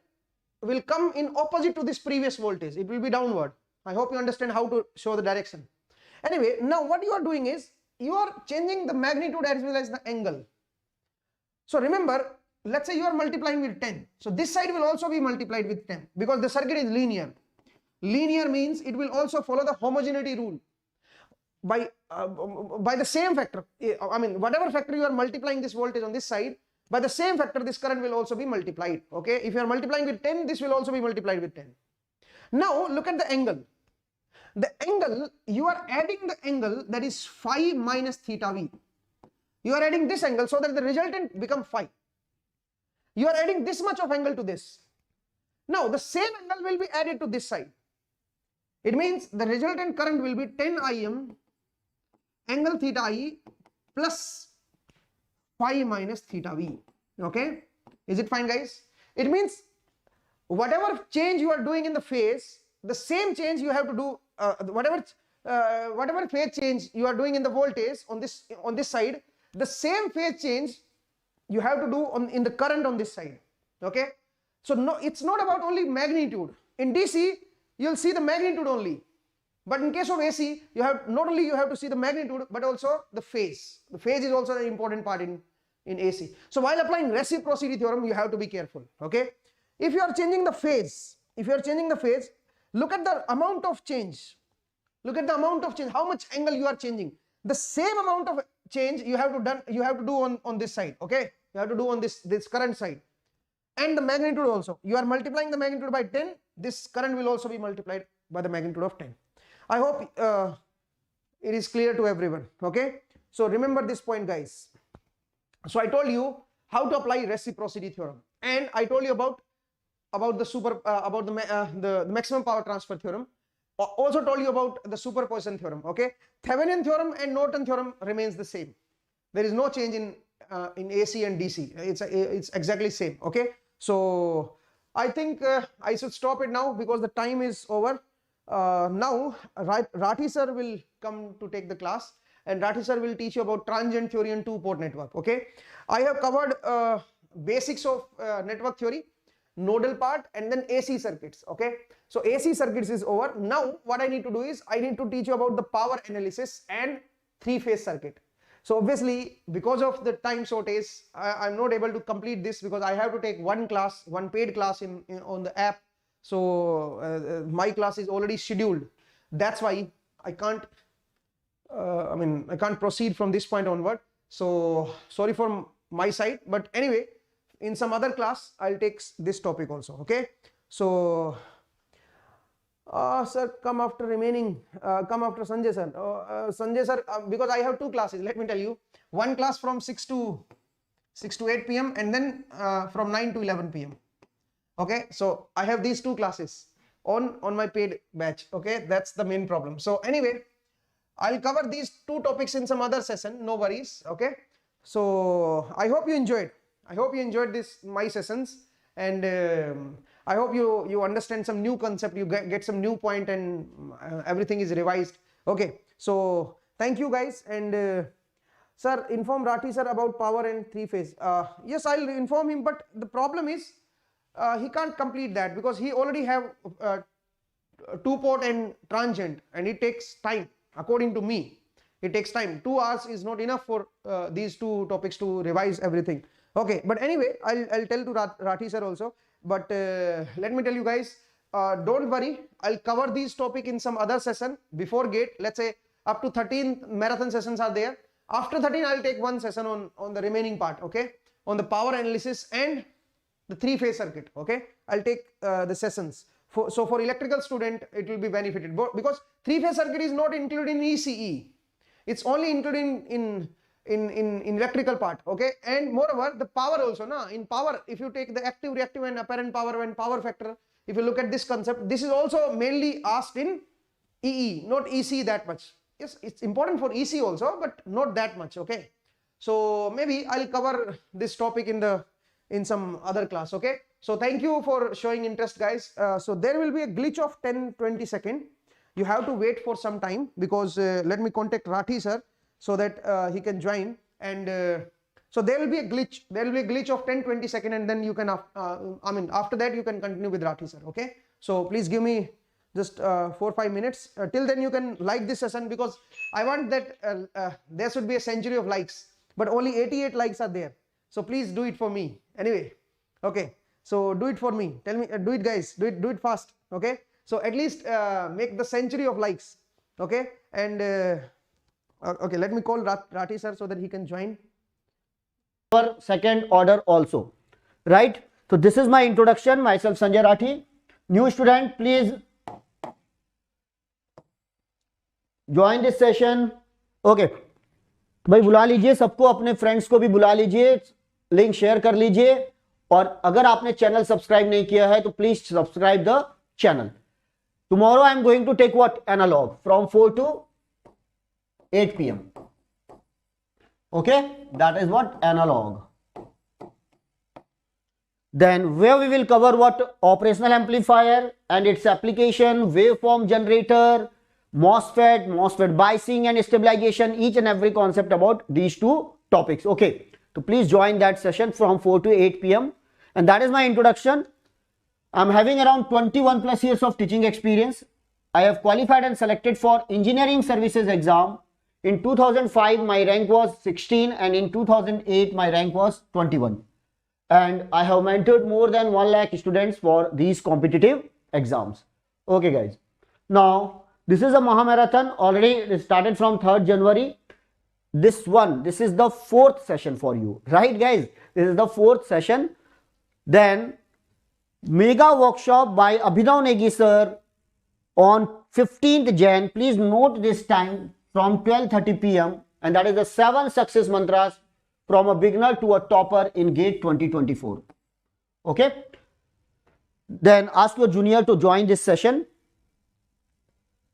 S1: will come in opposite to this previous voltage. It will be downward. I hope you understand how to show the direction. Anyway, now what you are doing is, you are changing the magnitude as well as the angle. So remember, let's say you are multiplying with 10. So this side will also be multiplied with 10, because the circuit is linear. Linear means it will also follow the homogeneity rule. By the same factor, I mean whatever factor you are multiplying this voltage on this side, by the same factor this current will also be multiplied. Okay, if you are multiplying with 10, this will also be multiplied with 10. Now look at the angle. The angle, you are adding the angle, that is phi minus theta v. You are adding this angle so that the resultant become phi. You are adding this much of angle to this. Now the same angle will be added to this side. It means the resultant current will be 10 Im angle theta I plus phi minus theta V. Okay, is it fine, guys? It means whatever change you are doing in the phase, the same change you have to do, whatever phase change you are doing in the voltage on this side, the same phase change you have to do in the current on this side. Okay, so no, it's not about only magnitude. In DC you'll see the magnitude only, but in case of AC you have not only you have to see the magnitude but also the phase. The phase is also an important part in AC. So while applying reciprocity theorem you have to be careful. Okay, if you are changing the phase, look at the amount of change. Look at the amount of change, how much angle you are changing. The same amount of change you have to do on this side. Okay, you have to do on this current side. And the magnitude also, you are multiplying the magnitude by 10, this current will also be multiplied by the magnitude of 10. I hope it is clear to everyone. Okay, so remember this point, guys. So I told you how to apply reciprocity theorem, and I told you about the maximum power transfer theorem. Also told you about the superposition theorem. Okay, Thevenin theorem and Norton theorem remains the same. There is no change in AC and DC. It's exactly same. Okay, so I think I should stop it now because the time is over. Now Rathi sir will come to take the class, and Rathi sir will teach you about transient theory and two-port network. Okay, I have covered basics of network theory, nodal part, and then AC circuits. Okay, so AC circuits is over. Now what I need to do is I need to teach you about the power analysis and three-phase circuit. So obviously because of the time shortage I'm not able to complete this because I have to take one paid class on the app. So my class is already scheduled. That's why I can't I can't proceed from this point onward. So sorry for my side, but anyway, in some other class I'll take this topic also. Okay, so sir, come after Sanjay sir. Sanjay sir, because I have two classes, let me tell you. One class from 6 to 8 p.m. and then from 9 to 11 p.m. Okay, so I have these two classes on my paid batch. Okay, that's the main problem. So anyway, I'll cover these two topics in some other session, no worries. Okay, so I hope you enjoyed. My sessions, and I hope you understand some new concept, you get some new point, and everything is revised. Okay, so thank you guys, and sir, inform Rathi sir about power and three phase. Yes, I'll inform him, but the problem is he can't complete that because he already have two-port and transient, and it takes time. According to me, it takes time. 2 hours is not enough for these two topics to revise everything. Okay, but anyway, I'll tell to Rathi sir also. But let me tell you guys, don't worry, I'll cover these topic in some other session before gate. Let's say up to 13 marathon sessions are there. After 13 I'll take one session on the remaining part. Okay, on the power analysis and the three-phase circuit. Okay, I'll take the sessions. So for electrical student it will be benefited because three-phase circuit is not included in ECE. It's only included in electrical part. Okay, and moreover the power also, in power, if you take the active, reactive and apparent power and power factor, if you look at this concept, this is also mainly asked in EE, not EC that much. Yes, it's important for EC also, but not that much. Okay, so maybe I'll cover this topic in some other class. Okay, so thank you for showing interest, guys. So there will be a glitch of 10-20 seconds. You have to wait for some time because let me contact Rathi sir so that he can join, and so there will be a glitch. There will be a glitch of 10-20 seconds, and then you can after that you can continue with Rathi sir. Okay, so please give me just 4-5 minutes. Till then you can like this session because I want that there should be a century of likes, but only 88 likes are there. So please do it for me anyway. Okay, so do it for me. Tell me, do it, guys. Do it fast. Okay, so at least make the century of likes. Okay, and okay, let me call Rathi sir so that he can join.
S2: For second order also, right? So this is my introduction. Myself Sanjay Rathi. New student, please join this session. Okay, भाई बुला लीजिए सबको, अपने friends को भी बुला लीजिए, link share कर लीजिए और अगर आपने चैनल सब्सक्राइब नहीं किया है तो please subscribe the channel. Tomorrow I am going to take what? Analog from 4 to 8 p.m. Okay, that is what? Analog. Then where we will cover what? Operational amplifier and its application, waveform generator, MOSFET, MOSFET biasing and stabilization, each and every concept about these two topics. Okay, so please join that session from 4 to 8 p.m. and that is my introduction. I'm having around 21 plus years of teaching experience. I have qualified and selected for engineering services exam. In 2005 my rank was 16 and in 2008 my rank was 21. And I have mentored more than 1 lakh students for these competitive exams. Okay guys. Now this is a Maha marathon, already started from 3rd January. This is the 4th session for you, right guys? This is the 4th session. Then mega workshop by Abhinav Negi sir on 15th Jan. Please note this time from 12:30 p.m. and that is the 7 success mantras from a beginner to a topper in GATE 2024. Okay. Then ask your junior to join this session.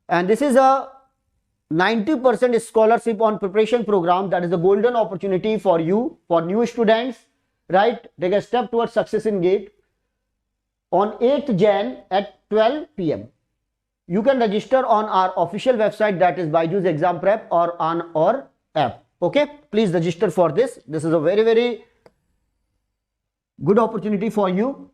S2: And this is a 90% scholarship on preparation program. That is a golden opportunity for you, for new students, right? Take a step towards success in GATE. On 8th Jan at 12 p.m. You can register on our official website, that is BYJU'S Exam Prep, or on our app. Okay, please register for this. This is a very, very good opportunity for you.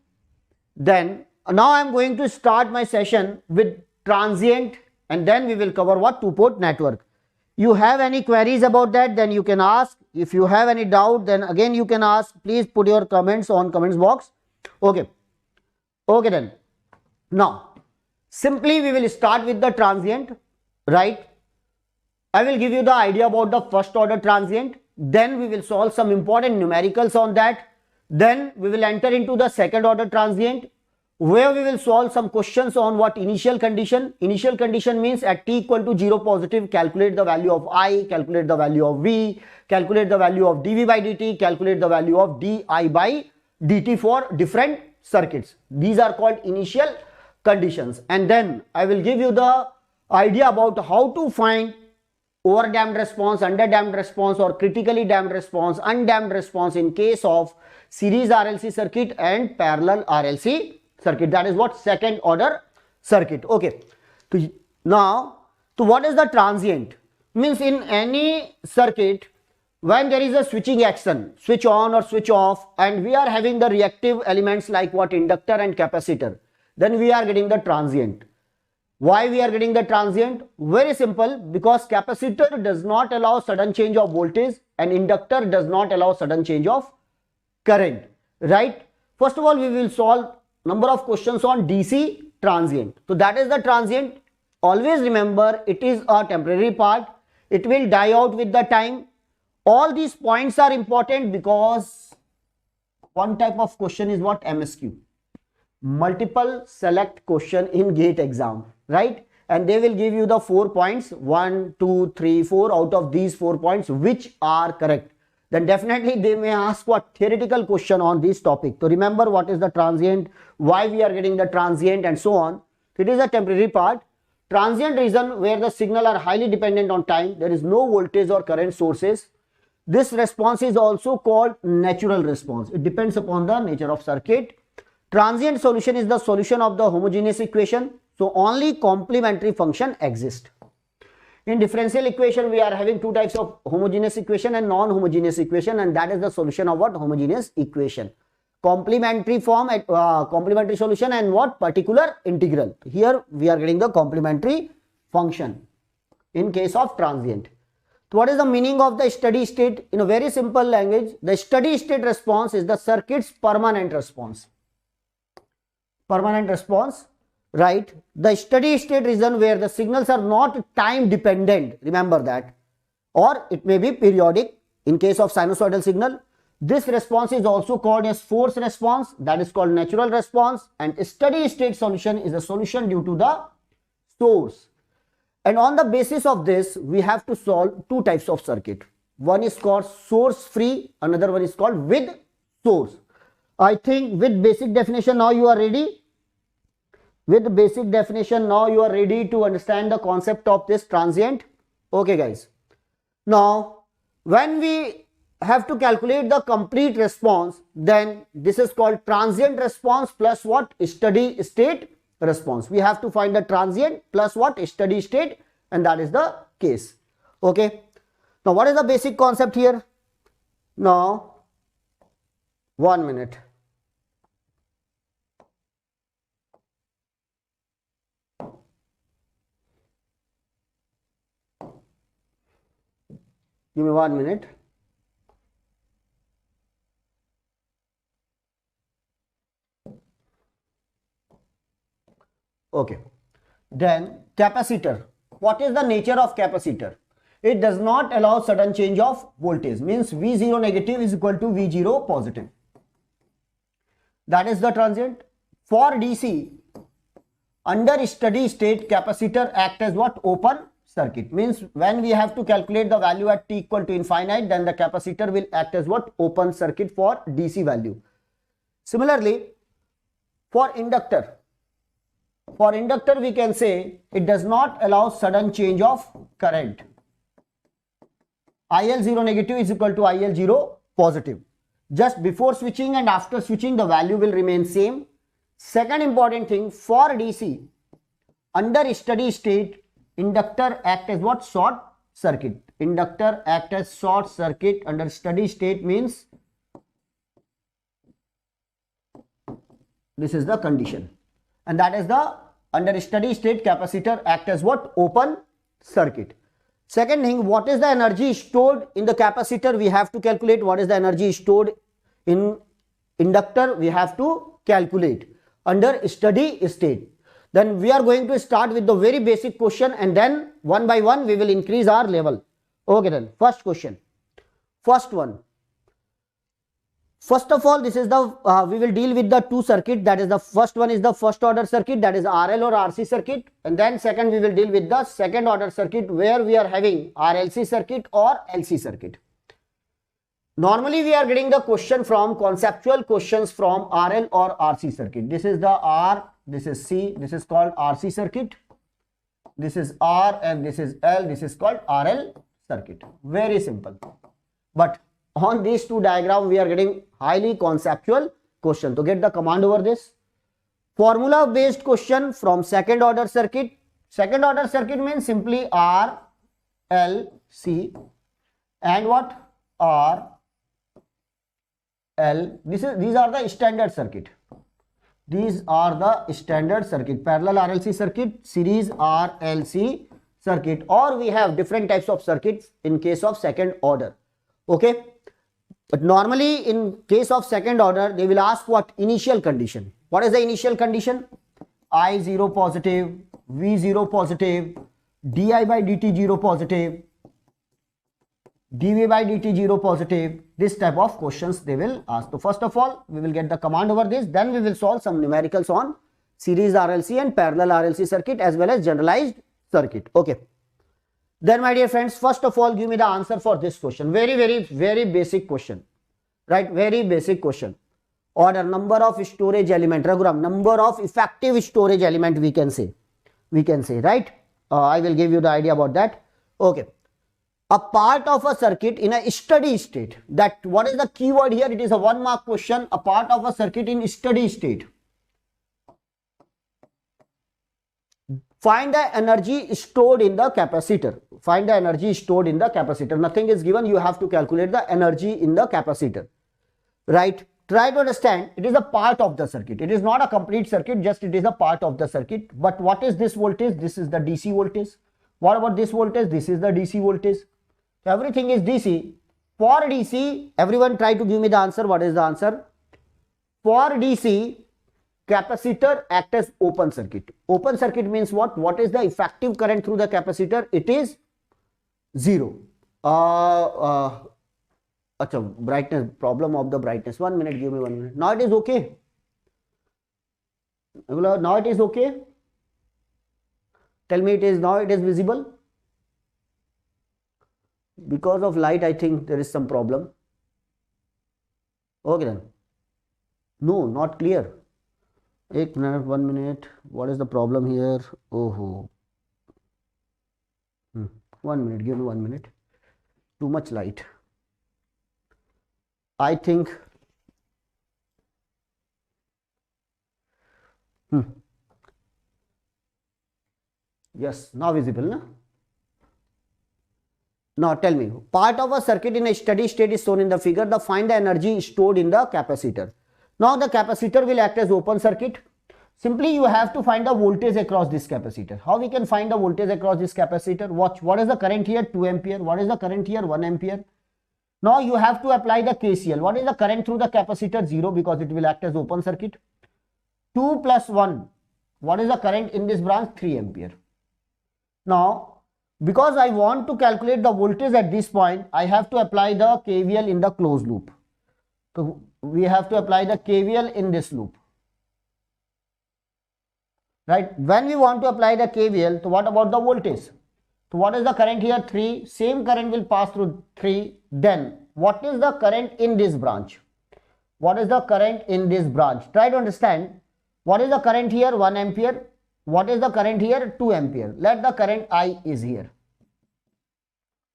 S2: Then now I am going to start my session with transient and then we will cover what? 2-port network. You have any queries about that, then you can ask. If you have any doubt, then again you can ask. Please put your comments on comments box. Okay. Okay then. Now, simply we will start with the transient, right? I will give you the idea about the first order transient. Then we will solve some important numericals on that. Then we will enter into the second order transient, where we will solve some questions on what initial condition. Initial condition means at t equal to 0 positive, calculate the value of I, calculate the value of V, calculate the value of dV by dt, calculate the value of di by dt for different circuits. These are called initial conditions. And then I will give you the idea about how to find overdamped response, underdamped response, or critically damped response, undamped response in case of series RLC circuit and parallel RLC circuit. That is what? Second order circuit. Okay. Now, what is the transient? Means in any circuit, when there is a switching action, switch on or switch off, and we are having the reactive elements like what? Inductor and capacitor, then we are getting the transient. Why we are getting the transient? Very simple, because capacitor does not allow sudden change of voltage and inductor does not allow sudden change of current, right? First of all, we will solve number of questions on DC transient. So that is the transient. Always remember, it is a temporary part. It will die out with the time. All these points are important because one type of question is what? MSQ. Multiple select question in GATE exam, right? And they will give you the 4 points, 1, 2, 3, 4 out of these 4 points which are correct. Then definitely they may ask what? Theoretical question on this topic. So remember what is the transient, why we are getting the transient and so on. It is a temporary part. Transient region where the signal are highly dependent on time. There is no voltage or current sources. This response is also called natural response. It depends upon the nature of circuit. Transient solution is the solution of the homogeneous equation. So only complementary function exists. In differential equation, we are having 2 types of homogeneous equation and non-homogeneous equation, and that is the solution of what? Homogeneous equation. Complementary form, complementary solution, and what? Particular integral. Here we are getting the complementary function in case of transient. So what is the meaning of the steady state? In a very simple language, the steady state response is the circuit's permanent response. Permanent response, right? The steady state region where the signals are not time dependent, remember that, or it may be periodic in case of sinusoidal signal. This response is also called as force response, that is called natural response, and steady state solution is a solution due to the source. And on the basis of this, we have to solve 2 types of circuit. One is called source free, another one is called with source. I think with basic definition now you are ready. With basic definition now you are ready to understand the concept of this transient. Okay guys. Now when we have to calculate the complete response, then this is called transient response plus what? Steady state response. We have to find the transient plus what? Steady state, and that is the case. Okay. Now what is the basic concept here? Now 1 minute. Give me 1 minute. Okay. Then capacitor. What is the nature of capacitor? It does not allow sudden change of voltage. Means V0 negative is equal to V0 positive. That is the transient. For DC, under steady state, capacitor act as what? Open circuit. Means when we have to calculate the value at t equal to infinite, then the capacitor will act as what? Open circuit for DC value. Similarly, for inductor we can say it does not allow sudden change of current. IL0 negative is equal to IL0 positive. Just before switching and after switching the value will remain same. Second important thing, for DC, under steady state, inductor act as what? Short circuit. Inductor act as short circuit under steady state, means this is the condition, and that is the under steady state capacitor act as what? Open circuit. Second thing, what is the energy stored in the capacitor? We have to calculate. What is the energy stored in inductor? We have to calculate under steady state. Then we are going to start with the very basic question, and then one by one we will increase our level. Okay, then first question. First one. First of all, this is the we will deal with the two circuit. That is, the first one is the first order circuit, that is RL or RC circuit, and then second we will deal with the second order circuit, where we are having RLC circuit or LC circuit. Normally we are getting the question from conceptual questions from RL or RC circuit. This is the R, this is C, this is called RC circuit, this is R, and this is L, this is called RL circuit. Very simple. But on these two diagrams we are getting highly conceptual question. To get the command over this, formula based question from second order circuit. Second order circuit means simply R, L, C, and what? R, L. These are the standard circuit. These are the standard circuit. Parallel RLC circuit, series RLC circuit, or we have different types of circuits in case of second order. Okay. But normally in case of second order, they will ask what? Initial condition. What is the initial condition? I0 positive, V0 positive, di by dt 0 positive, dv by dt 0 positive. This type of questions they will ask. So first of all, we will get the command over this. Then we will solve some numericals on series RLC and parallel RLC circuit as well as generalized circuit. Okay. Then my dear friends, first of all give me the answer for this question. Very basic question, right? Very basic question. Order, number of storage element, Raghuram, number of effective storage element we can say, right? I will give you the idea about that. Okay. A part of a circuit in a steady state, that what is the keyword here? It is a 1 mark question. A part of a circuit in steady state. Find the energy stored in the capacitor. Find the energy stored in the capacitor. Nothing is given. You have to calculate the energy in the capacitor. Right? Try to understand. It is a part of the circuit. It is not a complete circuit. Just it is a part of the circuit. But what is this voltage? This is the DC voltage. What about this voltage? This is the DC voltage. So everything is DC. For DC, everyone try to give me the answer. What is the answer? For DC, capacitor act as open circuit. Open circuit means what? What is the effective current through the capacitor? It is 0. Brightness, problem of the brightness. 1 minute, give me 1 minute. Now it is okay. Now it is okay. Tell me it is, now it is visible. Because of light, I think there is some problem. Okay then. No, not clear. 1 minute, 1 minute. What is the problem here? Oh, 1 minute. Give me 1 minute. Too much light. I think. Yes, now visible, na? Now tell me, part of a circuit in a steady state is shown in the figure. Find the energy stored in the capacitor. Now the capacitor will act as open circuit. Simply you have to find the voltage across this capacitor. How we can find the voltage across this capacitor? Watch, what is the current here? 2 ampere. What is the current here? 1 ampere. Now you have to apply the KCL. What is the current through the capacitor? 0, because it will act as open circuit. 2 plus 1. What is the current in this branch? 3 ampere. Now, because I want to calculate the voltage at this point, I have to apply the KVL in the closed loop. So we have to apply the KVL in this loop. Right? When we want to apply the KVL, so what about the voltage? So what is the current here? 3. Same current will pass through 3. Then what is the current in this branch? What is the current in this branch? Try to understand. What is the current here? 1 ampere. What is the current here? 2 ampere. Let the current I is here.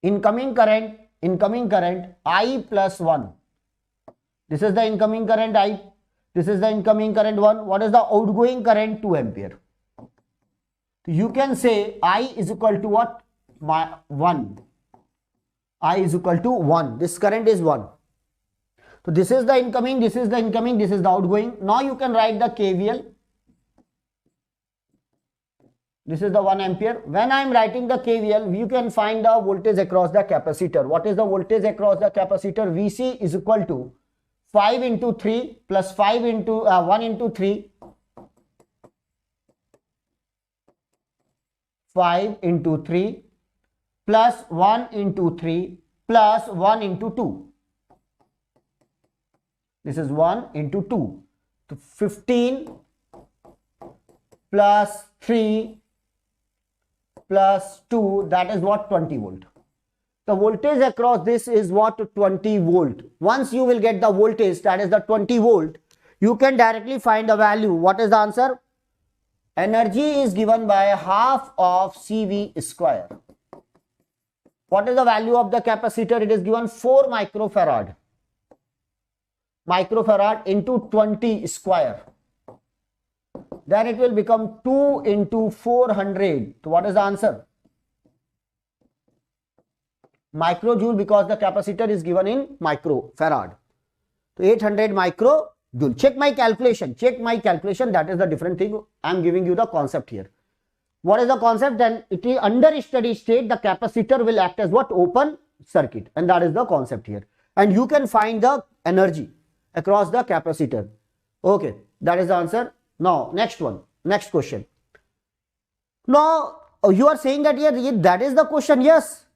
S2: Incoming current I plus 1. This is the incoming current I. This is the incoming current 1. What is the outgoing current? 2 ampere. You can say I is equal to what? 1. I is equal to 1. This current is 1. So this is the incoming, this is the incoming, this is the outgoing. Now you can write the KVL. This is the 1 ampere. When I am writing the KVL, you can find the voltage across the capacitor. What is the voltage across the capacitor? VC is equal to 5 into 3 plus 5 into 1 into 3. 5 into 3 plus 1 into 3 plus 1 into 2. This is 1 into 2. So 15 plus 3 plus 2, that is what? 20 volt. The voltage across this is what? 20 volt. Once you will get the voltage, that is the 20 volt, you can directly find the value. What is the answer? Energy is given by half of CV square. What is the value of the capacitor? It is given 4 microfarad. Microfarad into 20 square. Then it will become 2 into 400. So what is the answer? Microjoule, because the capacitor is given in microfarad. So 800 microjoule. Check my calculation. Check my calculation. That is the different thing. I am giving you the concept here. What is the concept? Then it is under steady state, the capacitor will act as what? Open circuit. And that is the concept here. And you can find the energy across the capacitor. Okay, that is the answer. Now, next one, next question. Now, you are saying that here, that is the question. Yes,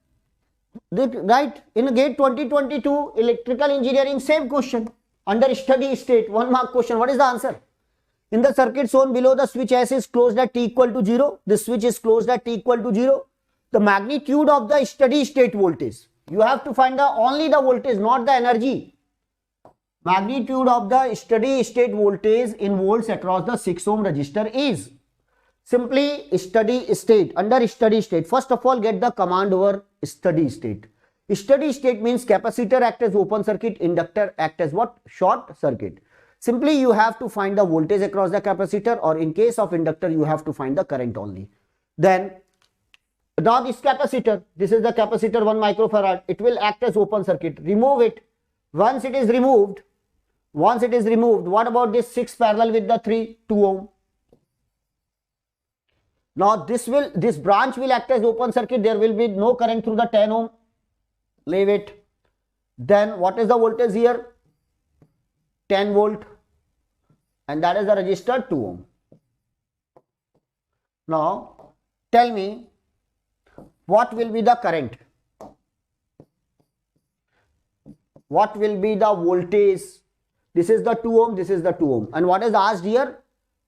S2: right? In GATE 2022, electrical engineering, same question. Under steady state, 1 mark question. What is the answer? In the circuit shown below, the switch S is closed at T equal to 0. This switch is closed at T equal to 0. The magnitude of the steady state voltage. You have to find only the voltage, not the energy. Magnitude of the steady state voltage in volts across the 6 ohm resistor is simply steady state. Under steady state, first of all, get the command over steady state. Steady state means capacitor act as open circuit, inductor act as what? Short circuit. Simply you have to find the voltage across the capacitor, or in case of inductor you have to find the current only. Then now this capacitor, this is the capacitor 1 microfarad, it will act as open circuit. Remove it. Once it is removed, what about this 6 parallel with the 3? 2 ohm. Now this branch will act as open circuit. There will be no current through the 10 ohm. Leave it. Then what is the voltage here? 10 volt. And that is the resistor 2 ohm. Now tell me, what will be the current? What will be the voltage? This is the 2 ohm, this is the 2 ohm. And what is asked here?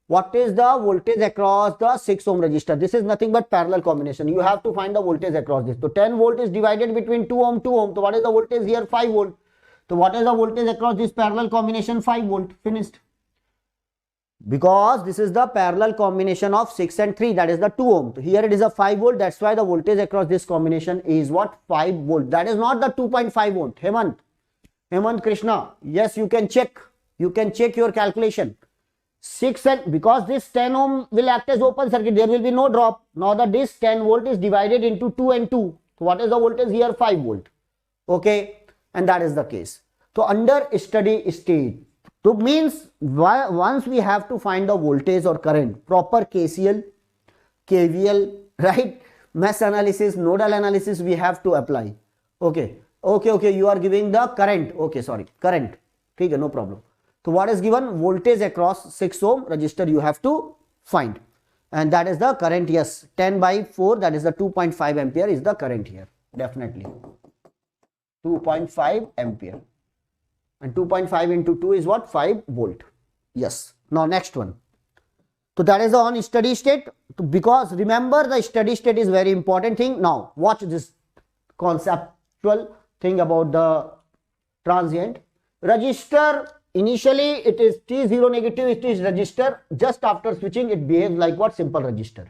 S2: What is the voltage across the 6 ohm resistor? This is nothing but parallel combination. You have to find the voltage across this. So 10 volt is divided between 2 ohm, 2 ohm. So what is the voltage here? 5 volt. So what is the voltage across this parallel combination? 5 volt. Finished. because this is the parallel combination of 6 and 3, that is the 2 ohm. Here it is a 5 volt, that's why the voltage across this combination is what? 5 volt. That is not the 2.5 volt. Hemant Krishna, yes, you can check your calculation. 6 and because this 10 ohm will act as open circuit, there will be no drop. Now this 10 volt is divided into 2 and 2. So what is the voltage here? 5 volt. Okay, and that is the case. So under steady state, so means once we have to find the voltage or current, proper KCL, KVL, right? Mesh analysis, nodal analysis we have to apply. Okay, you are giving the current. Okay, sorry, current. Okay, no problem. So what is given? Voltage across 6 ohm resistor you have to find. And that is the current, yes, 10 by 4, that is the 2.5 ampere is the current here, definitely. 2.5 ampere. And 2.5 into 2 is what? 5 volt. Yes. Now next one. So that is on steady state. Because remember, the steady state is very important thing. Now watch this conceptual thing about the transient. Resistor, initially it is T0 negative, it is resistor. Just after switching it behaves like what? Simple resistor.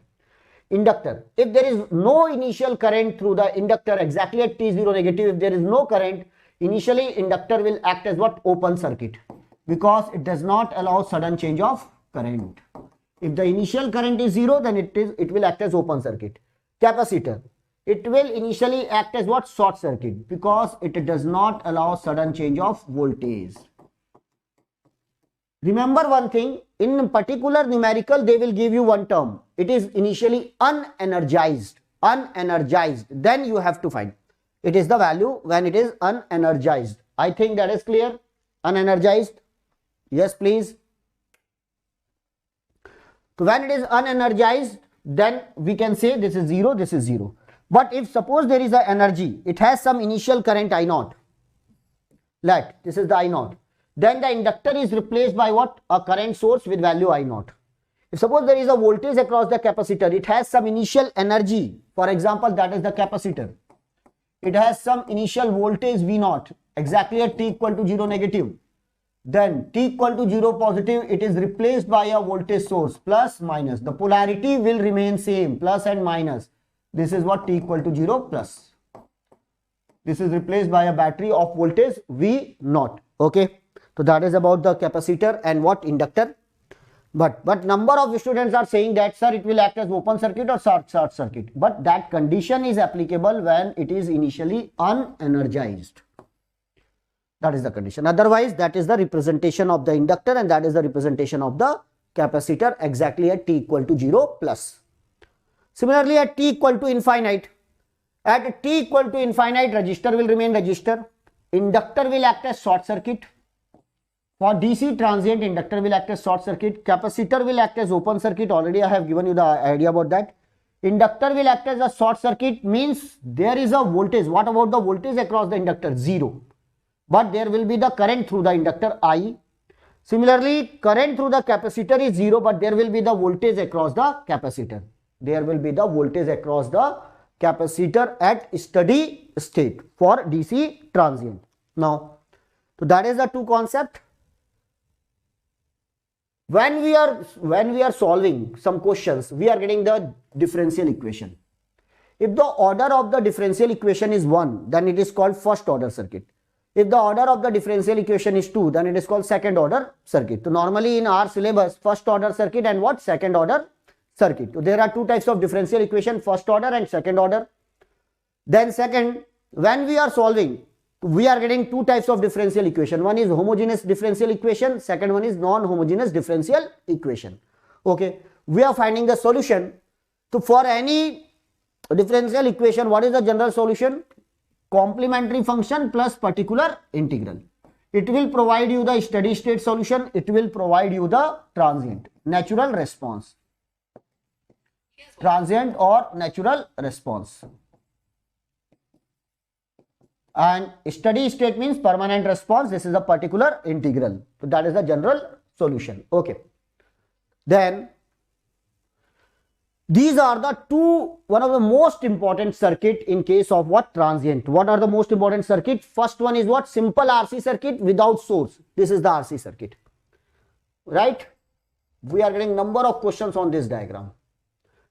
S2: Inductor, if there is no initial current through the inductor exactly at T0 negative, if there is no current, initially inductor will act as what? Open circuit, because it does not allow sudden change of current. If the initial current is 0, then it will act as open circuit. Capacitor, it will initially act as what? Short circuit, because it does not allow sudden change of voltage. Remember one thing, in particular numerical they will give you one term. It is initially unenergized. Then you have to find. It is the value when it is unenergized. I think that is clear. Unenergized. Yes, please. So when it is unenergized, then we can say this is 0, this is 0. But if suppose there is a energy, it has some initial current I naught. This is the I naught. Then the inductor is replaced by what? A current source with value I naught. If suppose there is a voltage across the capacitor, it has some initial energy. For example, that is the capacitor. It has some initial voltage V naught exactly at T equal to 0 negative. Then T equal to 0 positive, it is replaced by a voltage source plus minus. The polarity will remain same, plus and minus. This is what? T equal to 0 plus. This is replaced by a battery of voltage V naught. Okay. So that is about the capacitor and what? Inductor. But number of students are saying that, sir, it will act as open circuit or short circuit. But that condition is applicable when it is initially unenergized. That is the condition. Otherwise, that is the representation of the inductor and that is the representation of the capacitor exactly at T equal to 0 plus. Similarly, at T equal to infinite, at T equal to infinite, resistor will remain resistor. Inductor will act as short circuit. For DC transient, inductor will act as short circuit. Capacitor will act as open circuit. Already I have given you the idea about that. Inductor will act as a short circuit, means there is a voltage. What about the voltage across the inductor? 0. But there will be the current through the inductor I. Similarly, current through the capacitor is 0, but there will be the voltage across the capacitor. There will be the voltage across the capacitor at steady state for DC transient. Now, so that is the two concept. When we are solving some questions, we are getting the differential equation. If the order of the differential equation is 1, then it is called first order circuit. If the order of the differential equation is 2, then it is called second order circuit. So normally in our syllabus, first order circuit and what? Second order circuit. So there are two types of differential equation, first order and second order. Then second, when we are solving, we are getting two types of differential equation. One is homogeneous differential equation, second one is non-homogeneous differential equation. Okay, we are finding the solution. So for any differential equation, what is the general solution? Complementary function plus particular integral. It will provide you the steady state solution. It will provide you the transient, natural response. Transient or natural response. And steady state means permanent response. This is a particular integral. So that is the general solution. Okay. Then these are the one of the most important circuit in case of what? Transient. What are the most important circuit? First one is what? Simple RC circuit without source. This is the RC circuit. Right? We are getting number of questions on this diagram.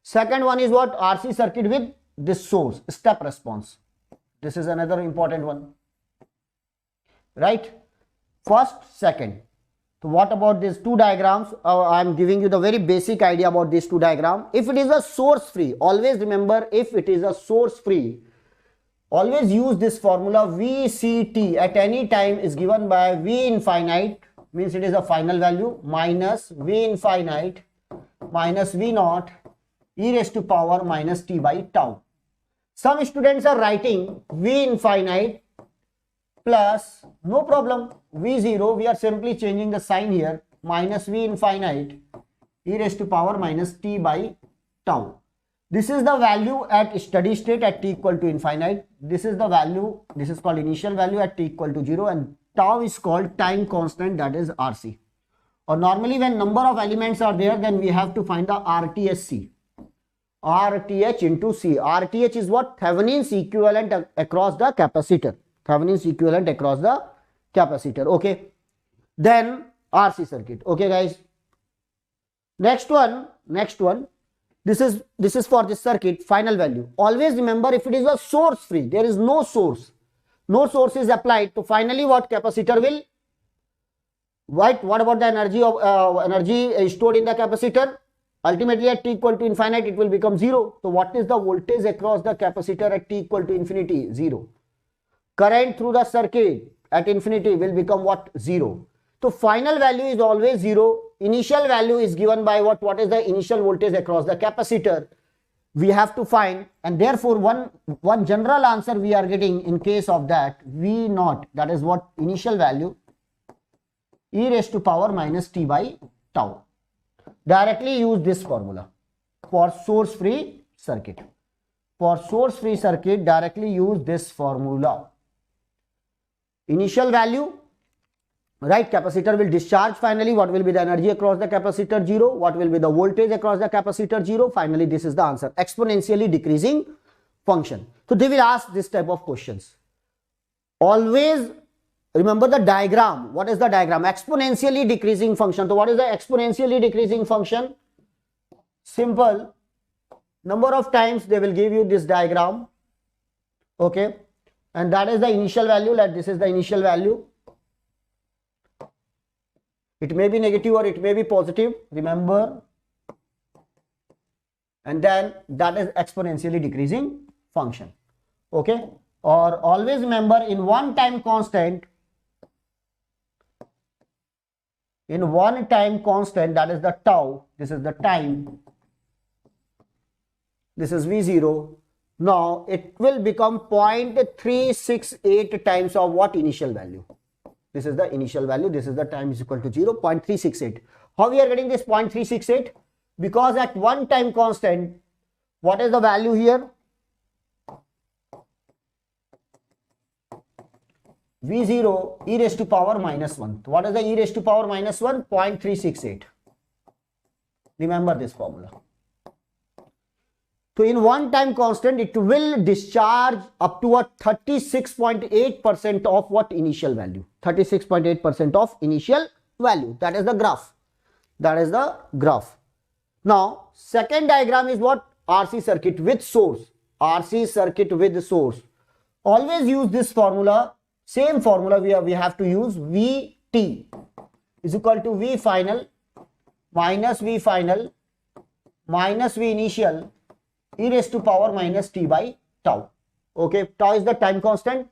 S2: Second one is what? RC circuit with this source, step response. This is another important one, right? First, second. So what about these two diagrams? I am giving you the very basic idea about these two diagrams. If it is a source free, always remember, if it is a source free, always use this formula. VCT at any time is given by V infinite, means it is a final value, minus V infinite minus V naught e raised to power minus t by tau. Some students are writing V infinite plus, no problem, V0, we are simply changing the sign here, minus V infinite e raised to power minus t by tau. This is the value at steady state at t equal to infinite. This is the value, this is called initial value at t equal to 0, and tau is called time constant, that is RC. Or normally when number of elements are there, then we have to find the RTSC. RTH into C. RTH is what? Thevenin's equivalent across the capacitor. Thevenin's equivalent across the capacitor. Okay. Then RC circuit. Okay, guys. Next one. This is for this circuit, final value. Always remember, if it is a source free, there is no source. No source is applied. So finally, what capacitor will? What about the energy stored in the capacitor? Ultimately, at t equal to infinite, it will become 0. So what is the voltage across the capacitor at t equal to infinity? 0. Current through the circuit at infinity will become what? 0. So final value is always 0. Initial value is given by what? What is the initial voltage across the capacitor? We have to find, and therefore one general answer we are getting in case of that, V naught, that is what? Initial value e raised to power minus t by tau. Directly use this formula for source free circuit. For source free circuit, directly use this formula. Initial value, right? Capacitor will discharge. Finally, what will be the energy across the capacitor? 0. What will be the voltage across the capacitor? 0. Finally, this is the answer. Exponentially decreasing function. So they will ask this type of questions. Always remember the diagram. What is the diagram? Exponentially decreasing function. So what is the exponentially decreasing function? Simple. Number of times they will give you this diagram. Okay. And that is the initial value. Like this is the initial value. It may be negative or it may be positive. Remember. And then that is exponentially decreasing function. Okay. Or always remember, in one time constant, that is the tau, this is the time, this is V0. Now it will become 0.368 times of what? Initial value. This is the initial value, this is the time is equal to 0, 0.368. How we are getting this 0.368? Because at one time constant, what is the value here? V0 e raised to power minus 1. What is the e raised to power minus 1? 0.368. Remember this formula. So in one time constant, it will discharge up to a 36.8% of what? Initial value. 36.8% of initial value. That is the graph. That is the graph. Now, second diagram is what? RC circuit with source. RC circuit with source. Always use this formula. Same formula we have to use. Vt is equal to V final minus V final minus V initial e raised to power minus t by tau. Okay, tau is the time constant,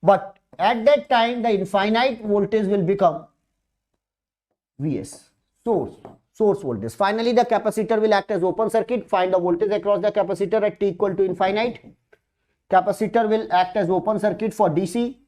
S2: but at that time the infinite voltage will become Vs, source voltage. Finally, the capacitor will act as open circuit. Find the voltage across the capacitor at t equal to infinite. Capacitor will act as open circuit for DC.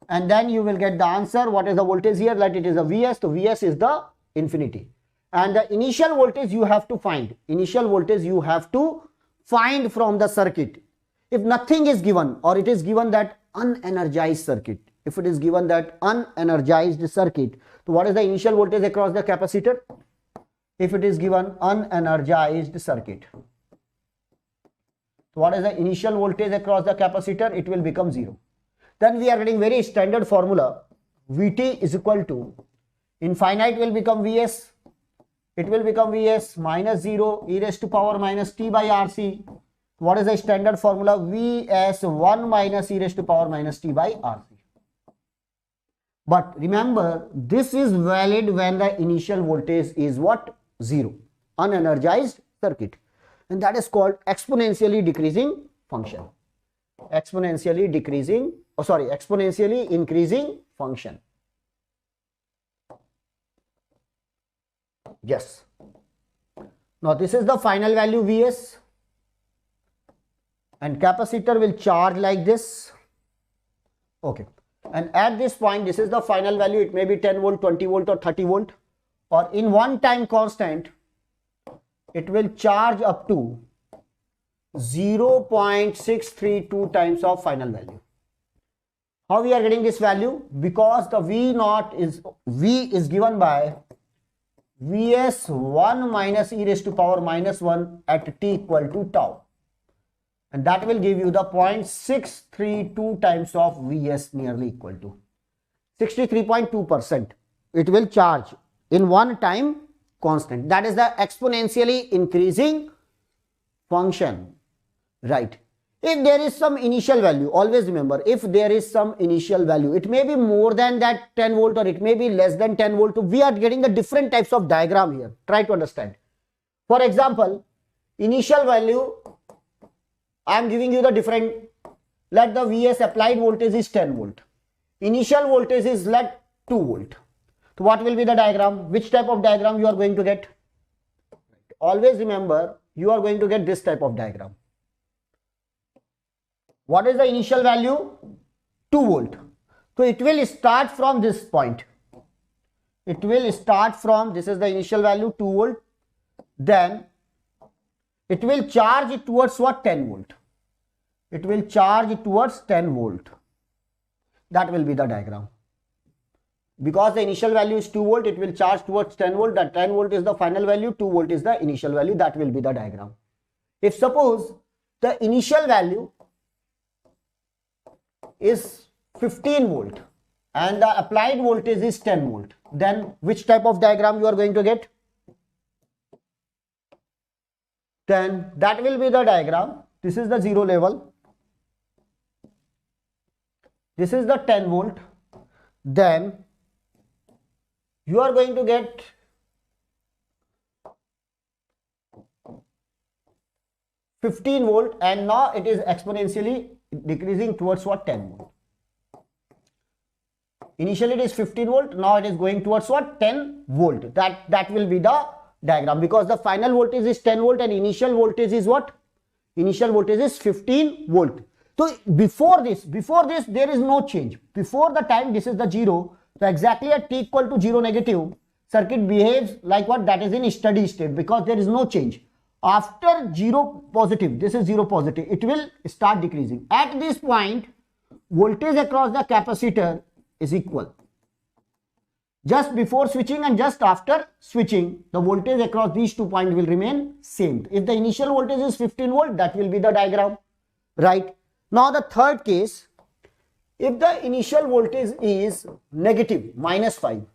S2: And then you will get the answer. What is the voltage here? Like it is a Vs. So Vs is the infinity. And the initial voltage you have to find. Initial voltage you have to find from the circuit. If nothing is given, or it is given that unenergized circuit. If it is given that unenergized circuit, so what is the initial voltage across the capacitor? If it is given unenergized circuit, so what is the initial voltage across the capacitor? It will become 0. Then we are getting very standard formula. Vt is equal to infinite will become Vs it will become Vs minus 0 e raised to power minus t by Rc. What is the standard formula? Vs 1 minus e raised to power minus t by Rc. But remember, this is valid when the initial voltage is what? 0, unenergized circuit, and that is called exponentially decreasing function. Exponentially increasing function. Yes. Now this is the final value Vs, and capacitor will charge like this. Okay. And at this point, this is the final value. It may be 10 volt, 20 volt or 30 volt, or in one time constant, it will charge up to 0.632 times of final value. How we are getting this value? Because the V is given by Vs 1 minus e raised to power minus 1 at t equal to tau. And that will give you the 0.632 times of Vs, nearly equal to 63.2%. It will charge in one time constant. That is the exponentially increasing function, right? If there is some initial value, always remember, if there is some initial value, it may be more than that 10 volt or it may be less than 10 volt. We are getting the different types of diagram here. Try to understand. For example, initial value, I am giving you the different. Let the Vs applied voltage is 10 volt. Initial voltage is let 2 volt. So what will be the diagram? Which type of diagram you are going to get? Always remember, you are going to get this type of diagram. What is the initial value? 2 volt. So it will start from this point. It will start from, this is the initial value, 2 volt. Then it will charge towards what? 10 volt. It will charge towards 10 volt. That will be the diagram. Because the initial value is 2 volt, it will charge towards 10 volt. That 10 volt is the final value, 2 volt is the initial value. That will be the diagram. If suppose the initial value is 15 volt and the applied voltage is 10 volt, then which type of diagram you are going to get? Then that will be the diagram. This is the 0 level. This is the 10 volt. Then you are going to get (15 volt) and now it is exponentially decreasing towards what? 10 volt. Initially it is 15 volt, now it is going towards what? 10 volt. That will be the diagram, because the final voltage is 10 volt and initial voltage is what? Initial voltage is 15 volt. So before this there is no change. Before the time, this is the 0. So exactly at t equal to 0 negative, circuit behaves like what? That is in steady state, because there is no change. After 0 positive, this is 0 positive, it will start decreasing. At this point, voltage across the capacitor is equal. Just before switching and just after switching, the voltage across these 2 points will remain same. If the initial voltage is 15 volt, that will be the diagram, right? Now the third case, if the initial voltage is negative, -5,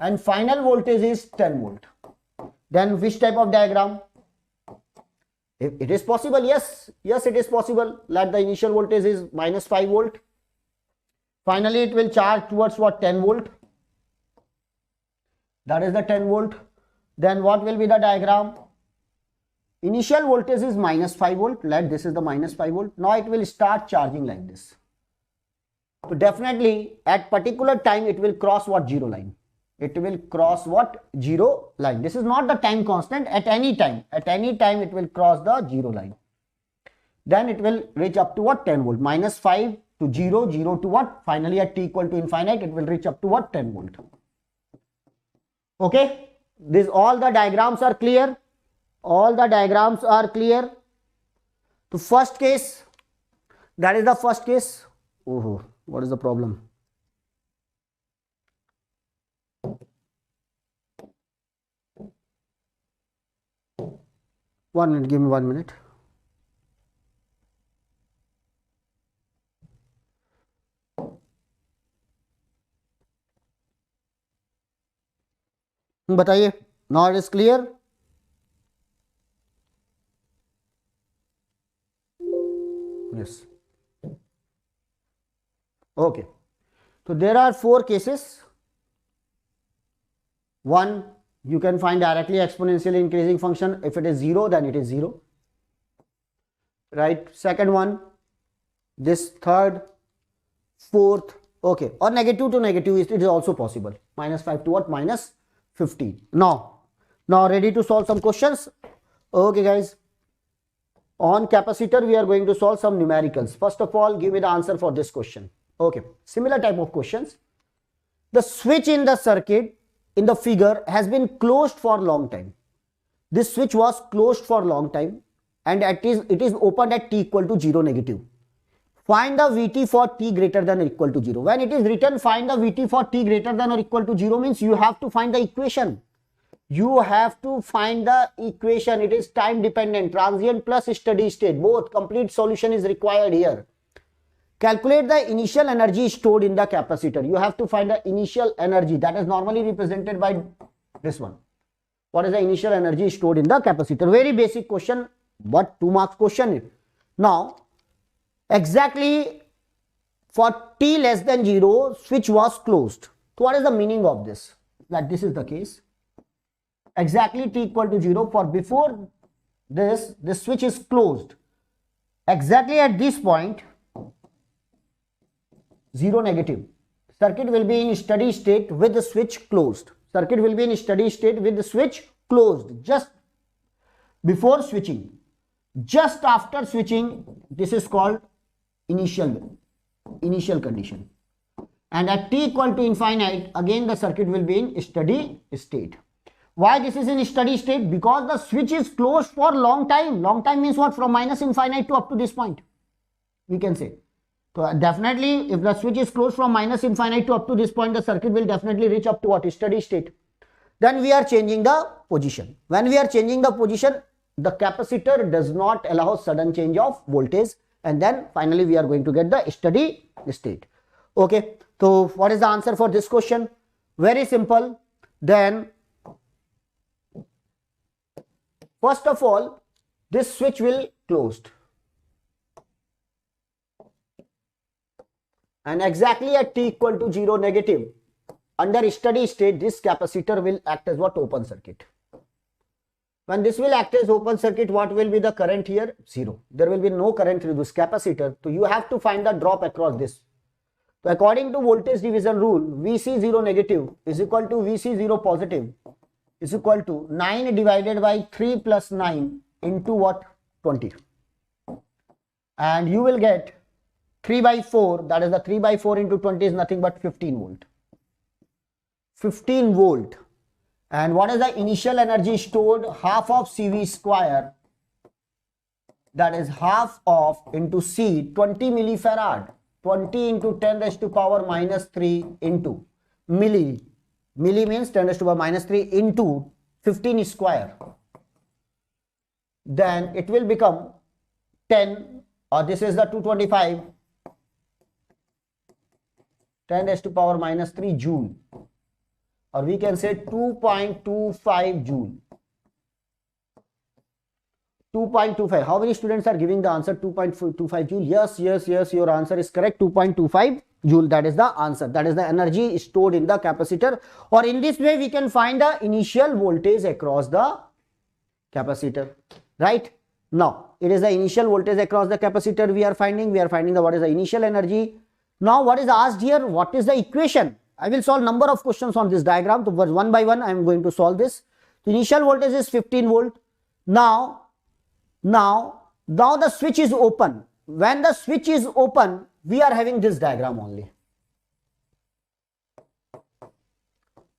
S2: and final voltage is 10 volt, then which type of diagram? If it is possible, yes, it is possible. Let the initial voltage is -5 volt. Finally, it will charge towards what? 10 volt. That is the 10 volt. Then what will be the diagram? Initial voltage is -5 volt. Let this is the -5 volt. Now it will start charging like this. So definitely at particular time it will cross what? 0 line. It will cross what? 0 line. This is not the time constant. At any time it will cross the 0 line. Then it will reach up to what? 10 volt. -5 to 0, 0 to what? Finally at t equal to infinite, it will reach up to what? 10 volt. Okay, this all the diagrams are clear. All the diagrams are clear. The first case, that is the first case. Oh, what is the problem? One minute, give me 1 minute. बताइए Now it is clear? Yes. Okay. So there are 4 cases. One, you can find directly exponentially increasing function. If it is 0, then it is 0. Right? Second one, this third, fourth, okay, or negative to negative, it is also possible. -5 to what? -15. Now ready to solve some questions? Okay guys, on capacitor we are going to solve some numericals. First of all, give me the answer for this question. Okay, similar type of questions. The switch in the circuit in the figure has been closed for a long time. This switch was closed for a long time and it is opened at t equal to 0 negative. Find the Vt for t greater than or equal to 0. When it is written find the Vt for t greater than or equal to 0 means you have to find the equation. You have to find the equation. It is time dependent, transient plus steady state. Both complete solution is required here. Calculate the initial energy stored in the capacitor. You have to find the initial energy that is normally represented by this one. What is the initial energy stored in the capacitor? Very basic question, but 2 marks question. Now, exactly for t less than 0, switch was closed. So what is the meaning of this? That this is the case. Exactly t equal to 0, for before this switch is closed. Exactly at this point, 0 negative. Circuit will be in steady state with the switch closed. Circuit will be in steady state with the switch closed. Just before switching. Just after switching, this is called initial condition. And at t equal to infinite, again the circuit will be in steady state. Why this is in steady state? Because the switch is closed for long time. Long time means what? From minus infinite to up to this point, we can say. So definitely if the switch is closed from minus infinite to up to this point, the circuit will definitely reach up to what? Steady state. Then we are changing the position. When we are changing the position, the capacitor does not allow sudden change of voltage, and then finally we are going to get the steady state. Okay, so what is the answer for this question? Very simple. Then first of all, this switch will closed, and exactly at t equal to 0 negative, under steady state, this capacitor will act as what? Open circuit. When this will act as open circuit, what will be the current here? 0. There will be no current through this capacitor. So you have to find the drop across this. So according to voltage division rule, Vc0 negative is equal to Vc0 positive is equal to 9 divided by 3 plus 9 into what? 20. And you will get 3 by 4, that is the 3 by 4 into 20 is nothing but 15 volt. 15 volt. And what is the initial energy stored? Half of CV square, that is half of into C, 20 millifarad, 20 into 10 raised to power minus 3 into milli. Milli means 10 raised to power minus 3 into 15 square. Then it will become 10, or this is the 225, 10 raised to power minus 3 joule. Or we can say 2.25 joule. 2.25. How many students are giving the answer 2.25 joule? Yes, your answer is correct. 2.25 joule. That is the answer. That is the energy stored in the capacitor. Or in this way, we can find the initial voltage across the capacitor. Right? Now, it is the initial voltage across the capacitor we are finding. We are finding the what is the initial energy. Now, what is asked here? What is the equation? I will solve number of questions on this diagram. So one by one I am going to solve this. The initial voltage is 15 volt. Now the switch is open. When the switch is open, we are having this diagram only.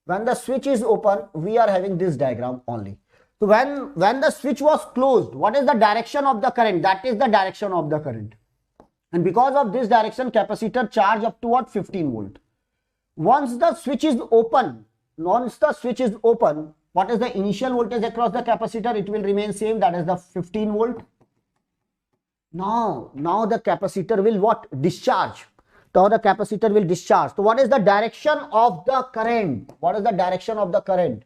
S2: When the switch is open, we are having this diagram only. So when the switch was closed, what is the direction of the current? That is the direction of the current. And because of this direction, capacitor charge up to what? 15 volt. Once the switch is open, what is the initial voltage across the capacitor? It will remain same, that is the 15 volt. Now the capacitor will what? Discharge. Now the capacitor will discharge. So what is the direction of the current? What is the direction of the current?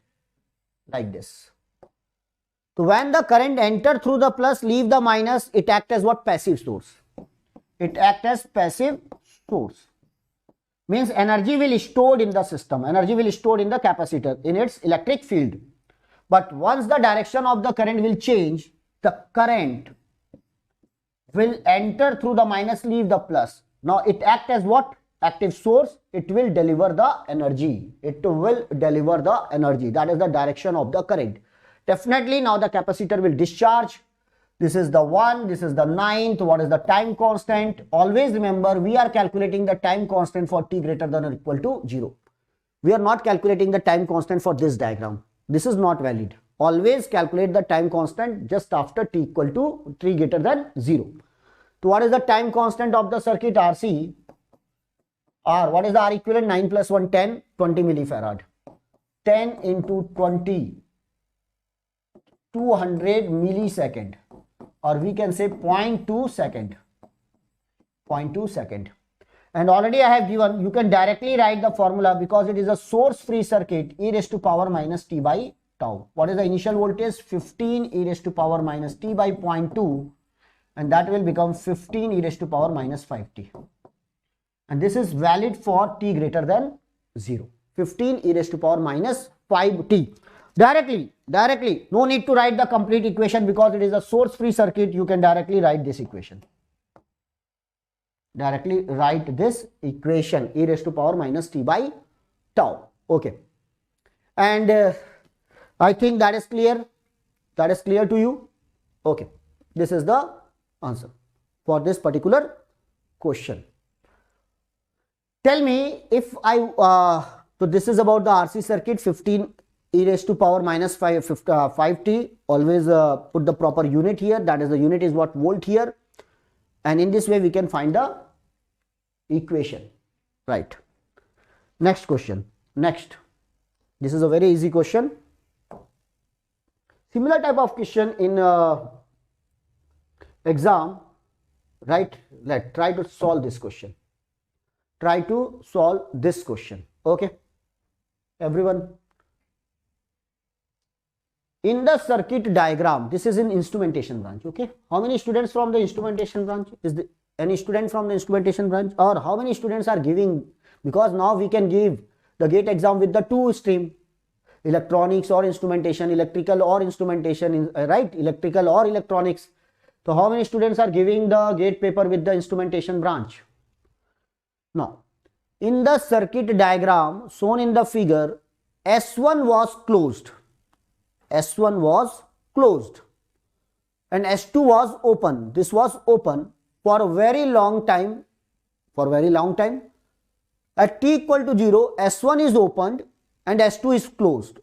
S2: like this. So when the current enter through the plus, leave the minus, it acts as what? Passive source. It acts as passive source. Means energy will stored in the system, energy will stored in the capacitor, in its electric field. But once the direction of the current will change, the current will enter through the minus, leave the plus. Now it acts as what? Active source. It will deliver the energy. It will deliver the energy. That is the direction of the current. Definitely now the capacitor will discharge. This is the 1, this is the 9th. What is the time constant? Always remember, we are calculating the time constant for t greater than or equal to 0. We are not calculating the time constant for this diagram. This is not valid. Always calculate the time constant just after t equal to 3 greater than 0. So what is the time constant of the circuit? RC. R. What is the R equivalent? 9 plus 1, 10, 20 millifarad. 10 into 20, 200 millisecond. Or we can say 0.2 second. 0.2 second. And already I have given, you can directly write the formula because it is a source free circuit, e raised to power minus t by tau. What is the initial voltage? 15 e raised to power minus t by 0.2, and that will become 15 e raised to power minus 5t. And this is valid for t greater than 0. 15 e raised to power minus 5t. Directly, no need to write the complete equation because it is a source free circuit. You can directly write this equation. Directly write this equation, e raised to power minus t by tau. Okay. And I think that is clear. That is clear to you. Okay. This is the answer for this particular question. Tell me if so this is about the RC circuit, 15 e raised to power minus 5t. Always put the proper unit here. That is, the unit is what? Volt here. And in this way we can find the equation. Right. Next question. Next. This is a very easy question. Similar type of question in exam. Right. Let's try to solve this question. Try to solve this question. Okay. Everyone. In the circuit diagram, this is in instrumentation branch. Okay. How many students from the instrumentation branch? Is there any student from the instrumentation branch? Or how many students are giving? Because now we can give the GATE exam with the 2 stream. Electronics or instrumentation, electrical or instrumentation, right? Electrical or electronics. So how many students are giving the GATE paper with the instrumentation branch? Now, in the circuit diagram shown in the figure, S1 was closed. S1 was closed and S2 was open. This was open for a very long time. At t equal to 0, S1 is opened and S2 is closed.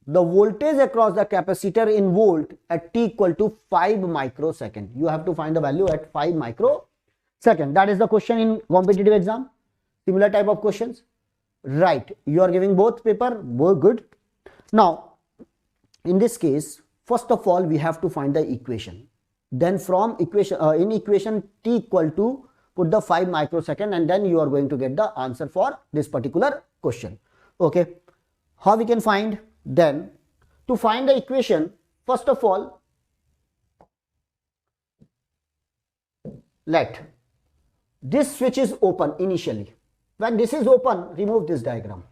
S2: The voltage across the capacitor in volt at t equal to 5 microsecond. You have to find the value at 5 microsecond. That is the question in competitive exam. Similar type of questions. Right. You are giving both paper. Both good. Now, in this case, first of all, we have to find the equation. Then from equation, in equation t equal to, put the 5 microsecond and then you are going to get the answer for this particular question. Okay. How we can find? Then to find the equation, first of all, let this switch is open initially. When this is open, remove this diagram.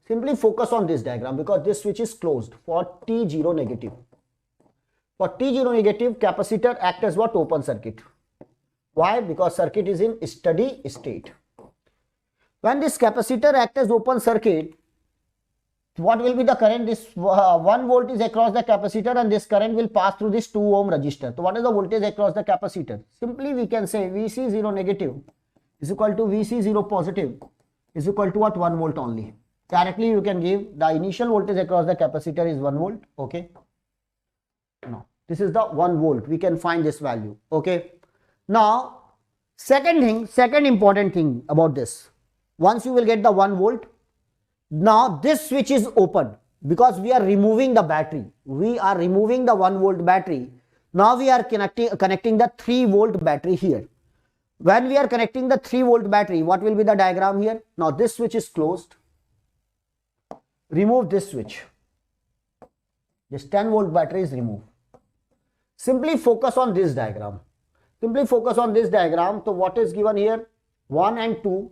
S2: Simply focus on this diagram because this switch is closed for T0 negative. For T0 negative, capacitor acts as what? Open circuit. Why? Because circuit is in steady state. When this capacitor acts as open circuit, what will be the current? This 1 volt is across the capacitor and this current will pass through this 2 ohm resistor. So what is the voltage across the capacitor? Simply we can say VC0 negative is equal to VC0 positive is equal to what? 1 volt only. Directly you can give the initial voltage across the capacitor is 1 volt. Okay. Now this is the 1 volt. We can find this value. Okay. Now second important thing about this. Once you will get the 1 volt, now this switch is open because we are removing the battery. We are removing the 1 volt battery. Now we are connecting the 3 volt battery here. When we are connecting the 3-volt battery, what will be the diagram here? Now this switch is closed. Remove this switch. This 10-volt battery is removed. Simply focus on this diagram. Simply focus on this diagram. So what is given here? 1 and 2.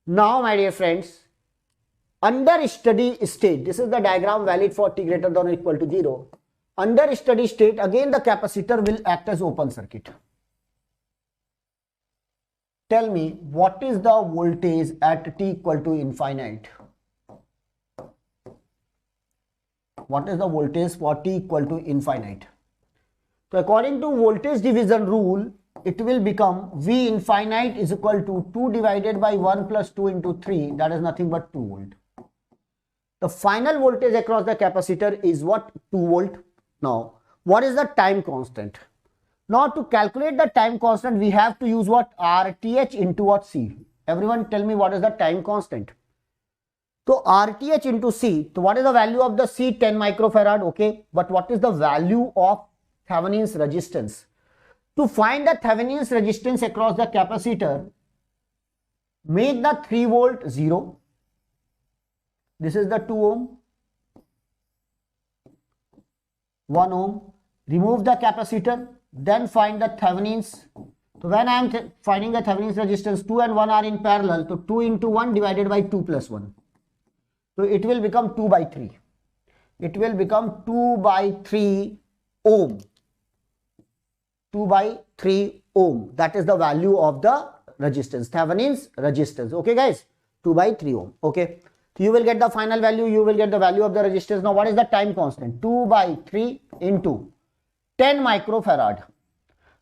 S2: Now my dear friends, under steady state, this is the diagram valid for t greater than or equal to 0. Under steady state, again the capacitor will act as open circuit. Tell me, what is the voltage at t equal to infinite? What is the voltage for t equal to infinite? So according to voltage division rule, it will become V infinite is equal to 2 divided by 1 plus 2 into 3. That is nothing but 2 volt. The final voltage across the capacitor is what? 2 volt. Now, what is the time constant? Now, to calculate the time constant, we have to use what? RTH into what? C. Everyone tell me what is the time constant. So, RTH into C. So, what is the value of the C? 10 microfarad. Okay. But what is the value of Thevenin's resistance? To find the Thevenin's resistance across the capacitor, make the 3 volt 0. This is the 2 ohm. 1 ohm. Remove the capacitor. Then find the Thevenin's. So when I am finding the Thevenin's resistance, 2 and 1 are in parallel. So 2 into 1 divided by 2 plus 1. So it will become 2 by 3. It will become 2 by 3 ohm. 2 by 3 ohm. That is the value of the resistance. Thevenin's resistance. Okay guys. 2 by 3 ohm. Okay. So you will get the final value. You will get the value of the resistance. Now what is the time constant? 2 by 3 into 10 microfarad.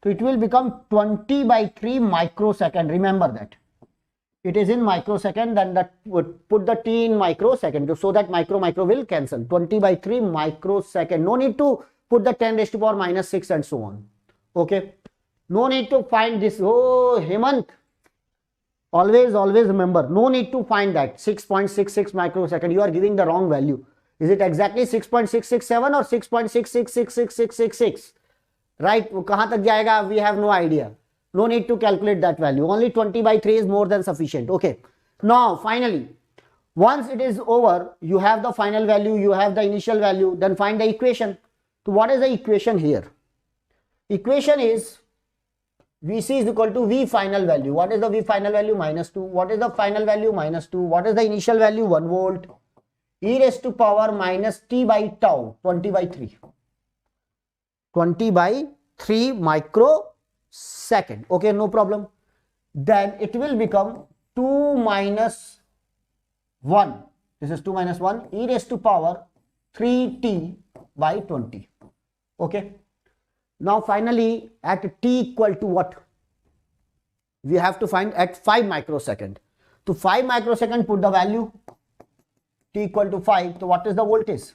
S2: So it will become 20 by 3 microsecond. Remember that. It is in microsecond, then that would put the t in microsecond so that micro will cancel. 20 by 3 microsecond. No need to put the 10 raised to power minus 6 and so on. Okay. No need to find this. Oh, Hemant. Always remember. No need to find that. 6.66 microsecond. You are giving the wrong value. Is it exactly 6.667 or 6.666666? Right? Kahan tak jayega? We have no idea. No need to calculate that value. Only 20 by 3 is more than sufficient. Okay. Now, finally, once it is over, you have the final value, you have the initial value, then find the equation. So, what is the equation here? Equation is Vc is equal to V final value. What is the V final value? Minus 2. What is the final value? Minus 2. What is the initial value? 1 volt. E raised to power minus t by tau, 20 by 3. 20 by 3 microsecond. Okay, no problem. Then it will become 2 minus 1. This is 2 minus 1. E raised to power 3t by 20. Okay. Now finally at t equal to what? We have to find at 5 microsecond. To 5 microsecond put the value t equal to 5. So what is the voltage?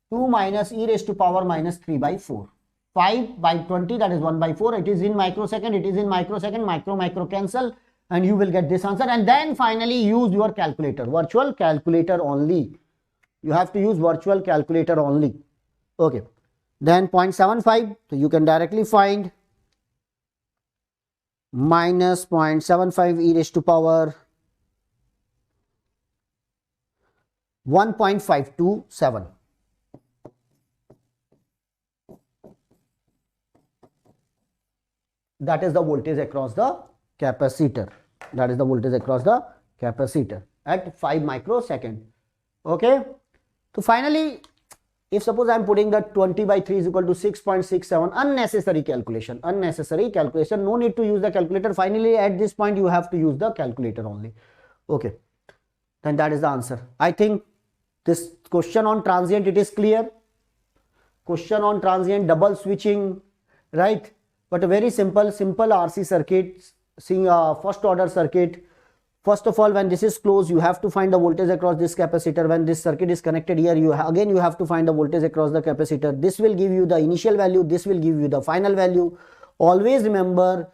S2: 2 minus e raised to power minus 3 by 4. 5 by 20, that is 1 by 4. It is in microsecond. It is in microsecond. Micro cancel and you will get this answer. And then finally use your calculator. Virtual calculator only. You have to use virtual calculator only. Okay. Then 0.75. So you can directly find minus 0.75 e raised to power 1.527. That is the voltage across the capacitor. That is the voltage across the capacitor at 5 microsecond. Okay. So finally, if suppose I am putting the 20 by 3 is equal to 6.67, unnecessary calculation. No need to use the calculator. Finally, at this point, you have to use the calculator only. Okay. Then that is the answer. I think this question on transient, it is clear. Question on transient, double switching, right? But a very simple RC circuit, seeing a first order circuit. First of all, when this is closed, you have to find the voltage across this capacitor. When this circuit is connected here, you have to find the voltage across the capacitor. This will give you the initial value. This will give you the final value. Always remember,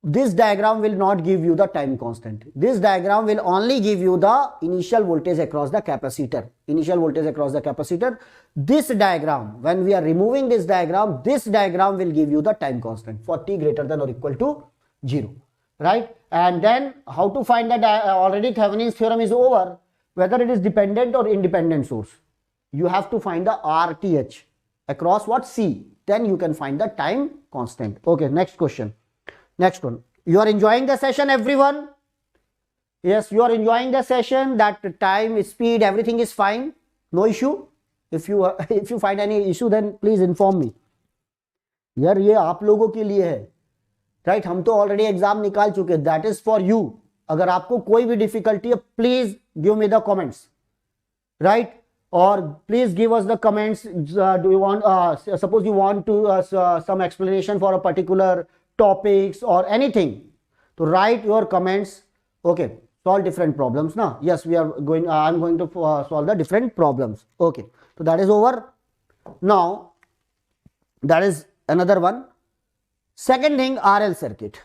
S2: this diagram will not give you the time constant. This diagram will only give you the initial voltage across the capacitor. Initial voltage across the capacitor. This diagram, when we are removing this diagram will give you the time constant for t greater than or equal to 0, right? And then how to find that? Already Thevenin's theorem is over, whether it is dependent or independent source. You have to find the RTH across what? C. Then you can find the time constant. Okay, next question. Next one. You are enjoying the session, everyone? Yes, you are enjoying the session. That time, speed, everything is fine. No issue. If you find any issue, then please inform me. यार ये आप लोगों के लिए है, right? हम तो already exam निकाल चुके, दैट इज फॉर यू. अगर आपको कोई भी डिफिकल्टी है, please give me the comments, right? और please give us the comments. Do you want, suppose you want to some explanation for a particular topics or anything, to write your comments. Okay, solve different problems now. Yes, we are going, I'm going to solve the different problems. Okay, so that is over. Now that is another one. Second thing, RL circuit.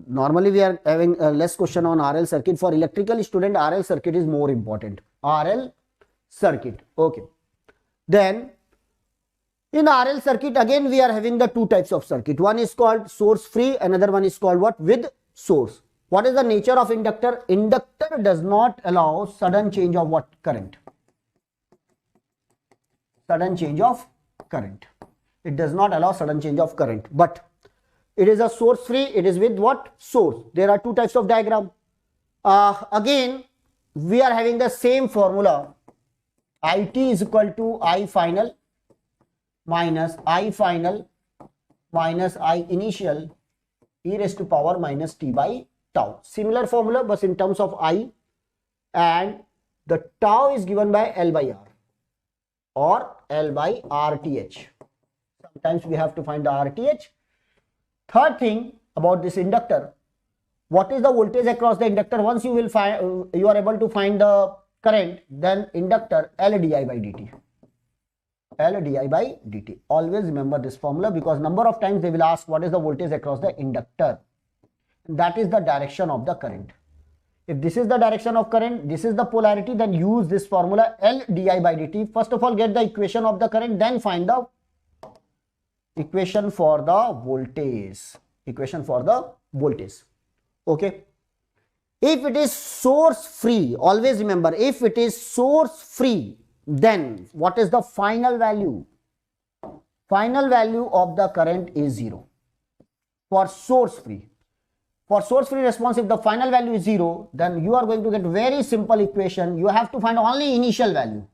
S2: Normally we are having less question on RL circuit. For electrical student, RL circuit is more important. RL circuit. Okay, then in RL circuit, again we are having the two types of circuit. One is called source free, another one is called what? With source. What is the nature of inductor? Inductor does not allow sudden change of what? Current. Sudden change of current. It does not allow sudden change of current, but it is a source free. It is with what? Source. There are two types of diagram. Again we are having the same formula. IT is equal to I final minus I final minus I initial e raised to power minus t by tau. Similar formula, but in terms of I, and the tau is given by L by R or L by RTH. Sometimes we have to find the RTH. Third thing about this inductor, what is the voltage across the inductor? Once you will find, you are able to find the current, then inductor L di by dt. L di by dt. Always remember this formula, because number of times they will ask what is the voltage across the inductor. That is the direction of the current. If this is the direction of current, this is the polarity, then use this formula L di by dt. First of all, get the equation of the current, then find the equation for the voltage. Equation for the voltage. Okay. If it is source free, always remember, if it is source free, then what is the final value? Final value of the current is 0 for source free. For source free response, if the final value is 0, then you are going to get very simple equation. You have to find only initial value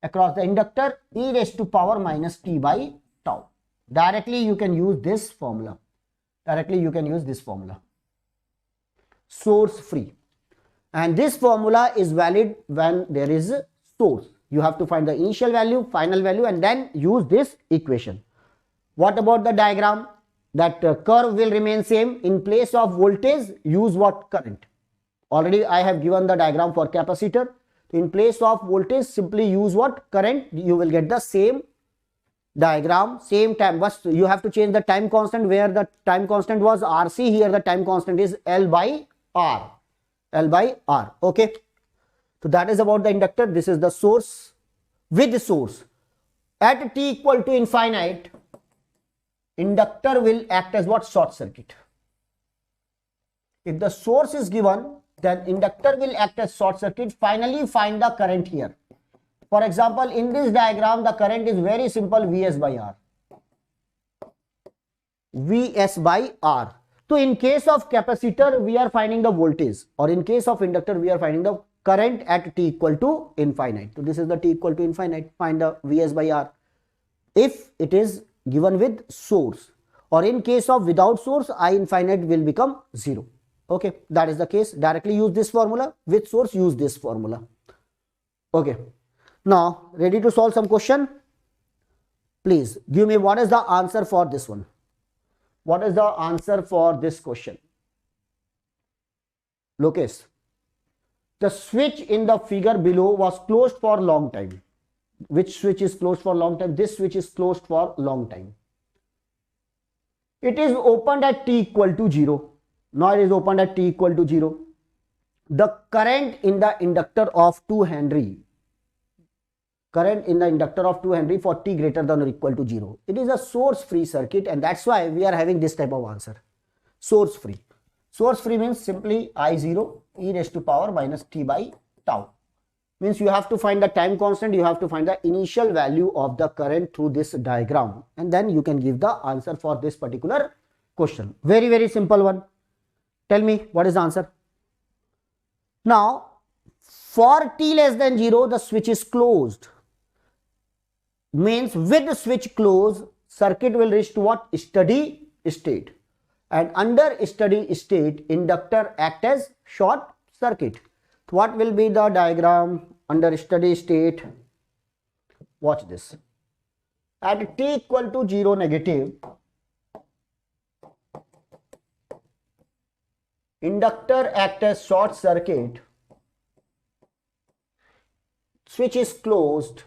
S2: across the inductor, e raised to power minus t by tau. Directly you can use this formula. Directly you can use this formula. Source free. And this formula is valid when there is a source. You have to find the initial value, final value, and then use this equation. What about the diagram? That curve will remain same. In place of voltage, use what? Current. Already I have given the diagram for capacitor. In place of voltage, simply use what? Current. You will get the same diagram, same time, but you have to change the time constant. Where the time constant was RC, here the time constant is L by R. L by R. Okay. So that is about the inductor. This is the source. With the source, at t equal to infinite, inductor will act as what? Short circuit. If the source is given, then inductor will act as short circuit. Finally find the current here. For example, in this diagram, the current is very simple, Vs by R. Vs by R. So in case of capacitor, we are finding the voltage, or in case of inductor, we are finding the current at t equal to infinite. So this is the t equal to infinite. Find the Vs by R. If it is given with source, or in case of without source, I infinite will become 0. Okay, that is the case. Directly use this formula. With source, use this formula. Okay. Now, ready to solve some question? Please give me what is the answer for this one. What is the answer for this question? Lucas. The switch in the figure below was closed for a long time. Which switch is closed for a long time? This switch is closed for a long time. It is opened at t equal to 0. Now it is opened at t equal to 0. The current in the inductor of 2 Henry. Current in the inductor of 2 Henry for t greater than or equal to 0. It is a source free circuit, and that's why we are having this type of answer. source free. Source free means simply I0 e raised to power minus t by tau. Means you have to find the time constant, you have to find the initial value of the current through this diagram, and then you can give the answer for this particular question. Very, very simple one. Tell me what is the answer. Now, for t less than 0, the switch is closed. Means with the switch closed, circuit will reach to what? Steady state. And under steady state, inductor act as short circuit. What will be the diagram under steady state? Watch this. At t equal to 0 negative, inductor act as short circuit, switch is closed.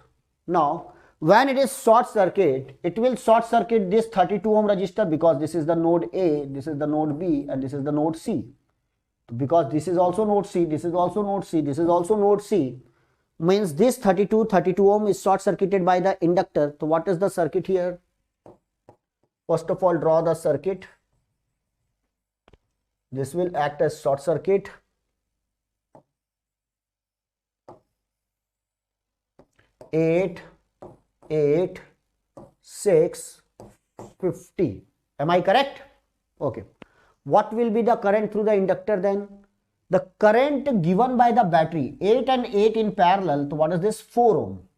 S2: Now, when it is short circuit, it will short circuit this 32 ohm resistor, because this is the node A, this is the node B, and this is the node C. Because this is also node C, this is also node C, this is also node C, means this 32 ohm is short circuited by the inductor. So what is the circuit here? First of all, draw the circuit. This will act as short circuit. 8, 6, 50. Am I correct? Okay. What will be the current through the inductor then? The current given by the battery, 8 and 8 in parallel. So what is this? 4 ohm.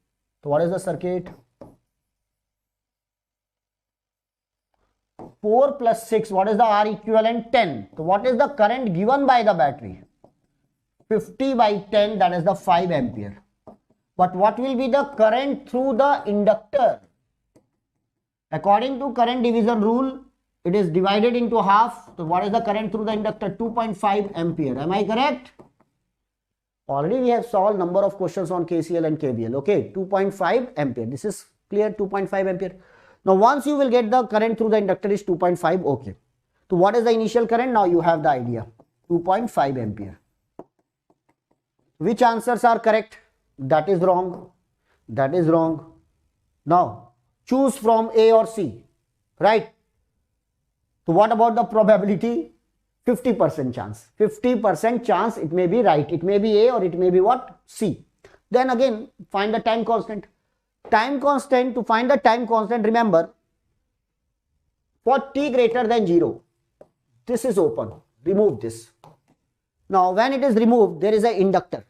S2: So what is the circuit? 4 plus 6. What is the R equivalent? 10. So what is the current given by the battery? 50 by 10, that is the 5 ampere. But what will be the current through the inductor? According to current division rule, it is divided into half. So what is the current through the inductor? 2.5 ampere. Am I correct? Already we have solved number of questions on KCL and KVL. Okay, 2.5 ampere. This is clear, 2.5 ampere. Now once you will get the current through the inductor is 2.5. Okay. So what is the initial current? Now you have the idea. 2.5 ampere. Which answers are correct? That is wrong. That is wrong. Now choose from A or C. Right? So what about the probability? 50% chance. 50% chance it may be right. It may be A or it may be what? C. Then again find the time constant. Time constant, to find the time constant, remember, for t greater than 0, this is open. Remove this. Now when it is removed, there is an inductor.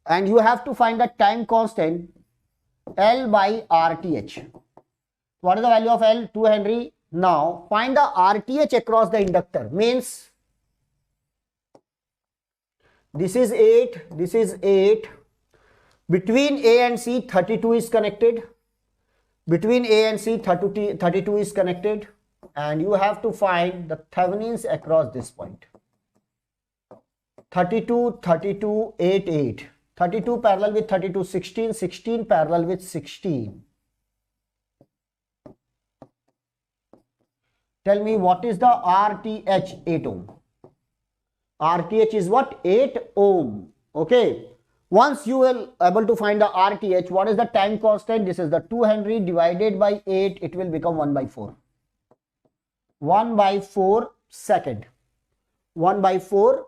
S2: And you have to find the time constant L by RTH. What is the value of L? 2 Henry. Now find the RTH across the inductor. Means this is 8, this is 8. Between A and C, 32 is connected. Between A and C, 32 is connected. And you have to find the Thevenins across this point. 32, 32, 8, 8. 32 parallel with 32, 16, 16 parallel with 16. Tell me what is the RTH? 8 ohm. RTH is what? 8 ohm. Okay. Once you will able to find the RTH, what is the time constant? This is the 2 Henry divided by 8. It will become 1 by 4. 1 by 4 second. 1 by 4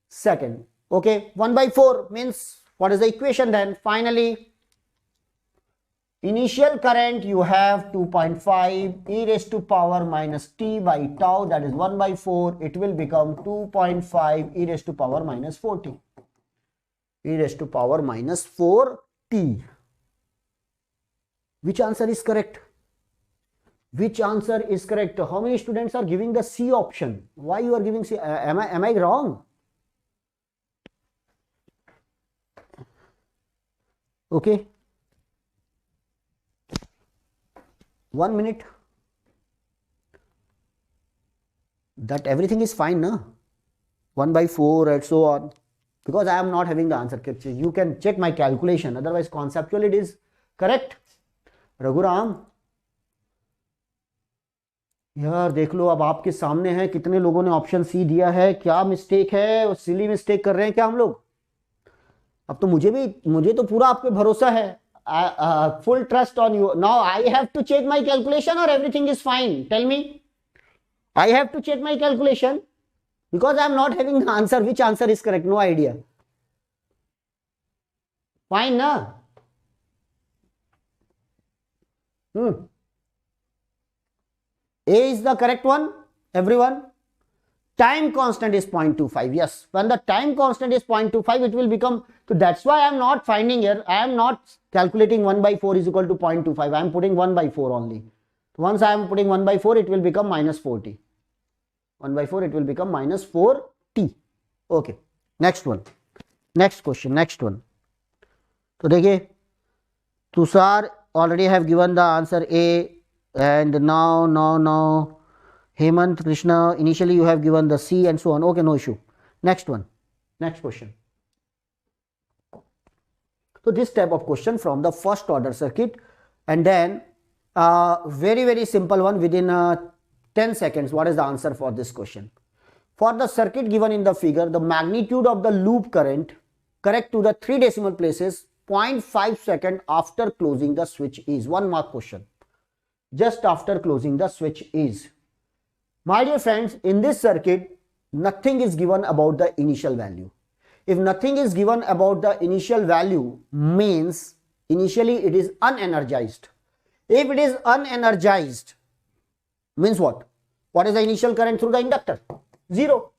S2: second. Okay. 1 by 4 means what is the equation then? Finally, initial current you have 2.5 e raised to power minus t by tau, that is 1 by 4. It will become 2.5 e raised to power minus 4t. E raised to power minus 4t. Which answer is correct? Which answer is correct? How many students are giving the C option? Why you are giving C? Am I wrong? Okay. 1 minute. That everything is fine, na? 1 by 4 and so on. Because I am not having the answer. You can check my calculation. Otherwise, conceptually it is correct. Raghuram यार देख लो, अब आपके सामने है कितने लोगों ने option C दिया है. क्या मिस्टेक है? सिली मिस्टेक कर रहे हैं क्या हम लोग? अब तो मुझे तो पूरा आप पे भरोसा है. Full trust on you. Now I have to check my calculation or everything is fine? Tell me. I have to check my calculation because I am not having the answer. Which answer is correct? No idea. Fine, na? A is the correct one, everyone. Time constant is 0.25. Yes, when the time constant is 0.25, it will become, so that's why I am not finding here, I am not calculating 1 by 4 is equal to 0.25. I am putting 1 by 4 only. Once I am putting 1 by 4, it will become minus 4t. 1 by 4, it will become minus 4t. Okay, next one. Next question, next one. So, देखिए, Tushar already have given the answer A, and now Hemant, Krishna, initially you have given the C and so on. Okay, no issue. Next one, next question. So this type of question from the first order circuit, and then very simple one within 10 seconds. What is the answer for this question? For the circuit given in the figure, the magnitude of the loop current correct to the 3 decimal places 0.5 second after closing the switch is 1 mark question. Just after closing the switch is. My dear friends, in this circuit, nothing is given about the initial value. If nothing is given about the initial value, means initially it is unenergized. If it is unenergized, means what? What is the initial current through the inductor? 0.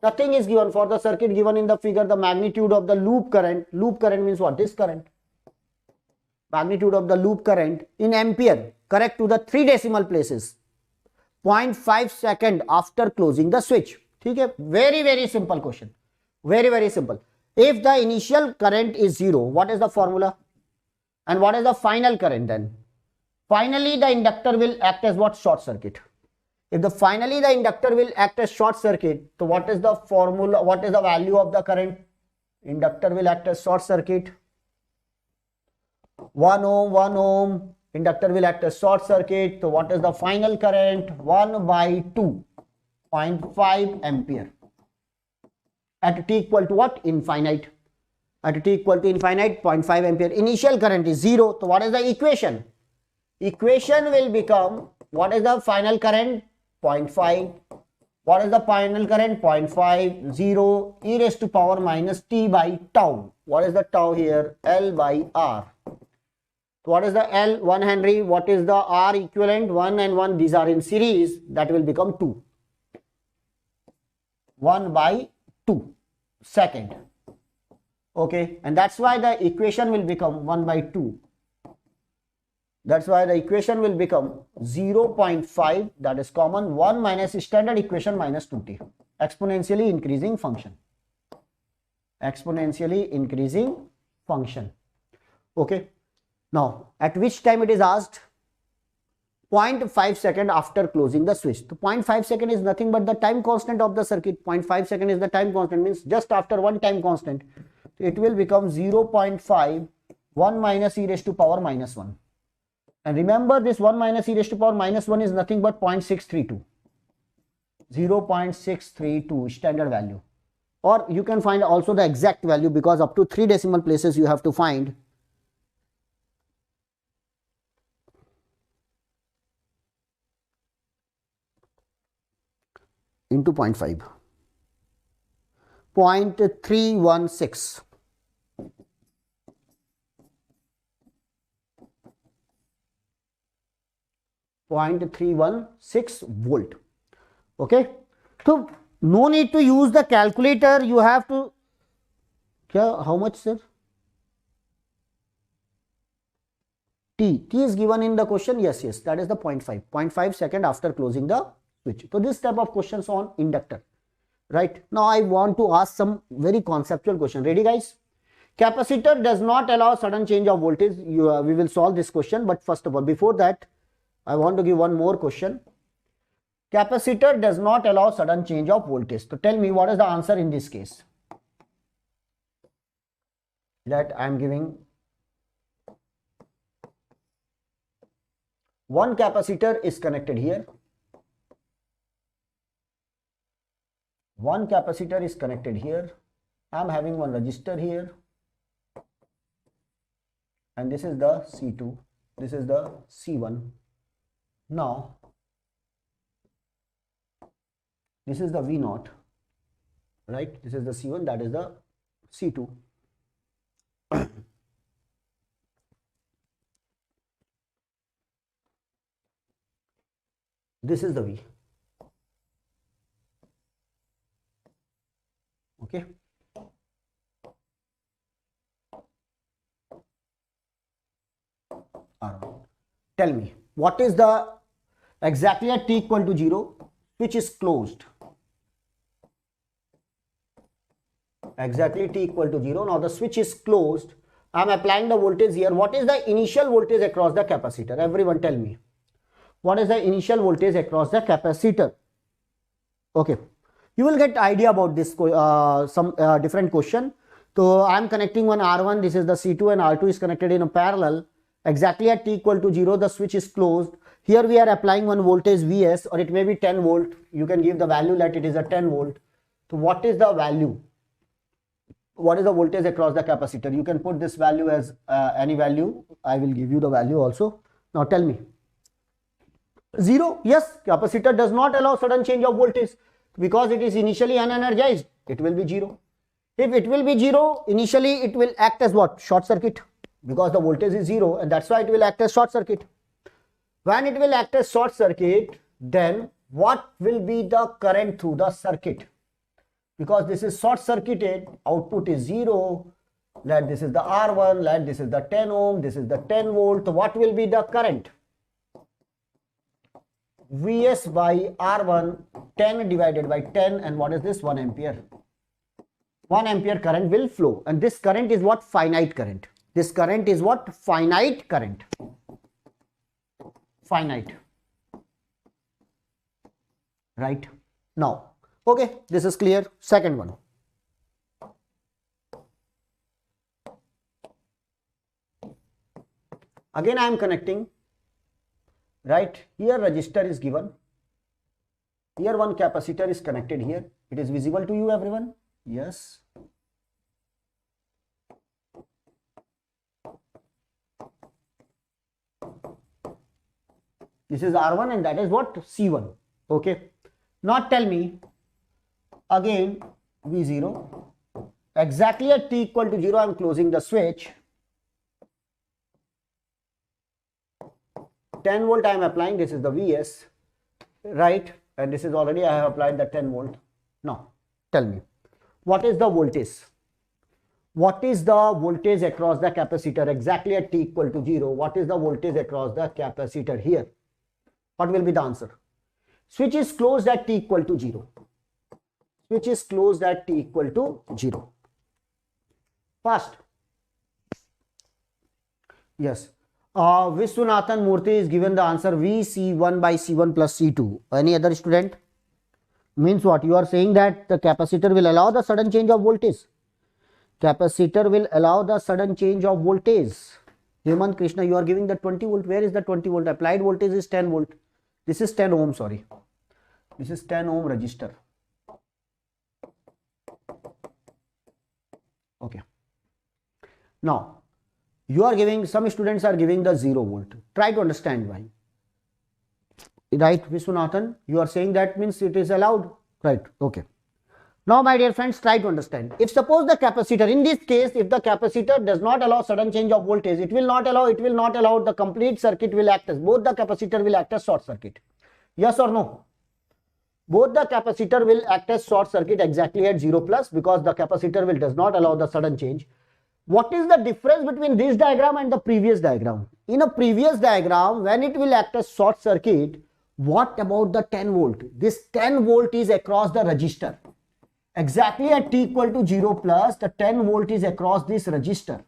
S2: Nothing is given for the circuit given in the figure. The magnitude of the loop current means what? This current. Magnitude of the loop current in ampere correct to the 3 decimal places 0.5 second after closing the switch. Okay? Very simple question. Very simple. If the initial current is 0, what is the formula? And what is the final current then? Finally, the inductor will act as what? Short circuit. If finally the inductor will act as short circuit, so what is the formula? What is the value of the current? Inductor will act as short circuit. 1 ohm. Inductor will act as short circuit. So what is the final current? 1 by 2, 0.5 ampere. At t equal to what? Infinite. At t equal to infinite, 0.5 ampere. Initial current is 0. So what is the equation? Equation will become, what is the final current? 0.5. What is the final current? 0.5, 0, e raised to power minus t by tau. What is the tau here? L by R. So what is the L? 1 Henry. What is the R equivalent? 1 and 1. These are in series. That will become 2. 1 by 2 second. Okay. And that's why the equation will become 1 by 2. That's why the equation will become 0.5, that is common, 1 minus standard equation minus 2t. Exponentially increasing function. Exponentially increasing function. Okay. Now, at which time it is asked? 0.5 second after closing the switch. The 0.5 second is nothing but the time constant of the circuit. 0.5 second is the time constant, means just after one time constant. It will become 0.5, 1 minus e raised to power minus 1. And remember, this 1 minus e raised to power minus 1 is nothing but 0.632. 0.632 standard value. Or you can find also the exact value, because up to 3 decimal places you have to find. Into 0.5. 0.316. 0.316 volt. Okay. So no need to use the calculator. You have to, how much, sir? T is given in the question. Yes, that is the 0.5 second after closing the switch. So this type of questions on inductor. Right. Now I want to ask some very conceptual question. Ready, guys? Capacitor does not allow sudden change of voltage. We will solve this question, but first of all, before that, I want to give one more question. Capacitor does not allow sudden change of voltage. So tell me, what is the answer in this case? That I am giving. One capacitor is connected here. One capacitor is connected here. I am having one resistor here. And this is the C2. This is the C1. Now, This is the V naught, right? This is the C1, that is the C2. This is the V. Okay. R1. Tell me, what is the exactly at t equal to 0, which is closed? Exactly t equal to 0. Now the switch is closed. I am applying the voltage here. What is the initial voltage across the capacitor? Everyone tell me. What is the initial voltage across the capacitor? Okay. You will get idea about this some different question. So I am connecting one R1. This is the C2 and R2 is connected in a parallel. Exactly at t equal to 0, the switch is closed. Here we are applying one voltage Vs, or it may be 10 volt. You can give the value that it is a 10 volt. So what is the value? What is the voltage across the capacitor? You can put this value as any value. I will give you the value also. Now tell me. 0. Yes, capacitor does not allow sudden change of voltage because it is initially unenergized. It will be 0. If it will be 0, initially it will act as what? Short circuit, because the voltage is 0, and that's why it will act as short circuit. When it will act as short circuit, then what will be the current through the circuit? Because this is short circuited, output is 0. Let this is the R1, let this is the 10 ohm, this is the 10 volt. So what will be the current? Vs by R1, 10 divided by 10, and what is this? 1 ampere. 1 ampere current will flow, and this current is what? Finite current. This current is what? Finite current. Finite. Right? Now, okay, this is clear. Second one. Again, I am connecting. Right? Here resistor is given. Here one capacitor is connected here. It is visible to you, everyone? Yes. This is R1 and that is what? C1. Okay. Now tell me again V0. Exactly at t equal to 0, I am closing the switch. 10 volt I am applying. This is the Vs. Right? And this is already I have applied the 10 volt. Now tell me, what is the voltage? What is the voltage across the capacitor exactly at t equal to 0? What is the voltage across the capacitor here? What will be the answer? Switch is closed at t equal to 0. Switch is closed at t equal to 0. Fast. Yes. Vishwanathan Murthy is given the answer VC1 by C1 plus C2. Any other student? Means what? You are saying that the capacitor will allow the sudden change of voltage. Capacitor will allow the sudden change of voltage. Hemant Krishna, you are giving the 20 volt. Where is the 20 volt? Applied voltage is 10 volt. This is 10 ohm, sorry. This is 10 ohm resistor. Okay. Now, you are giving, some students are giving the 0 volt. Try to understand why. Right, Vishwanathan, you are saying that means it is allowed. Right, okay. Now, my dear friends, try to understand. If suppose the capacitor, in this case, if the capacitor does not allow sudden change of voltage, it will not allow, the complete circuit will act as, both the capacitor will act as short circuit. Yes or no? Both the capacitor will act as short circuit exactly at 0 plus, because the capacitor does not allow the sudden change. What is the difference between this diagram and the previous diagram? In a previous diagram, when it will act as short circuit, what about the 10 volt? This 10 volt is across the resistor. Exactly at t equal to 0 plus, the 10 volt is across this resistor.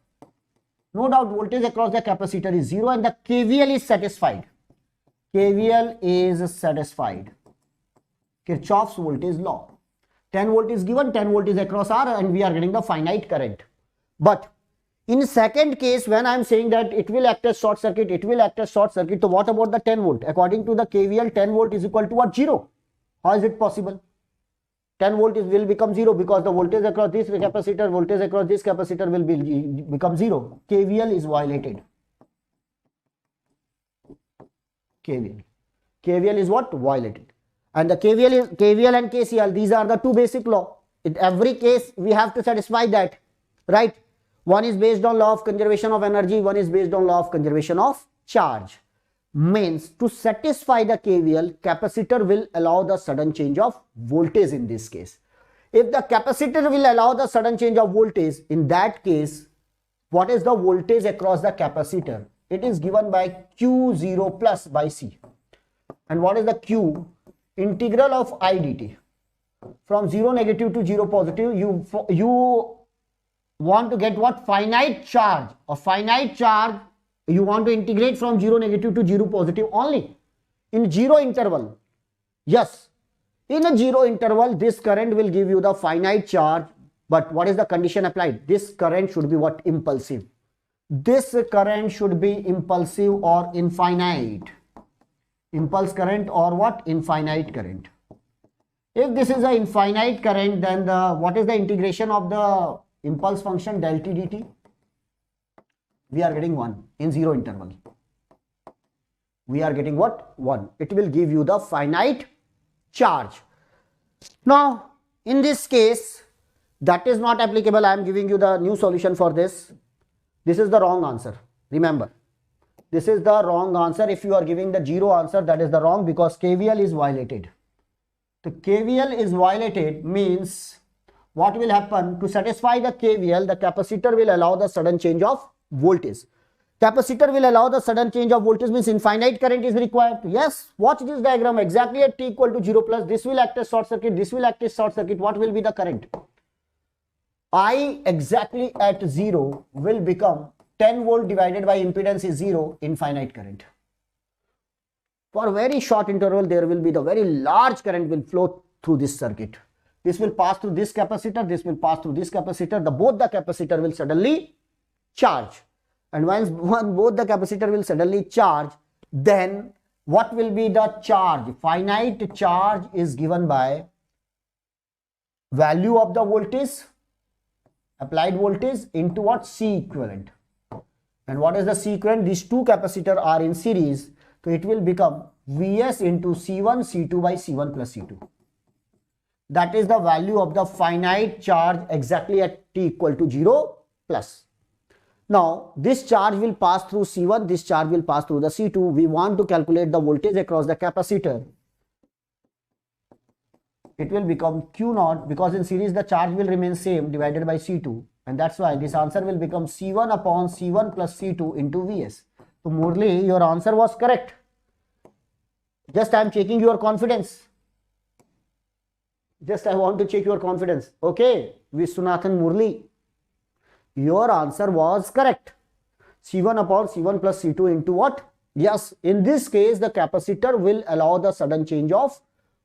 S2: No doubt voltage across the capacitor is 0 and the KVL is satisfied. KVL is satisfied. Kirchhoff's voltage law. 10 volt is given, 10 volt is across R and we are getting the finite current. But in second case, when I am saying that it will act as short circuit, so what about the 10 volt? According to the KVL, 10 volt is equal to what? 0. How is it possible? 10 volt will become 0 because the voltage across this capacitor, voltage across this capacitor will become 0. KVL is violated. KVL is what? Violated. And the KVL and KCL, these are the two basic law. In every case, we have to satisfy that, right? One is based on law of conservation of energy, one is based on law of conservation of charge. Means to satisfy the KVL, capacitor will allow the sudden change of voltage in this case. If the capacitor will allow the sudden change of voltage, in that case, what is the voltage across the capacitor? It is given by Q0 plus by C. And what is the Q? Integral of I dt. From 0 negative to 0 positive, you want to get what? Finite charge. A finite charge, you want to integrate from 0 negative to 0 positive only in 0 interval. Yes, in a 0 interval, this current will give you the finite charge. But what is the condition applied? This current should be what? Impulsive. This current should be impulsive or infinite. Impulse current or what? Infinite current. If this is an infinite current, then what is the integration of the impulse function del t dt? We are getting 1 in 0 interval. We are getting what? 1. It will give you the finite charge. Now, in this case, that is not applicable. I am giving you the new solution for this. This is the wrong answer. Remember, this is the wrong answer. If you are giving the 0 answer, that is the wrong, because KVL is violated. The KVL is violated means what will happen? To satisfy the KVL, the capacitor will allow the sudden change of voltage. Capacitor will allow the sudden change of voltage means infinite current is required. Yes, watch this diagram. Exactly at t equal to 0 plus, this will act as short circuit, this will act as short circuit. What will be the current? I exactly at 0 will become 10 volt divided by impedance is 0, infinite current. For a very short interval, there will be the very large current will flow through this circuit. This will pass through this capacitor, this will pass through this capacitor. Both the capacitor will suddenly charge. And once both the capacitor will suddenly charge, then what will be the charge? Finite charge is given by value of the voltage, applied voltage into what? C equivalent. And what is the C equivalent? These two capacitors are in series. So it will become Vs into C1, C2 by C1 plus C2. That is the value of the finite charge exactly at t equal to 0 plus. Now, this charge will pass through C1, this charge will pass through the C2. We want to calculate the voltage across the capacitor. It will become Q naught, because in series the charge will remain same, divided by C2. And that's why this answer will become C1 upon C1 plus C2 into Vs. So Murli, your answer was correct. Just I am checking your confidence. Just I want to check your confidence. Okay, Vishwanathan Murli, your answer was correct. C1 upon C1 plus C2 into what? Yes, in this case, the capacitor will allow the sudden change of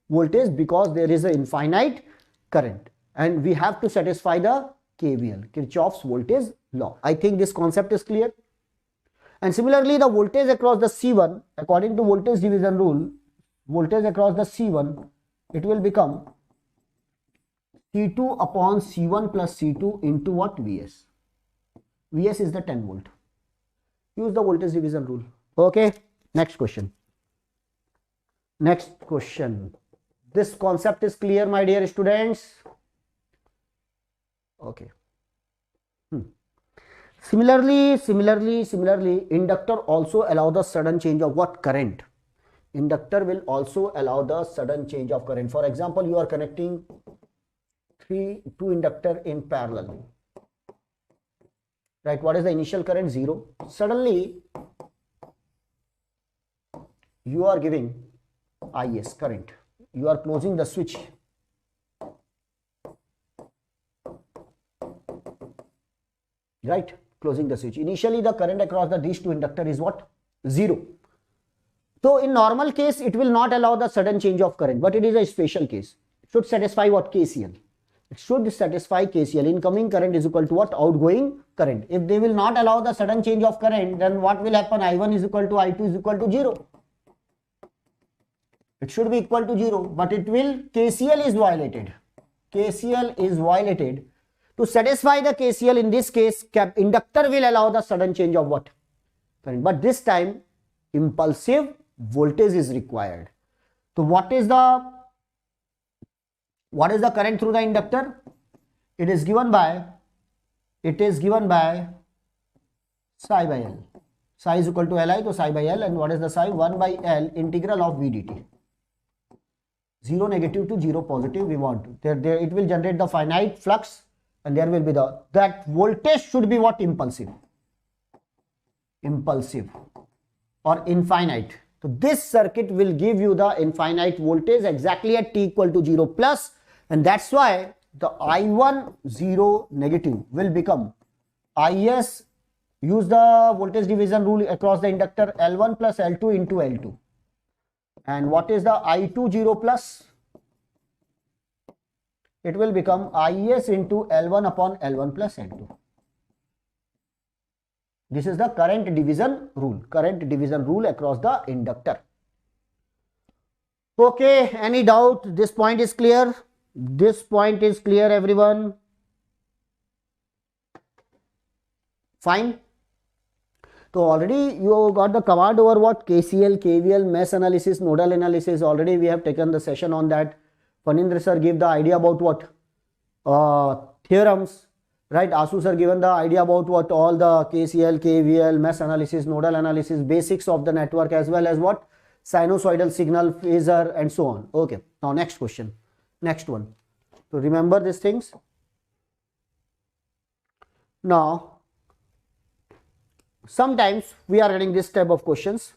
S2: voltage because there is an infinite current. And we have to satisfy the KVL, Kirchhoff's voltage law. I think this concept is clear. And similarly, the voltage across the C1, according to voltage division rule, voltage across the C1, it will become C2 upon C1 plus C2 into what? Vs. Vs is the 10 volt. Use the voltage division rule. Okay, next question. Next question. This concept is clear, my dear students. Okay. Similarly, inductor also allow the sudden change of what? Current. Inductor will also allow the sudden change of current. For example, you are connecting two inductor in parallel. Right, what is the initial current? 0. Suddenly, you are giving IS current. You are closing the switch. Right, closing the switch. Initially, the current across these two inductor is what? 0. So, in normal case, it will not allow the sudden change of current, but it is a special case. It should satisfy what? KCL. It should satisfy KCL. Incoming current is equal to what? Outgoing current. If they will not allow the sudden change of current, then what will happen? I1 is equal to I2 is equal to 0. It should be equal to 0, but it will, KCL is violated. KCL is violated. To satisfy the KCL, in this case, inductor will allow the sudden change of what? Current. But this time, impulsive voltage is required. So what is the What is the current through the inductor? It is given by psi by L. Psi is equal to Li, so psi by L, and what is the psi? 1 by L integral of V dt. 0 negative to 0 positive we want. It will generate the finite flux, and there will be that voltage should be what? Impulsive or infinite. So this circuit will give you the infinite voltage exactly at t equal to 0 plus, and that's why the I1 0 negative will become Is. Use the voltage division rule across the inductor, L1 plus L2 into L2. And what is the I2 0 plus? It will become Is into L1 upon L1 plus L2. This is the current division rule across the inductor. Okay, any doubt? This point is clear? This point is clear, everyone? Fine. So already you got the command over what? KCL, KVL, mesh analysis, nodal analysis. Already we have taken the session on that. Fanindra sir gave the idea about what? Theorems. Right, Asu sir given the idea about what? All the KCL, KVL, mesh analysis, nodal analysis, basics of the network, as well as what? Sinusoidal signal, phasor, and so on. Okay, now next question. Next one. So remember these things. Now, sometimes we are getting this type of questions.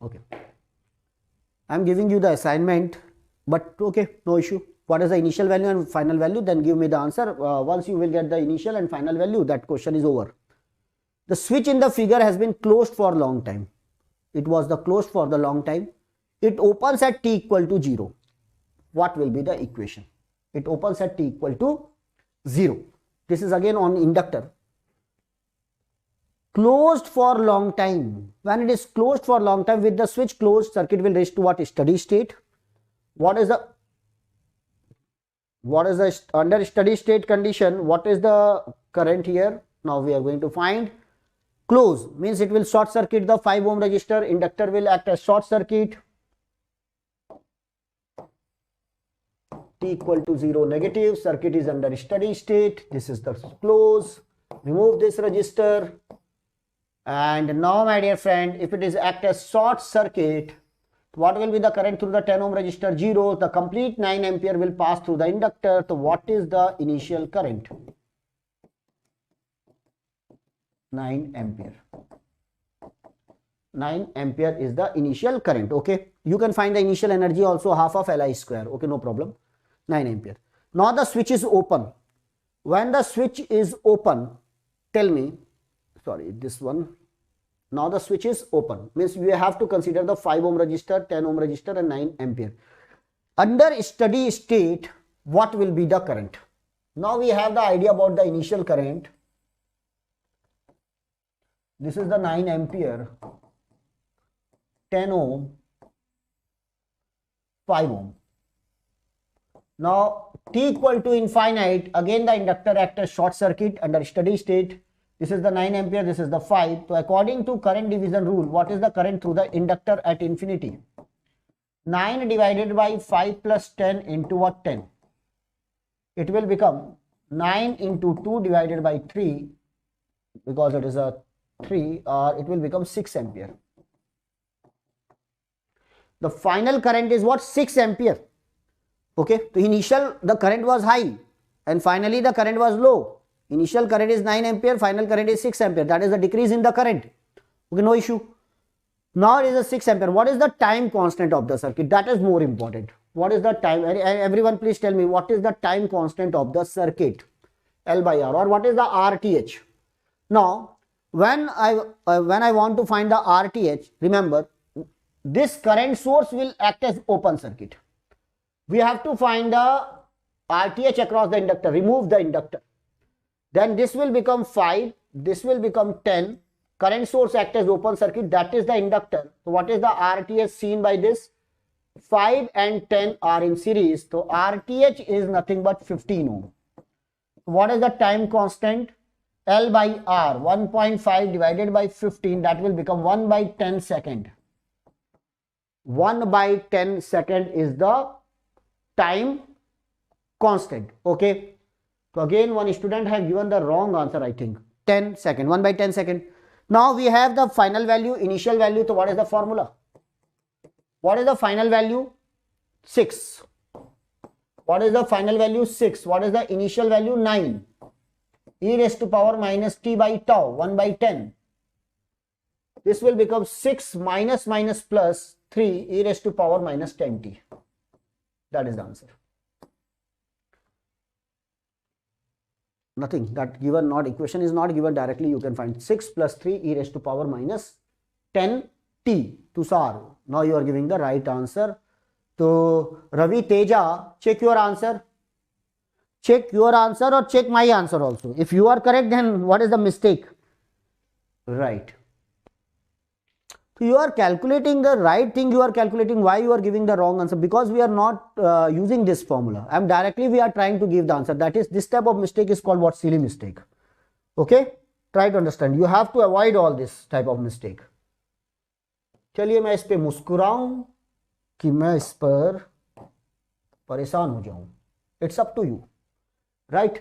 S2: Okay, I am giving you the assignment, but okay, no issue. What is the initial value and final value? Then give me the answer. Once you will get the initial and final value, that question is over. The switch in the figure has been closed for a long time. It was closed for the long time. It opens at t equal to 0. What will be the equation? It opens at t equal to 0. This is again on inductor. Closed for long time. When it is closed for long time, with the switch closed, circuit will reach to what? Steady state. What is the under steady state condition? What is the current here? Now we are going to find. Close means it will short circuit the 5 ohm resistor. Inductor will act as short circuit. T equal to 0 negative. Circuit is under steady state. This is the close. Remove this resistor. And now, my dear friend, if it is act as short circuit, what will be the current through the 10 ohm resistor? 0. The complete 9 ampere will pass through the inductor. So what is the initial current? 9 ampere. 9 ampere is the initial current. Okay, you can find the initial energy also, half of Li square. Okay, no problem. 9 ampere. Now the switch is open. When the switch is open, tell me, sorry, this one. Now the switch is open, means we have to consider the 5 ohm resistor, 10 ohm resistor, and 9 ampere. Under steady state, what will be the current? Now we have the idea about the initial current. This is the 9 ampere, 10 ohm, 5 ohm. Now t equal to infinite, again the inductor acts as short circuit under steady state. This is the 9 ampere, this is the 5. So according to current division rule, what is the current through the inductor at infinity? 9 divided by 5 plus 10 into what? 10. It will become 9 into 2 divided by 3, because it is a 3, or it will become 6 ampere. The final current is what? 6 ampere. Okay, so initial the current was high and finally the current was low. Initial current is 9 ampere, final current is 6 ampere. That is the decrease in the current. Okay, no issue. Now it is a 6 ampere. What is the time constant of the circuit? That is more important. What is the time? Everyone please tell me, what is the time constant of the circuit? L by R, or what is the RTH? Now when I want to find the RTH, remember this current source will act as open circuit. We have to find the RTH across the inductor. Remove the inductor. Then this will become 5. This will become 10. Current source acts as open circuit. That is the inductor. So what is the RTH seen by this? 5 and 10 are in series. So RTH is nothing but 15 ohm. What is the time constant? L by R. 1.5 divided by 15. That will become 1 by 10 second. 1 by 10 second is the time constant. Okay, so again one student have given the wrong answer, I think. 10 second, 1 by 10 second. Now we have the final value, initial value. So what is the formula? What is the final value? 6. What is the final value? 6. What is the initial value? 9. E raised to power minus t by tau, 1 by 10. This will become 6 minus minus plus 3 e raised to power minus 10t. That is the answer. Nothing that given, not equation is not given directly. You can find 6 plus 3 e raised to power minus 10t. Tushar, now you are giving the right answer. So Ravi Teja, check your answer. Check your answer or check my answer also. If you are correct, then what is the mistake? Right. So you are calculating the right thing. You are calculating why you are giving the wrong answer, because we are not using this formula. And directly we are trying to give the answer. That is, this type of mistake is called what? Silly mistake. Okay. Try to understand. You have to avoid all this type of mistake. चलिए मैं इस पे मुस्कुराऊं कि मैं इस पर परेशान हो जाऊं. It's up to you. Right?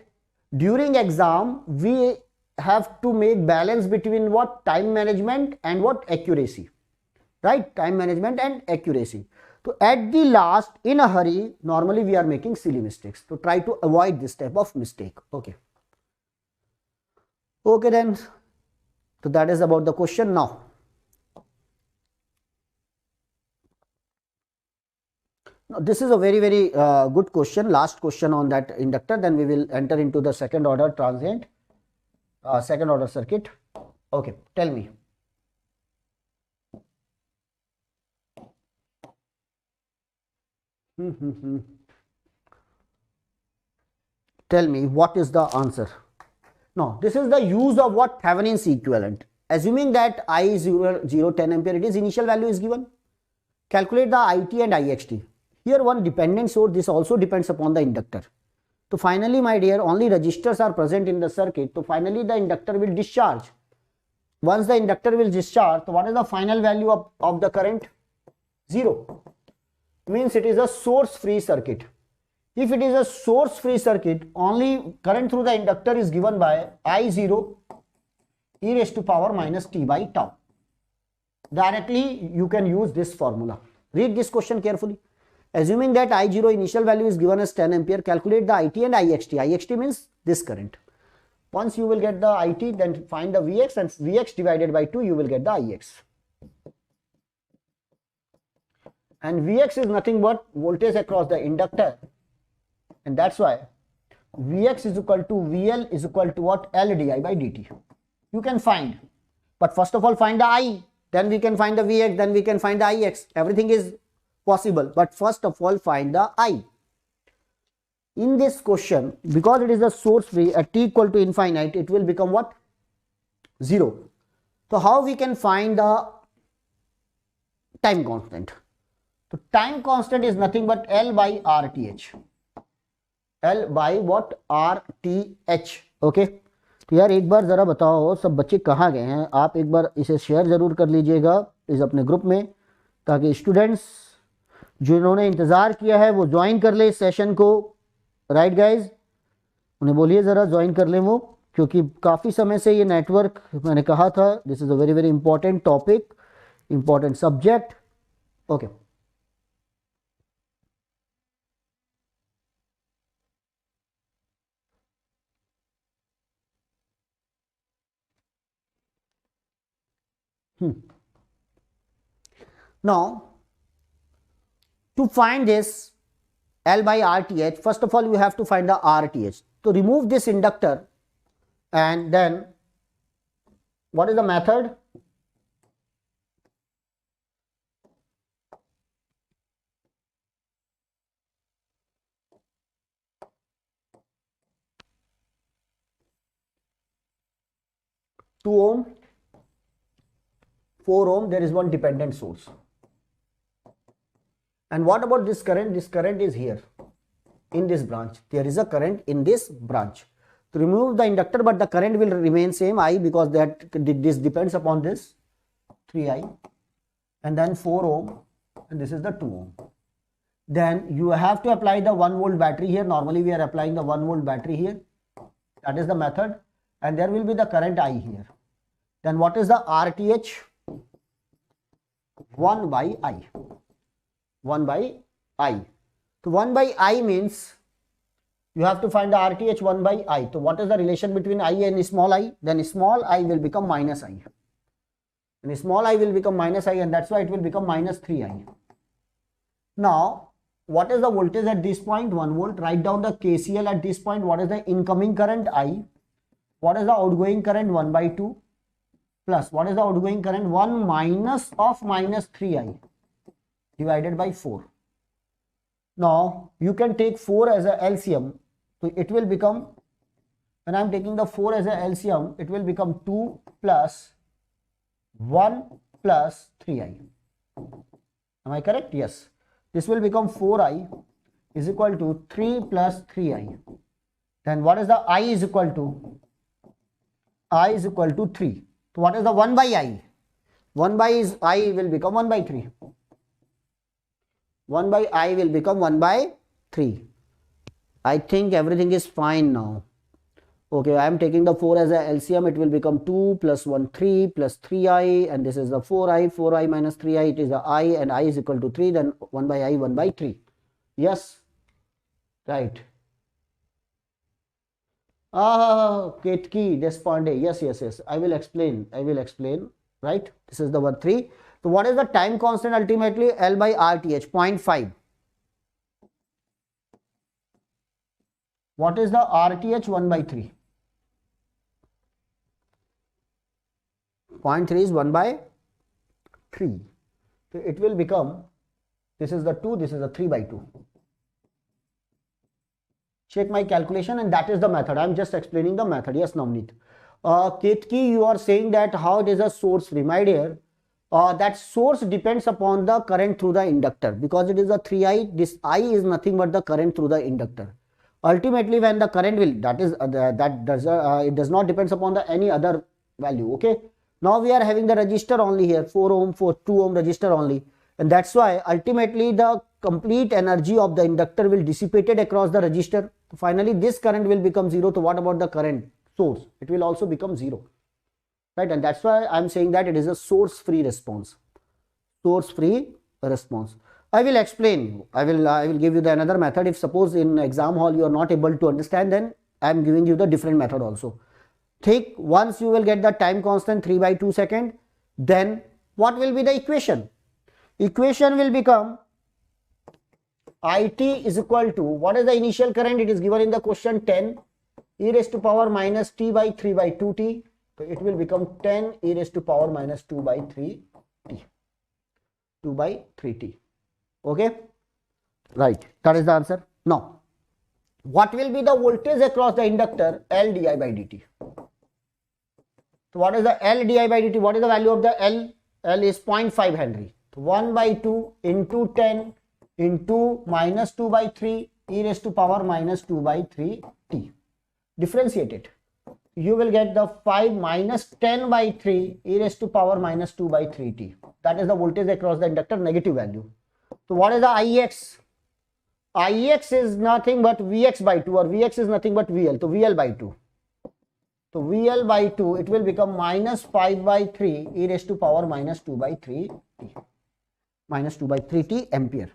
S2: During exam, we have to make balance between what? Time management and what? Accuracy. Right? Time management and accuracy. So at the last, in a hurry, normally we are making silly mistakes. So try to avoid this type of mistake. Okay. Okay then. So that is about the question now. Now, this is a very, very good question. Last question on that inductor. Then we will enter into the second order transient, second order circuit. Okay, tell me. Tell me what is the answer. Now, this is the use of what? Thevenin's equivalent. Assuming that I is 0, 10 ampere, it is initial value is given. Calculate the IT and IXT. Here one dependent source, this also depends upon the inductor. So finally, my dear, only resistors are present in the circuit. So finally the inductor will discharge. Once the inductor will discharge, so what is the final value of the current? 0. Means it is a source free circuit. If it is a source free circuit, only current through the inductor is given by I0 e raised to power minus t by tau. Directly you can use this formula. Read this question carefully. Assuming that I0 initial value is given as 10 ampere, calculate the IT and IXT. IXT means this current. Once you will get the IT, then find the Vx, and Vx divided by 2, you will get the Ix. And Vx is nothing but voltage across the inductor. And that's why Vx is equal to VL is equal to what? L di by dt. You can find. But first of all, find the I. Then we can find the Vx. Then we can find the Ix. Everything is possible, but first of all find the I. In this question, because it is a source free, at t equal to infinite, it will become what? 0. So how we can find the time constant? So time constant is nothing but L by RTH. L by what? RTH. Okay. तो यार एक बार जरा बताओ सब बच्चे कहाँ गए हैं. आप एक बार इसे शेयर जरूर कर लीजिएगा इस अपने ग्रुप में, ताकि स्टूडेंट्स जिन्होंने इंतज़ार किया है वो ज्वाइन कर ले इस सेशन को. राइट गाइज, उन्हें बोलिए ज़रा ज्वाइन कर लें वो, क्योंकि काफ़ी समय से ये नेटवर्क, मैंने कहा था, this is a very very important topic, important subject. Okay, now to find this L by RTH, first of all you have to find the RTH. So remove this inductor, and then what is the method? Two ohm, 4 ohm, there is one dependent source. And what about this current? This current is here in this branch. There is a current in this branch. To remove the inductor, but the current will remain same I, because that this depends upon this 3I, and then 4 ohm, and this is the 2 ohm. Then you have to apply the 1 volt battery here. Normally we are applying the 1 volt battery here. That is the method, and there will be the current I here. Then what is the RTH? 1 by I. 1 by I. So 1 by I means you have to find the RTH 1 by I. So what is the relation between I and small I? Then small I will become minus I. And small I will become minus I, and that's why it will become minus 3I. Now, what is the voltage at this point? 1 volt. Write down the KCL at this point. What is the incoming current? I. What is the outgoing current? 1 by 2. Plus, what is the outgoing current? 1 minus of minus 3I divided by 4. Now, you can take 4 as a LCM. So, it will become, when I am taking the 4 as a LCM, it will become 2 plus 1 plus 3I. Am I correct? Yes. This will become 4I is equal to 3 plus 3I. Then what is the I is equal to? I is equal to 3. So what is the 1 by I? 1 by is I will become 1 by 3. 1 by I will become 1 by 3. I think everything is fine now. Okay, I am taking the 4 as a LCM. It will become 2 plus 1, 3 plus 3I, and this is the 4I. 4I minus 3I, it is the I, and I is equal to 3. Then 1 by I, 1 by 3. Yes, right. Ketki, Desponde. Yes. I will explain. Right. This is the 1, 3. So what is the time constant ultimately? L by RTH, 0.5. What is the RTH? 1 by 3. 0.3 is 1 by 3. So it will become, this is the 2, this is the 3 by 2. Check my calculation, and that is the method. I am just explaining the method. Yes, Navneet. Ketki, you are saying that how it is a source free. My dear, that source depends upon the current through the inductor. Because it is a 3I, this I is nothing but the current through the inductor. Ultimately, when the current will, it does not depends upon the any other value. Okay. Now we are having the resistor only here, 4 ohm, 2 ohm resistor only, and that's why ultimately the complete energy of the inductor will dissipated across the resistor. Finally, this current will become 0. So what about the current source? It will also become 0, right? And that's why I am saying that it is a source free response. Source free response. I will explain. I will give you the another method. If suppose in exam hall you are not able to understand, then I am giving you the different method also. Think once you will get the time constant 3 by 2 second, then what will be the equation? Equation will become IT is equal to, what is the initial current? It is given in the question 10 e raised to power minus t by 3 by 2t. So it will become 10 e raised to power minus 2 by 3t. 2 by 3t. Okay, right, that is the answer. Now, what will be the voltage across the inductor? L di by dt. So what is the L di by dt? What is the value of the L? L is 0.5 Henry. So 1 by 2 into 10 into minus 2 by 3 e raised to power minus 2 by 3 t. Differentiate it. You will get the 5 minus 10 by 3 e raised to power minus 2 by 3 t. That is the voltage across the inductor, negative value. So what is the Ix? Ix is nothing but Vx by 2, or Vx is nothing but VL. So VL by 2. So VL by 2, it will become minus 5 by 3 e raised to power minus 2 by 3 t. Minus 2 by 3 t ampere.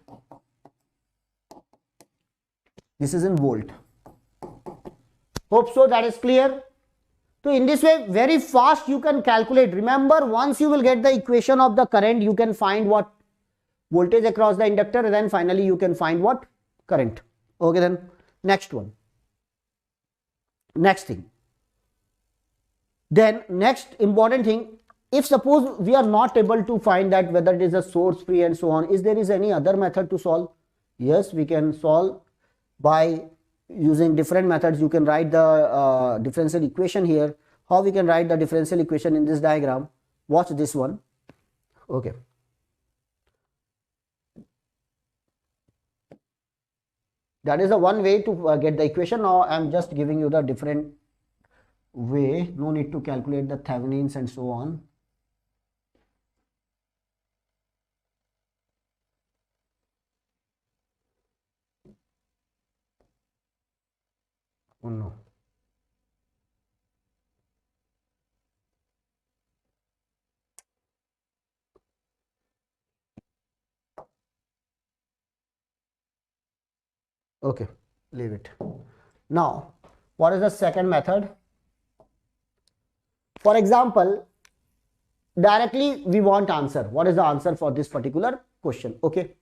S2: This is in volt. Hope so that is clear. So in this way, very fast you can calculate. Remember, once you will get the equation of the current, you can find what voltage across the inductor, and then finally you can find what current. Okay, then next one. Next thing. Then next important thing, if suppose we are not able to find that whether it is a source free and so on, is there is any other method to solve? Yes, we can solve by using different methods. You can write the differential equation here. How we can write the differential equation in this diagram? Watch this one. Okay. That is the one way to get the equation. Now I am just giving you the different way. No need to calculate the Thevenins and so on. Oh no. Okay, leave it. Now, what is the second method? For example, directly we want answer. What is the answer for this particular question? Okay,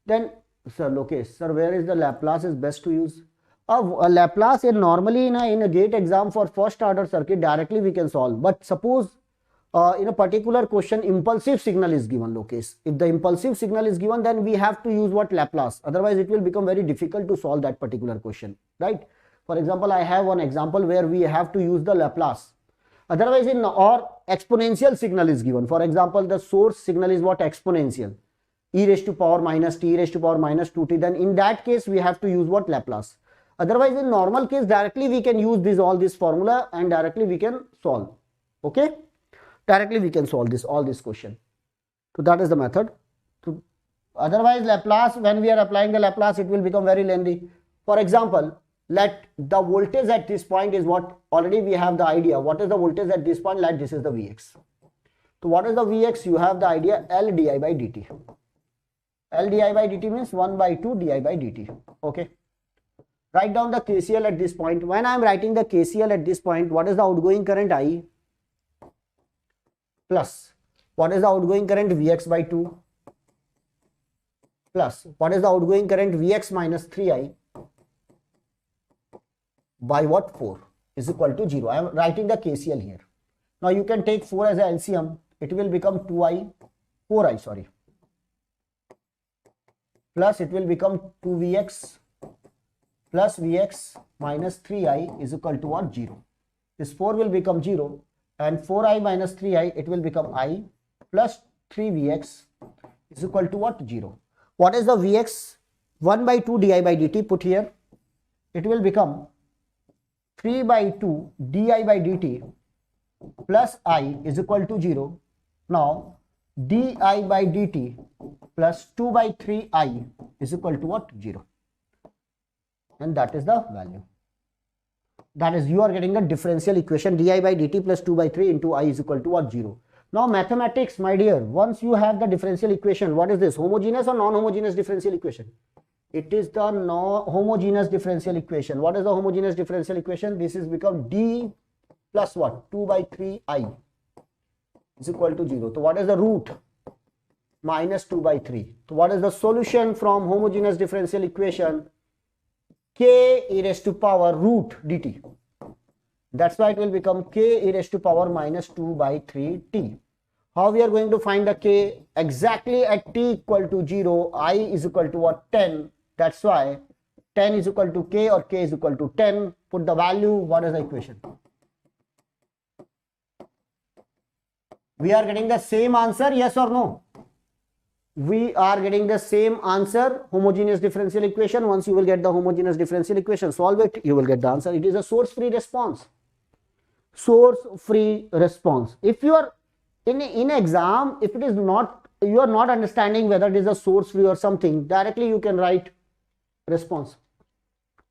S2: then sir, okay, sir, where is the Laplace is best to use? Laplace normally in a gate exam for first order circuit directly we can solve. But suppose in a particular question impulsive signal is given, Lokesh. If the impulsive signal is given, then we have to use what? Laplace. Otherwise it will become very difficult to solve that particular question, right? For example, I have one example where we have to use the Laplace. Otherwise in or exponential signal is given. For example, the source signal is what? Exponential. E raised to power minus t, e raised to power minus 2t. Then in that case we have to use what? Laplace. Otherwise in normal case directly we can use this all this formula and directly we can solve. Okay, directly we can solve this all this question. So that is the method. So otherwise Laplace, when we are applying the Laplace, it will become very lengthy. For example, let the voltage at this point is what? Already we have the idea what is the voltage at this point. Let this is the Vx. So what is the Vx? You have the idea L di by dt. L di by dt means 1 by 2 di by dt. Okay, write down the KCL at this point. When I am writing the KCL at this point, what is the outgoing current? I plus what is the outgoing current? Vx by 2 plus what is the outgoing current? Vx minus 3i by what? 4 is equal to 0. I am writing the KCL here. Now you can take 4 as a LCM. It will become 4i sorry, plus it will become 2Vx plus Vx minus 3i is equal to what? 0. This 4 will become 0 and 4i minus 3i it will become I plus 3Vx is equal to what? 0. What is the Vx? 1 by 2 di by dt put here. It will become 3 by 2 di by dt plus I is equal to 0. Now di by dt plus 2 by 3i is equal to what? 0. And that is the value. That is, you are getting the differential equation di by dt plus 2 by 3 into I is equal to what? 0. Now mathematics, my dear, once you have the differential equation, what is this? Homogeneous or non-homogeneous differential equation? It is the homogeneous differential equation. What is the homogeneous differential equation? This is become d plus what? 2 by 3i is equal to 0. So what is the root? Minus 2 by 3. So what is the solution from homogeneous differential equation? K e raised to power root dt. That's why it will become k e raised to power minus 2 by 3t. How we are going to find the k? Exactly at t equal to 0, I is equal to what? 10. That's why 10 is equal to k or k is equal to 10. Put the value. What is the equation? We are getting the same answer, yes or no? We are getting the same answer, homogeneous differential equation. Once you will get the homogeneous differential equation, solve it, you will get the answer. It is a source free response. Source free response. If you are in exam, if it is not, you are not understanding whether it is a source free or something, directly you can write response.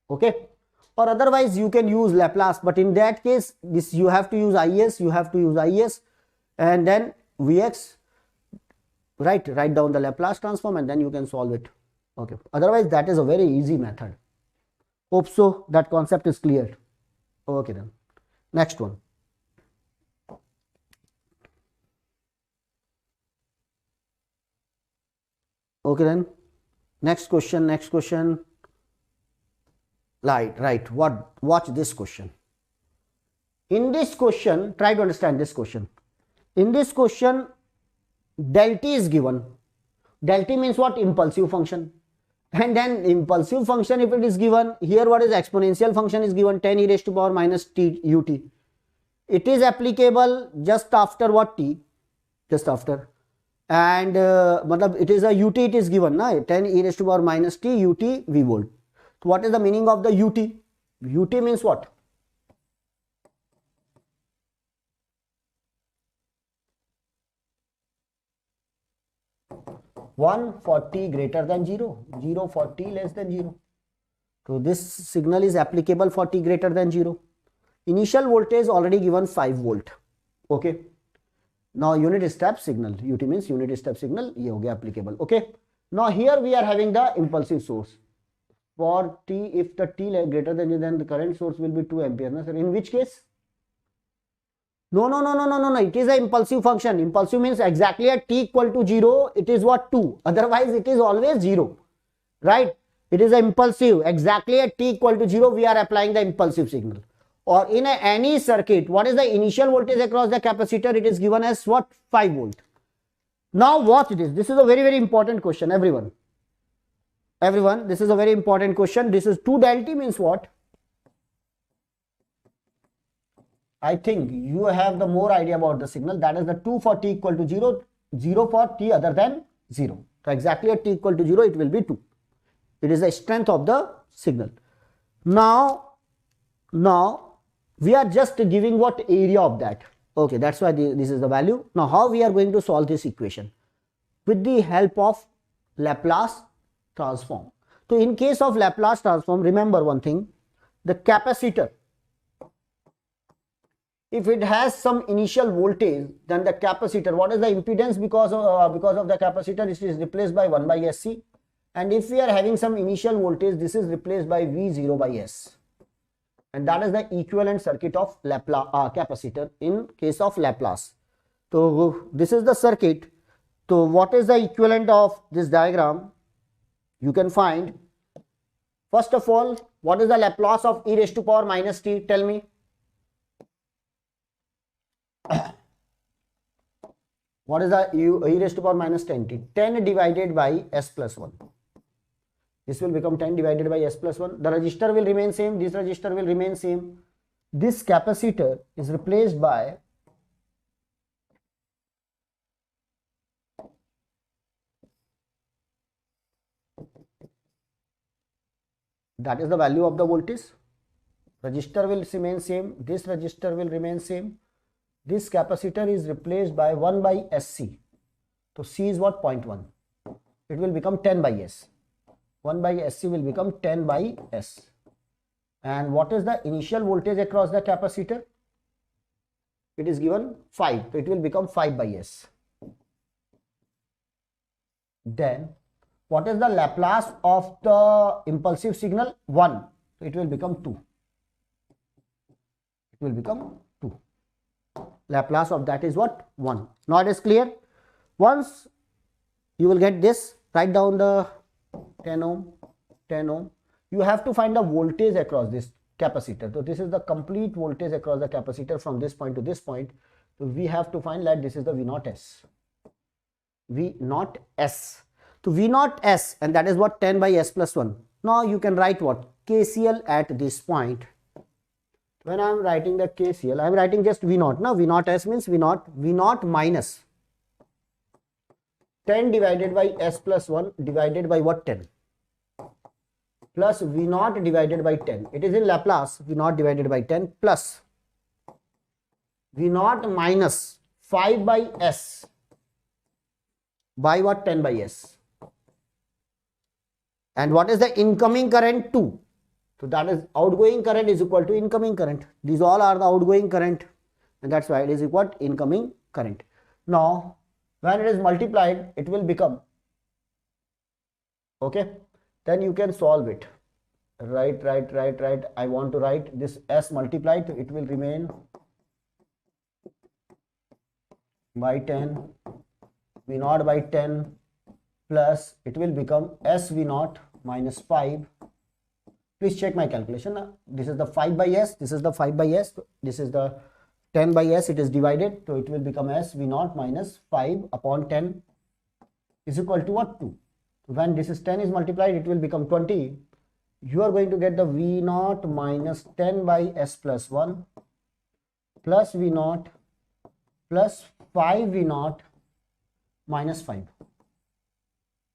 S2: Okay, or otherwise you can use Laplace, but in that case this you have to use IS, and then Vx, write down the Laplace transform and then you can solve it. Okay, otherwise that is a very easy method. Hope so that concept is clear. Okay, then next one. Okay, then next question. Right, watch this question. In this question, try to understand this question. In this question, del t is given. Del t means what? Impulsive function. And then impulsive function, if it is given here, what is exponential function is given? 10 e raised to power minus t ut. It is applicable just after what? T, just after. And it is a ut, it is given na? 10 e raised to power minus t ut v volt. So what is the meaning of the ut? Ut means what? One for t greater than 0, 0 for t less than 0. So this signal is applicable for t greater than 0. Initial voltage already given 5 volt. Okay. Now unit step signal, UT means unit step signal, ये हो गया applicable. Okay. Now here we are having the impulsive source. For t, if the t greater than 0, then the current source will be 2 ampere. No, sir. In which case? No. It is an impulsive function. Impulsive means exactly at t equal to 0, it is what? 2. Otherwise, it is always 0. Right? It is an impulsive. Exactly at t equal to 0, we are applying the impulsive signal. Or in any circuit, what is the initial voltage across the capacitor? It is given as what? 5 volt. Now watch this. This is a very, very important question, everyone. Everyone, this is a very important question. This is 2 del t means what? I think you have the more idea about the signal. That is the 2 for t equal to 0, 0 for t other than 0. So exactly at t equal to 0, it will be 2. It is the strength of the signal. Now we are just giving what area of that. Okay, that's why this is the value. Now how we are going to solve this equation? With the help of Laplace transform. So in case of Laplace transform, remember one thing, the capacitor, if it has some initial voltage, then the capacitor, what is the impedance because of the capacitor? It is replaced by 1 by SC. And if we are having some initial voltage, this is replaced by V0 by S. And that is the equivalent circuit of Laplace capacitor in case of Laplace. So this is the circuit. So what is the equivalent of this diagram? You can find, first of all, what is the Laplace of e raised to power minus t? Tell me. What is the e raised to power minus 10t? 10 divided by s plus 1. This will become 10 divided by s plus 1. The resistor will remain same. This resistor will remain same. This capacitor is replaced by that is the value of the voltage. Resistor will remain same. This resistor will remain same. This capacitor is replaced by 1 by SC. So C is what? 0.1. It will become 10 by S. 1 by SC will become 10 by S. And what is the initial voltage across the capacitor? It is given 5. So it will become 5 by S. Then what is the Laplace of the impulsive signal? 1. So it will become 2. It will become 2. Laplace of that is what? 1. Now it is clear. Once you will get this, write down the 10 ohm, 10 ohm. You have to find the voltage across this capacitor. So this is the complete voltage across the capacitor from this point to this point. So we have to find that this is the V0S. V0S. So V0S, and that is what? 10 by S plus 1. Now you can write what? KCL at this point. When I am writing the KCL, I am writing just V0. Now V0S means V0 minus 10 divided by S plus 1 divided by what? 10. Plus V0 divided by 10. It is in Laplace. V0 divided by 10 plus V0 minus 5 by S by what? 10 by S. And what is the incoming current? 2. So that is outgoing current is equal to incoming current. These all are the outgoing current, and that's why it is equal to incoming current. Now when it is multiplied, it will become, okay, then you can solve it. Right. I want to write this S multiplied, it will remain by 10, V0 by 10 plus it will become S V0 minus 5. Please check my calculation. This is the 5 by S, this is the 5 by S, this is the 10 by S, it is divided, so it will become S V0 minus 5 upon 10 is equal to what? 2. When this is 10 is multiplied, it will become 20. You are going to get the V0 minus 10 by S plus 1 plus V0 plus 5 V0 minus 5.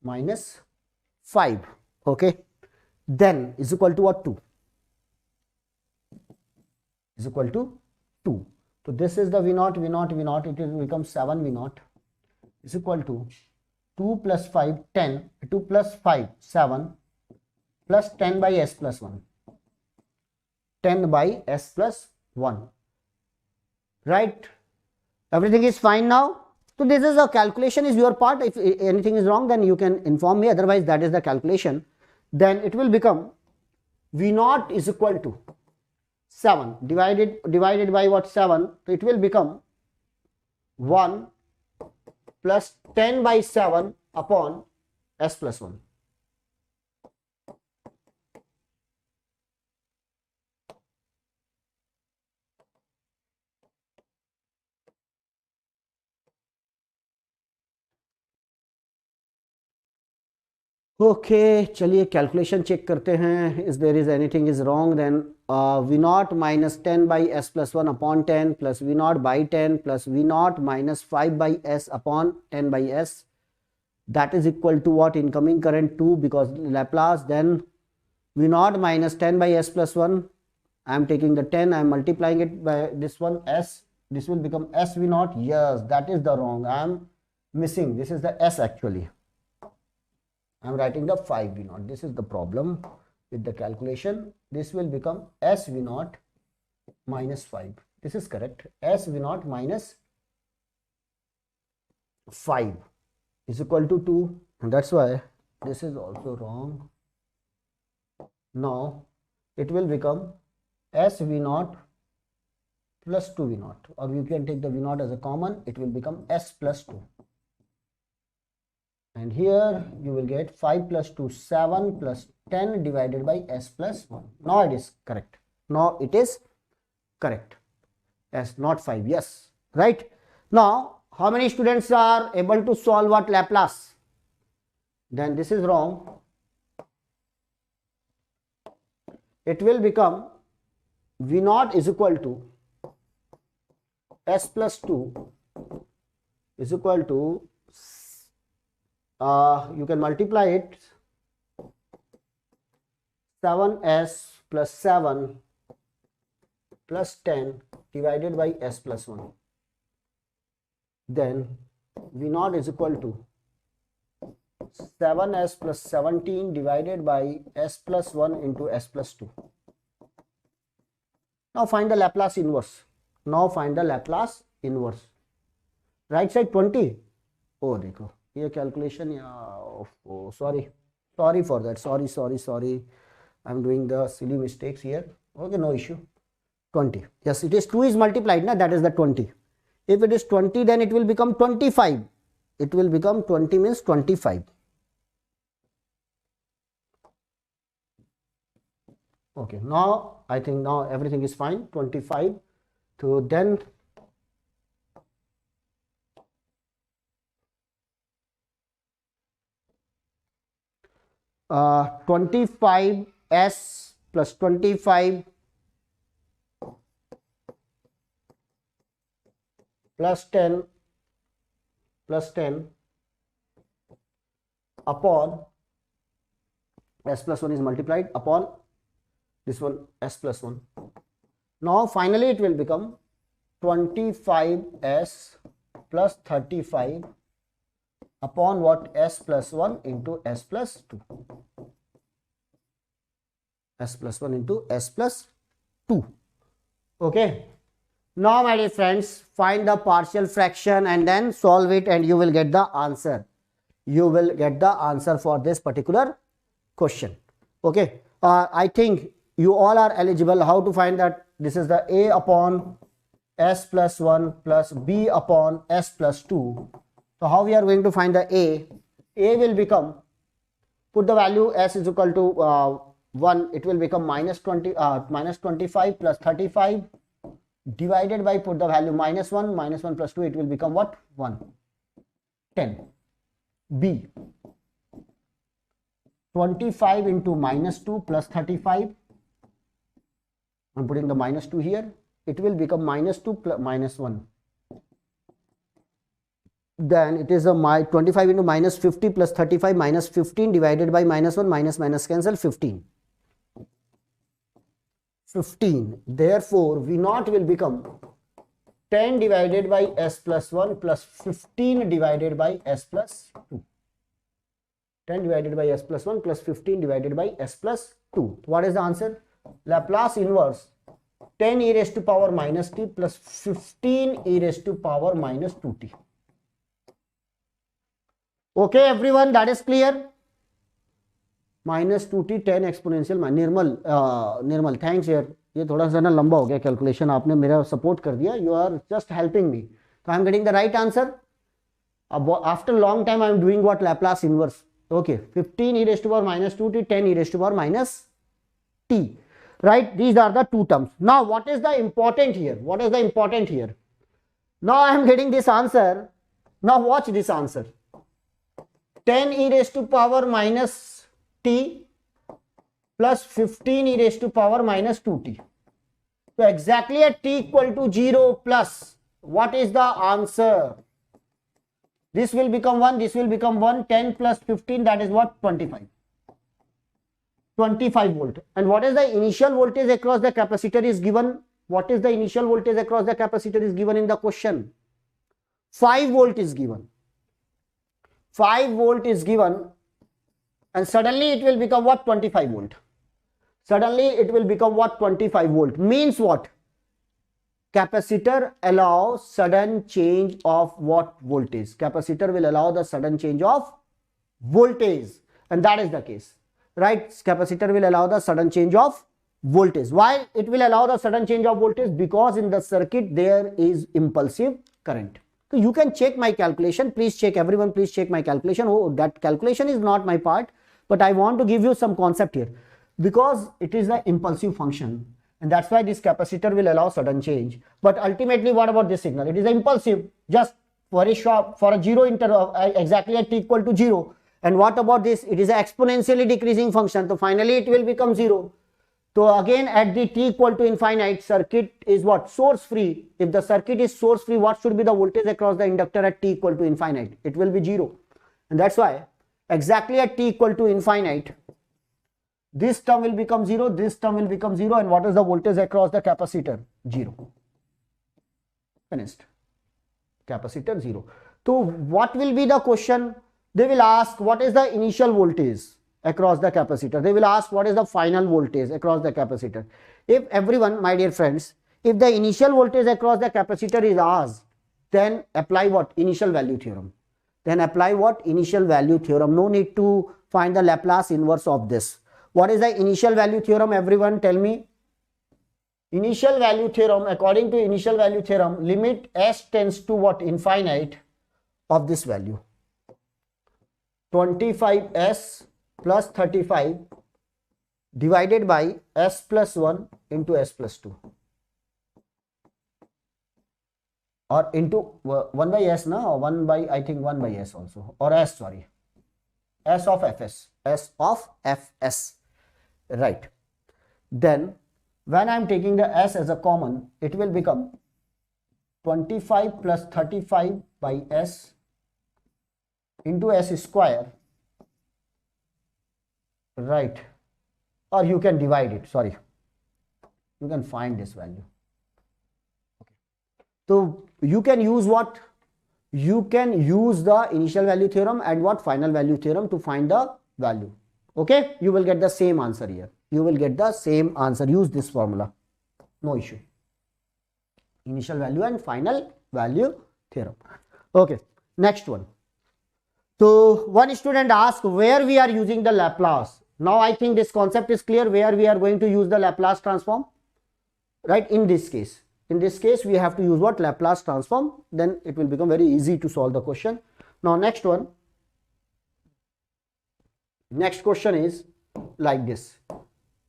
S2: Minus 5. Okay. Then is equal to what? 2. Is equal to 2. So this is the V0, it will become 7 V0 is equal to 2 plus 5, 10, 2 plus 5, 7, plus 10 by s plus 1. 10 by s plus 1. Right? Everything is fine now. So this is a calculation is your part. If anything is wrong, then you can inform me. Otherwise, that is the calculation. Then it will become V naught is equal to 7 divided by what? 7. So it will become 1 plus 10 by 7 upon s plus 1. Okay, चलिए calculation check करते हैं. If there is anything is wrong, then V naught minus 10 by s plus 1 upon 10 plus V naught by 10 plus V naught minus 5 by s upon 10 by s. That is equal to what? Incoming current 2, because Laplace. Then V naught minus 10 by s plus 1. I am taking the 10. I am multiplying it by this one s. This will become s V naught. Yes, that is the wrong. I am missing. This is the s actually. I am writing the 5 V naught. This is the problem with the calculation. This will become s V naught minus 5. This is correct. S V naught minus 5 is equal to 2. And that's why this is also wrong. Now it will become s V naught plus 2 V naught. Or you can take the V naught as a common. It will become s plus 2. And here you will get 5 plus 2, 7 plus 10 divided by s plus 1. Now it is correct. Now it is correct. S not 5. Yes. Right. Now, how many students are able to solve what? Laplace? Then this is wrong. It will become V naught is equal to s plus 2 is equal to you can multiply it 7s plus 7 plus 10 divided by s plus 1. Then V naught is equal to 7s plus 17 divided by s plus 1 into s plus 2. Now find the Laplace inverse. Now find the Laplace inverse. Right side 20. Oh, देखो ये calculation. Oh, sorry for that. Sorry. I'm doing the silly mistakes here. Okay, no issue. 20. Yes, it is 2 is multiplied. Na, that is the 20. If it is 20, then it will become 25. It will become 20 means 25. Okay, now I think now everything is fine. 25. So then 25s plus 25 plus 10 upon s plus 1 is multiplied upon this one s plus 1. Now finally it will become 25s plus 35 upon what? S plus 1 into s plus 2. S plus 1 into s plus 2. Okay. Now my dear friends, find the partial fraction and then solve it and you will get the answer. You will get the answer for this particular question. Okay. I think you all are eligible. How to find that? This is the a upon s plus 1 plus b upon s plus 2. So how we are going to find the a? A will become, put the value s is equal to 1. It will become minus 25 plus 35 divided by, put the value minus 1 plus 2. It will become what? 1. 10. B. 25 into minus 2 plus 35. I'm putting the minus 2 here. It will become minus 2 plus minus 1. Then it is a 25 into minus 50 plus 35 minus 15 divided by minus 1, minus cancel, 15. 15. Therefore, V naught will become 10 divided by s plus 1 plus 15 divided by s plus 2. 10 divided by s plus 1 plus 15 divided by s plus 2. What is the answer? Laplace inverse 10 e raised to power minus t plus 15 e raised to power minus 2t. Okay, everyone, that is clear? Minus 2t 10 exponential Nirmal thanks यार, ये थोड़ा सा ना लंबा हो गया calculation, आपने मेरा सपोर्ट कर दिया, you are just helping me, so I am getting the right answer. After long time I am doing what? Laplace inverse. Okay, 15 e raised to power minus 2t, 10 e raised to power minus t. Right, these are the two terms. Now what is the important here? What is the important here? Now I am getting this answer. Now watch this answer. 10 e raised to power minus t plus 15 e raised to power minus 2t. So exactly at t equal to 0 plus, what is the answer? This will become 1, this will become 1, 10 plus 15, that is what? 25. 25 volt. And what is the initial voltage across the capacitor is given? What is the initial voltage across the capacitor is given in the question? 5 volt is given. 5 volt is given, and suddenly it will become what? 25 volt. Suddenly it will become what? 25 volt. Means what? Capacitor allows sudden change of what? Voltage. Capacitor will allow the sudden change of voltage, and that is the case. Right, capacitor will allow the sudden change of voltage. Why it will allow the sudden change of voltage? Because in the circuit there is impulsive current. So you can check my calculation, please check, everyone please check my calculation. Oh, that calculation is not my part, but I want to give you some concept here, because it is the impulsive function, and that's why this capacitor will allow sudden change. But ultimately, what about this signal? It is impulsive, just very short, for a zero interval, exactly at t equal to 0. And what about this? It is an exponentially decreasing function. So finally it will become 0. So again at the t equal to infinite, circuit is what? Source free. If the circuit is source free, what should be the voltage across the inductor at t equal to infinite? It will be 0. And that's why exactly at t equal to infinite, this term will become 0, this term will become 0. And what is the voltage across the capacitor? 0. Finished. Capacitor 0. So what will be the question? They will ask what is the initial voltage across the capacitor. They will ask what is the final voltage across the capacitor. If everyone, my dear friends, if the initial voltage across the capacitor is asked, then apply what? Initial value theorem. Then apply what? Initial value theorem. No need to find the Laplace inverse of this. What is the initial value theorem? Everyone tell me. Initial value theorem, according to initial value theorem, limit s tends to what? Infinite of this value. 25s plus 35 divided by s plus 1 into s plus 2, or into 1 by s now, 1 by, I think 1 by s also, or s, sorry, s of fs, s of fs, right. Then when I am taking the s as a common, it will become 25 plus 35 by s into s square, right, or you can divide it, sorry, you can find this value. Okay. So you can use what? You can use the initial value theorem and what? Final value theorem to find the value. Okay, you will get the same answer here. You will get the same answer. Use this formula, no issue. Initial value and final value theorem. Okay, next one. So one student asked where we are using the Laplace. Now I think this concept is clear, where we are going to use the Laplace transform, right? In this case we have to use what? Laplace transform. Then it will become very easy to solve the question. Now next one, next question is like this.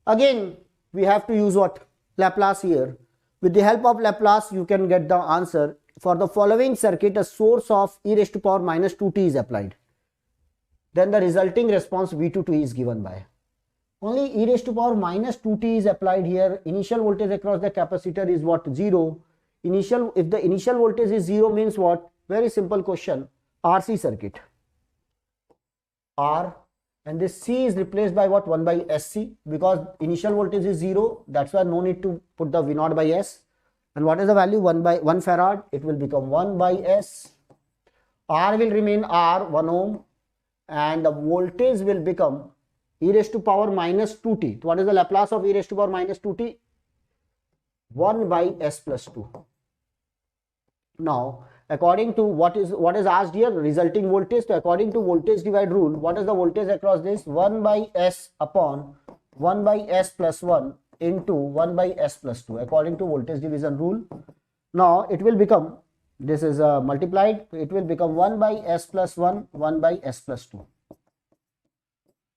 S2: Again we have to use what? Laplace here. With the help of Laplace you can get the answer. For the following circuit, a source of e raised to power minus 2t is applied. Then the resulting response V2t is given by. Only e raised to power minus 2t is applied here. Initial voltage across the capacitor is what? 0. If the initial voltage is 0 means what? Very simple question. RC circuit. R, and this C is replaced by what? 1 by SC, because initial voltage is 0. That's why no need to put the V naught by S. And what is the value? 1 farad. It will become 1 by S. R will remain R, 1 ohm. and the voltage will become e raised to power minus 2t. What is the Laplace of e raised to power minus 2t? 1 by s plus 2. Now, according to what is asked here, resulting voltage. So according to voltage divide rule, what is the voltage across this? 1 by s upon 1 by s plus 1 into 1 by s plus 2, according to voltage division rule. Now it will become, this is multiplied, it will become 1 by s plus 1, 1 by s plus 2.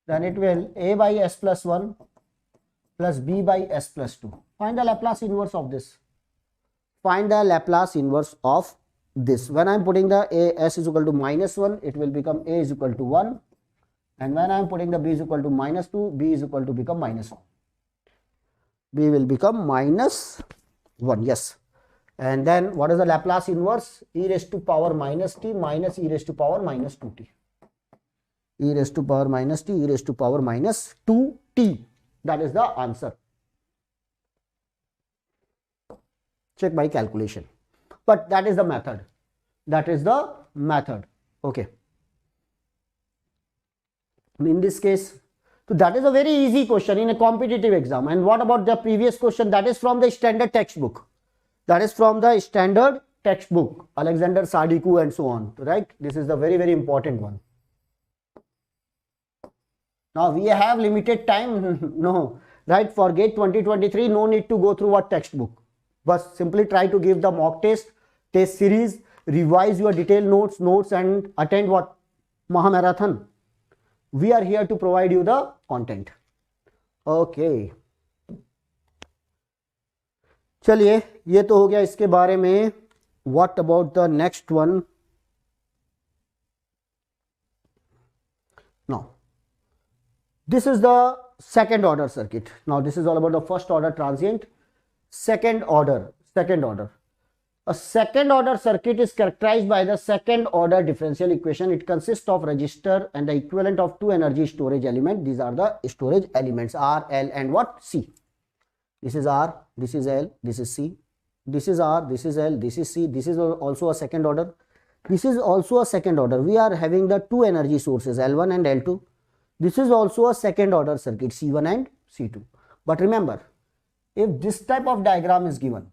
S2: Then it will a by s plus 1 plus b by s plus 2. Find the Laplace inverse of this. Find the Laplace inverse of this. When I am putting the s is equal to minus 1, it will become a is equal to 1. And when I am putting the b is equal to minus 2, b is equal to become minus 1. B will become minus 1. Yes. And then what is the Laplace inverse? E raised to power minus t minus e raised to power minus 2t. E raised to power minus t, e raised to power minus 2t. That is the answer. Check by calculation. But that is the method. That is the method. Okay. In this case, so that is a very easy question in a competitive exam. And what about the previous question? That is from the standard textbook. That is from the standard textbook. Alexander Sadiku and so on. Right? This is the very, very important one. Now we have limited time. No. Right? For GATE 2023, no need to go through what textbook. But simply try to give the mock test series, revise your detailed notes and attend what? Maha Marathon. We are here to provide you the content. Okay. चलिए, ये तो हो गया इसके बारे में. What about the next one? Now, this is the second order circuit. Now, this is all about the first order transient. Second order. A second order circuit is characterized by the second order differential equation. It consists of resistor and the equivalent of two energy storage elements. These are the storage elements R, L and what? C. This is R, this is L, this is C. This is R, this is L, this is C. This is also a second order. This is also a second order. We are having the two energy sources L1 and L2. This is also a second order circuit C1 and C2. But remember, if this type of diagram is given,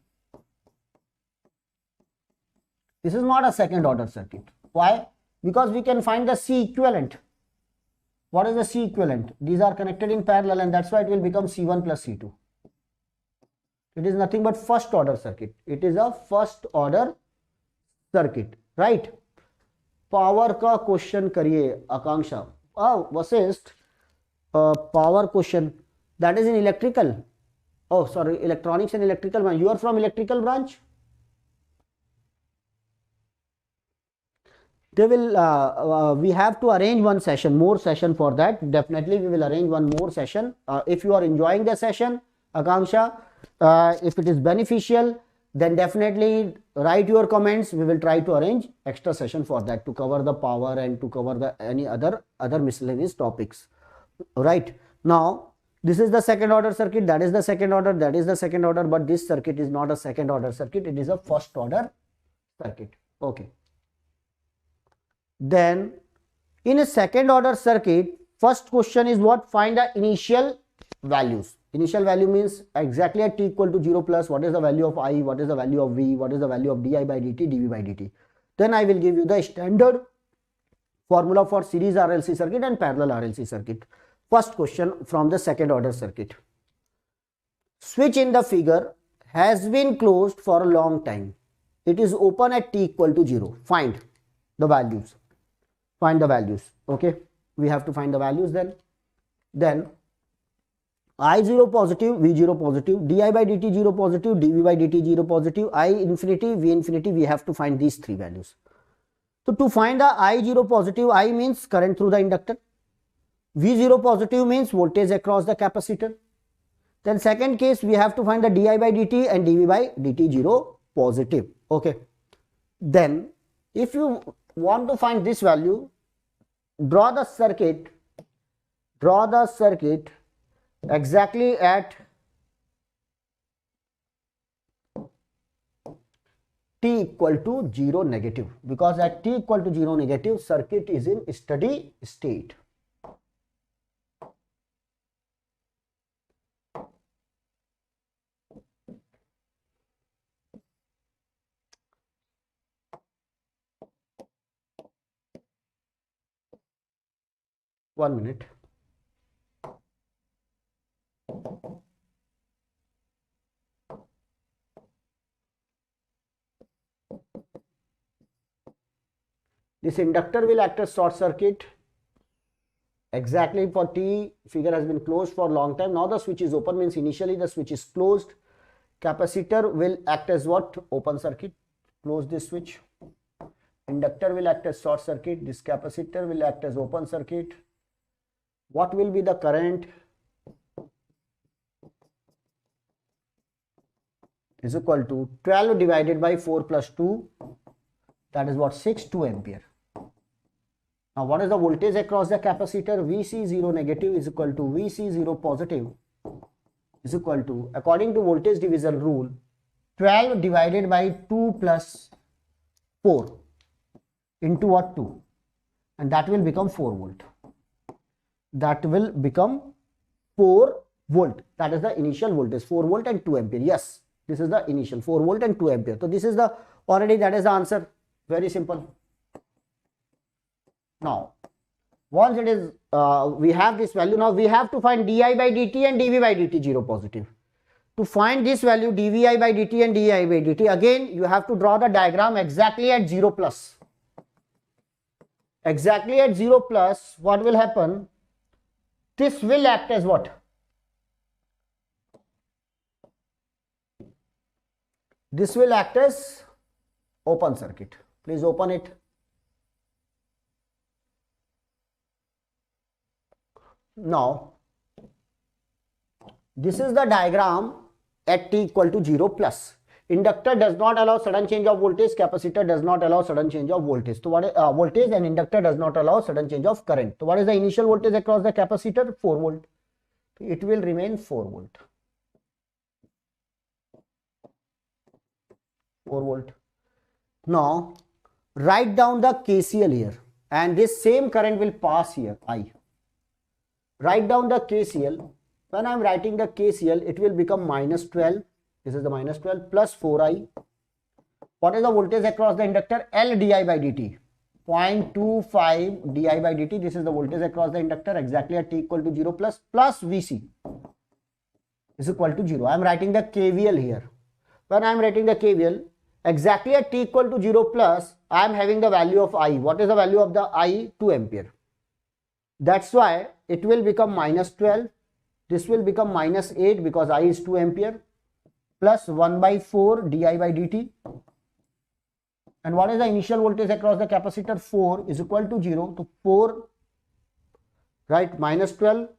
S2: this is not a second order circuit. Why? Because we can find the C equivalent. What is the C equivalent? These are connected in parallel and that's why it will become C1 plus C2. It is nothing but first order circuit. It is a first order circuit, right? Power का question करिए आकांक्षा. Oh, Vashishtha, power question that is in electrical. Oh, sorry, electronics and electrical. You are from electrical branch. They will. We have to arrange one session, more session for that. Definitely, we will arrange one more session. If you are enjoying the session, Akanksha, if it is beneficial, then definitely write your comments. We will try to arrange extra session for that to cover the power and to cover the any other miscellaneous topics. Right now, this is the second order circuit. That is the second order. That is the second order. But this circuit is not a second order circuit. It is a first order circuit. Okay. Then in a second order circuit, first question is what? Find the initial values. Initial value means exactly at t equal to 0 plus what is the value of I, what is the value of V, what is the value of di by dt, dv by dt. Then I will give you the standard formula for series RLC circuit and parallel RLC circuit. First question from the second order circuit. Switch in the figure has been closed for a long time. It is open at t equal to 0. Find the values. Find the values. Okay. We have to find the values then. Then I0 positive, V0 positive, di by dt 0 positive, dv by dt 0 positive, I infinity, V infinity, we have to find these three values. So to find the I0 positive, I means current through the inductor, V0 positive means voltage across the capacitor. Then second case, we have to find the di by dt and dv by dt 0 positive. Okay. Then if you want to find this value, draw the circuit exactly at t equal to 0 negative, because at t equal to 0 negative circuit is in steady state. One minute. This inductor will act as short circuit exactly for t. Figure has been closed for a long time. Now the switch is open, means initially the switch is closed. Capacitor will act as what? Open circuit. Close this switch. Inductor will act as short circuit. This capacitor will act as open circuit. What will be the current? Is equal to 12 divided by 4 plus 2. That is what? 2 ampere. Now what is the voltage across the capacitor? VC0 negative is equal to VC0 positive is equal to, according to voltage division rule, 12 divided by 2 plus 4 into what? 2, and that will become 4 volt. That will become 4 volt. That is the initial voltage, 4 volt and 2 ampere. Yes, this is the initial 4 volt and 2 ampere. So this is the already, that is the answer. Very simple. Now once it is we have this value, now we have to find di by dt and dv by dt 0 positive. To find this value dvi by dt and di by dt, again you have to draw the diagram exactly at 0 plus. Exactly at 0 plus, what will happen? This will act as what? This will act as open circuit. Please open it. Now this is the diagram at t equal to 0 plus. Inductor does not allow sudden change of voltage, capacitor does not allow sudden change of voltage. So what is voltage, and inductor does not allow sudden change of current. So what is the initial voltage across the capacitor? 4 volt. It will remain 4 volt. 4 volt. Now write down the KCL here, and this same current will pass here, I. Write down the KCL. When I am writing the KCL, it will become minus 12. This is the minus 12 plus 4i. What is the voltage across the inductor? L di by dt. 0.25 di by dt. This is the voltage across the inductor exactly at t equal to 0 plus Vc is equal to 0. I am writing the KVL here. When I am writing the KVL, exactly at t equal to 0 plus, I am having the value of I. What is the value of the I? 2 ampere. That's why it will become minus 12. This will become minus 8 because I is 2 ampere plus 1 by 4 di by dt. And what is the initial voltage across the capacitor? 4 is equal to 0. So 4, right, minus 12,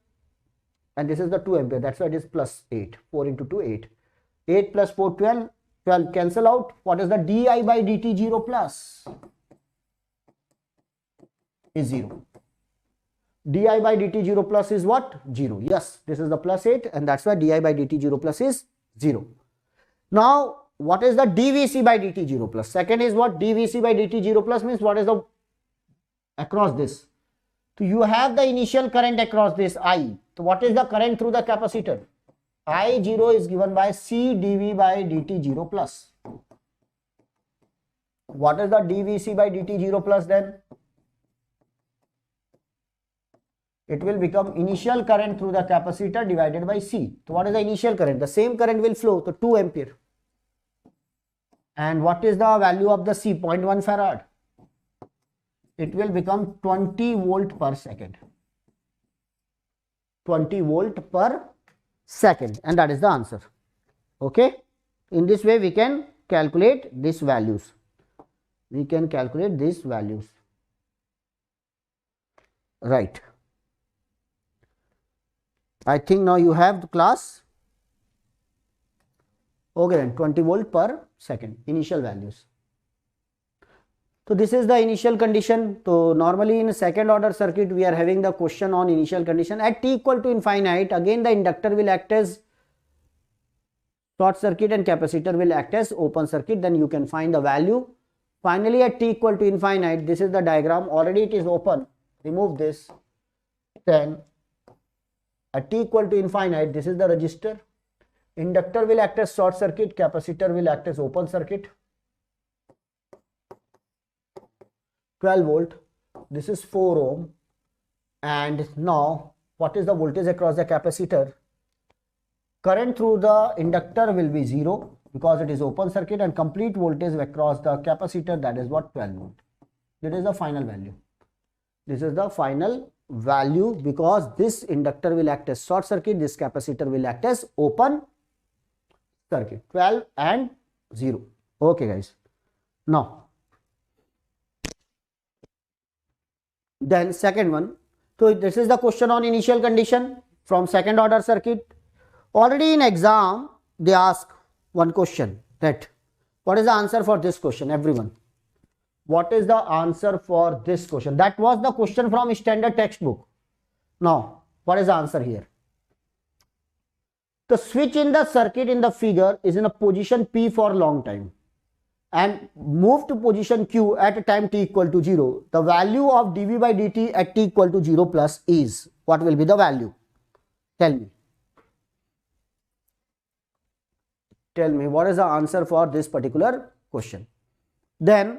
S2: and this is the 2 ampere. That's why it is plus 8. 4 into 2, 8. 8 plus 4, 12. 12 cancel out. What is the di by dt 0 plus? Is 0. Di by dt 0 plus is what? 0. Yes, this is the plus 8, and that's why di by dt 0 plus is 0. Now, what is the dvc by dt 0 plus? Second is what? dvc by dt 0 plus means what is the across this? So you have the initial current across this I. So what is the current through the capacitor? I0 is given by C dv by dt 0 plus. What is the dvc by dt 0 plus then? It will become initial current through the capacitor divided by C. So what is the initial current? The same current will flow, so 2 ampere. And what is the value of the C? 0.1 farad. It will become 20 volt per second. 20 volt per second, and that is the answer. Okay, in this way we can calculate these values. We can calculate these values, right? I think now you have the class. Okay, then 20 volt per second initial values. So this is the initial condition. So normally in second order circuit we are having the question on initial condition at t equal to infinite. Again the inductor will act as short circuit and capacitor will act as open circuit. Then you can find the value. Finally, at t equal to infinite, this is the diagram. Already it is open. Remove this. Then at t equal to infinite, this is the resistor. Inductor will act as short circuit. Capacitor will act as open circuit. 12 volt. This is 4 ohm. And now, what is the voltage across the capacitor? Current through the inductor will be 0 because it is open circuit, and complete voltage across the capacitor, that is what, 12 volt. That is the final value. This is the final value because this inductor will act as short circuit, this capacitor will act as open circuit. 12 and 0. Okay guys. Now, then second one. So this is the question on initial condition from second order circuit. Already in exam, they ask one question, that what is the answer for this question, everyone? What is the answer for this question? That was the question from standard textbook. Now, what is the answer here? The switch in the circuit in the figure is in a position P for long time and move to position Q at a time t equal to 0. The value of dV by dt at t equal to 0 plus is, what will be the value? Tell me. Tell me what is the answer for this particular question. Then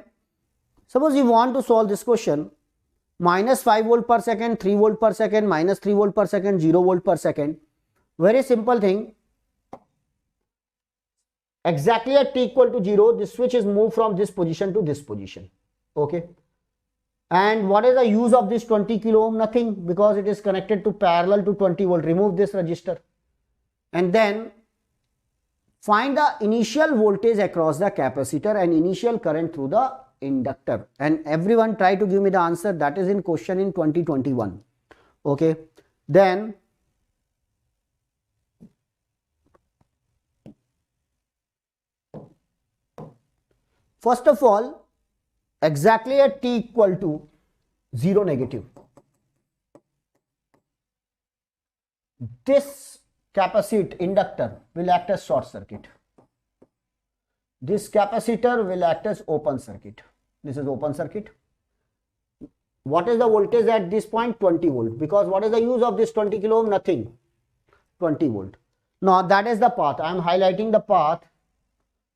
S2: suppose you want to solve this question, minus 5 volt per second, 3 volt per second, minus 3 volt per second, 0 volt per second. Very simple thing. Exactly at t equal to 0, this switch is moved from this position to this position. Okay. And what is the use of this 20 kilo ohm? Nothing, because it is connected to parallel to 20 volt. Remove this resistor. And then find the initial voltage across the capacitor and initial current through the inductor. And everyone try to give me the answer. That is in question in 2021. Okay. Then first of all, exactly at t equal to 0 negative, this capacitor inductor will act as short circuit. This capacitor will act as open circuit. This is open circuit. What is the voltage at this point? 20 volt. Because what is the use of this 20 kilo ohm? Nothing. 20 volt. Now that is the path. I am highlighting the path.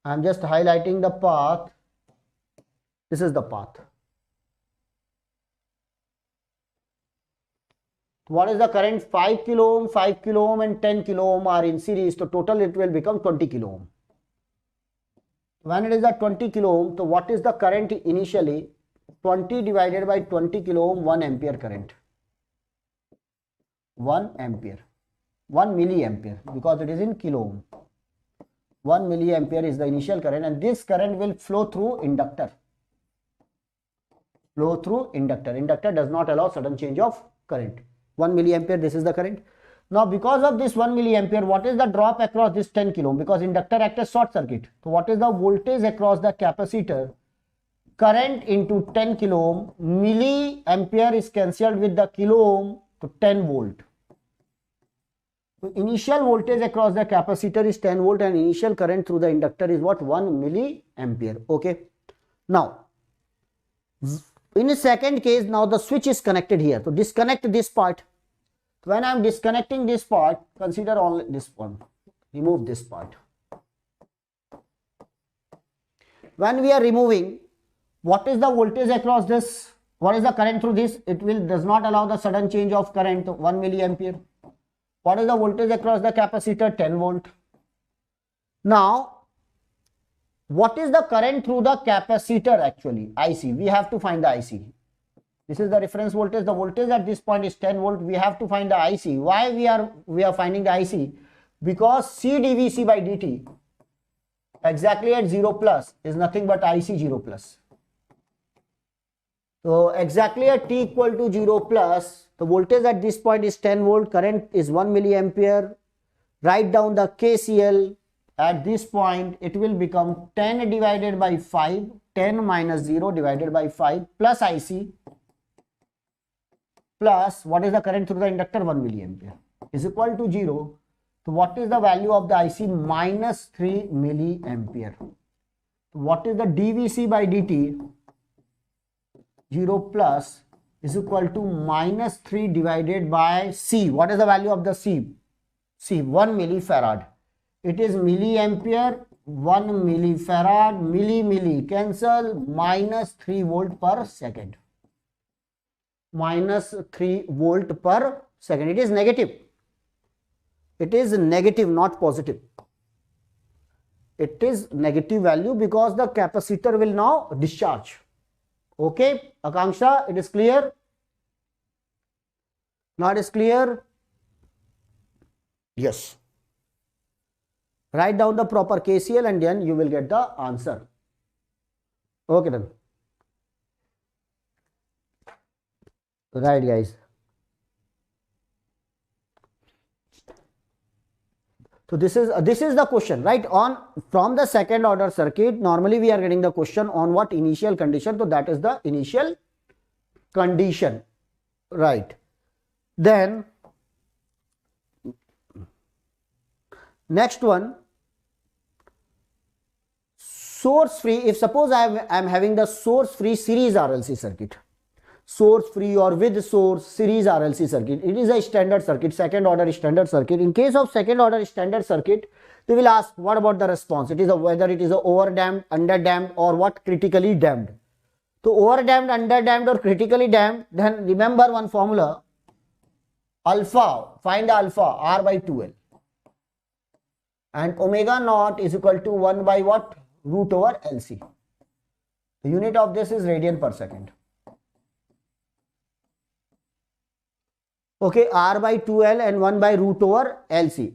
S2: I am just highlighting the path. This is the path. What is the current? 5 kilo ohm, 5 kilo ohm and 10 kilo ohm are in series. So total it will become 20 kilo ohm. When it is at 20 kilo ohm, so what is the current initially? 20 divided by 20 kilo ohm, 1 ampere current. 1 ampere. 1 milliampere because it is in kilo ohm. 1 milliampere is the initial current, and this current will flow through inductor. Flow through inductor. Inductor does not allow sudden change of current. 1 milliampere, this is the current. Now because of this 1 milliampere, what is the drop across this 10 kilo ohm? Because inductor acts as short circuit. So what is the voltage across the capacitor? Current into 10 kilo ohm. Milliampere is cancelled with the kilo ohm to 10 volt. So initial voltage across the capacitor is 10 volt and initial current through the inductor is what? 1 milliampere. Okay. Now in the second case, now the switch is connected here. So disconnect this part. When I am disconnecting this part, consider only this one. Remove this part. When we are removing, what is the voltage across this? What is the current through this? It does not allow the sudden change of current, 1 milliampere. What is the voltage across the capacitor? 10 volt. Now, what is the current through the capacitor actually? IC. We have to find the IC. This is the reference voltage. The voltage at this point is 10 volt. We have to find the IC. Why we are finding the IC? Because C dVc by dt exactly at 0 plus is nothing but IC 0 plus. So exactly at t equal to 0 plus, the voltage at this point is 10 volt. Current is 1 milliampere. Write down the KCL. At this point, it will become 10 divided by 5, 10 minus 0 divided by 5 plus IC plus what is the current through the inductor? 1 milliampere is equal to 0. So what is the value of the IC? Minus 3 milliampere. So what is the dVc by dt? 0 plus is equal to minus 3 divided by C. What is the value of the C? C, 1 millifarad. It is milliampere, 1 millifarad, milli cancel, minus 3 volt per second. Minus 3 volt per second. It is negative. It is negative, not positive. It is negative value because the capacitor will now discharge. Okay, Akanksha, it is clear? Now it is clear? Yes. Write down the proper KCL and then you will get the answer. Okay then. Right guys. So this is the question, right? On from the second order circuit, normally we are getting the question on what initial condition. So that is the initial condition, right? Then next one, source free. If suppose I am having the source free series RLC circuit, source free or with source series RLC circuit, it is a standard circuit, second order standard circuit. In case of second order standard circuit, they will ask what about the response? It is whether it is a overdamped, underdamped, or what, critically damped. So overdamped, underdamped, or critically damped, then remember one formula, alpha, find alpha, R by 2L, and omega naught is equal to 1 by what? Root over LC. The unit of this is radian per second. Okay, R by 2L and 1 by root over LC.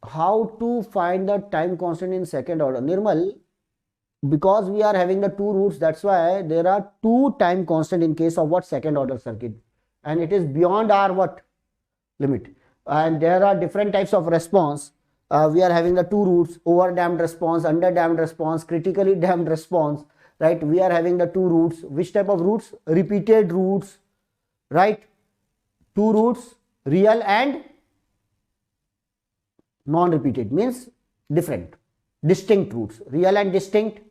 S2: How to find the time constant in second order? Nirmal, because we are having the two roots, that's why there are two time constant in case of what? Second order circuit. And it is beyond our what? Limit. And there are different types of response. We are having the two roots, overdamped response, underdamped response, critically damped response, right? We are having the two roots. Which type of roots? Repeated roots, right? Two roots, real and non-repeated, means different, distinct roots, real and distinct,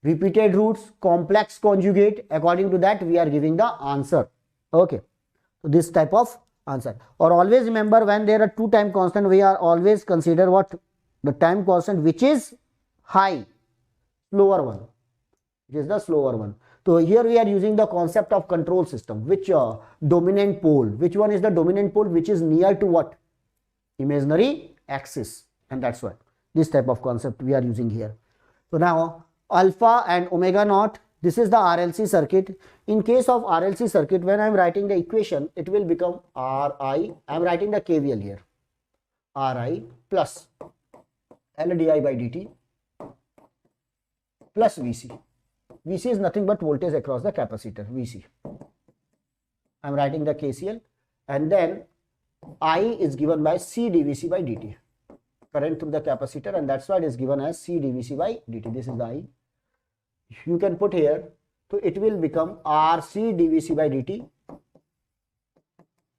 S2: repeated roots, complex conjugate. According to that, we are giving the answer. Okay, so this type of answer. Or always remember, when there are two time constant, we are always consider what? The time constant which is high, slower one. It is the slower one. So here we are using the concept of control system. Which dominant pole? Which one is the dominant pole which is near to what? Imaginary axis. And that's why this type of concept we are using here. So now alpha and omega naught, this is the RLC circuit. In case of RLC circuit, when I am writing the equation, it will become Ri. I am writing the KVL here. Ri plus LdI by dt plus Vc. Vc is nothing but voltage across the capacitor, Vc. I am writing the KCL, and then I is given by C dVc by dt, current through the capacitor, and that's why it is given as C dVc by dt. This is the I. You can put here, so it will become RC dVc by dt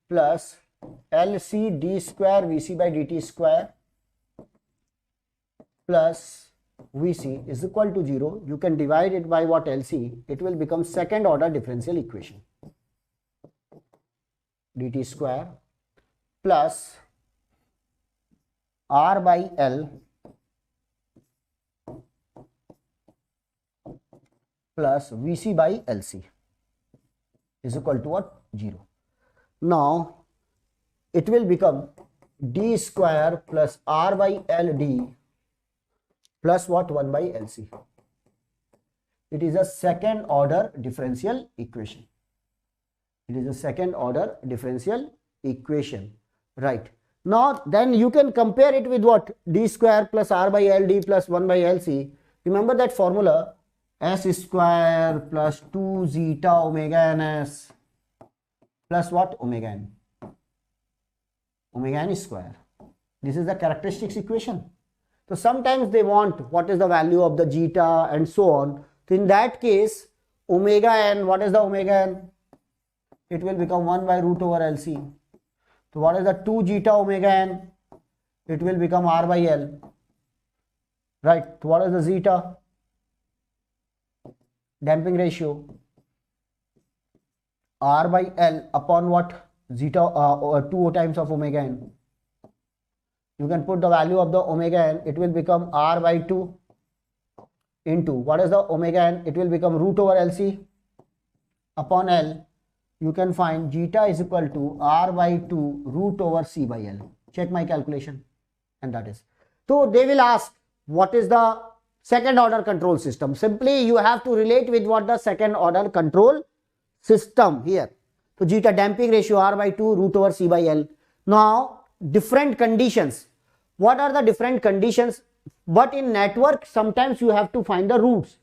S2: plus LC d square Vc by dt square plus Vc is equal to 0. You can divide it by what? LC. It will become second order differential equation. dt square plus R by L plus Vc by LC is equal to what? 0. Now it will become d square plus R by LD plus what? 1 by LC. It is a second order differential equation. It is a second order differential equation, right? Now then you can compare it with what? D square plus R by LD plus 1 by LC. Remember that formula, S square plus 2 zeta omega ns plus what? Omega n. Omega n square. This is the characteristics equation. So sometimes they want what is the value of the zeta and so on. So in that case, omega n, what is the omega n? It will become 1 by root over LC. So what is the 2 zeta omega n? it will become R by L. Right, so what is the zeta? Damping ratio, R by L upon what? Zeta 2 times of omega n. You can put the value of the omega n, it will become R by 2 into, what is the omega n? It will become root over LC upon L. You can find zeta is equal to R by 2 root over C by L. Check my calculation, and that is. So they will ask, what is the second order control system? Simply you have to relate with what the second order control system here. So zeta damping ratio R by 2 root over C by L. Now different conditions. What are the different conditions? But in network sometimes you have to find the roots.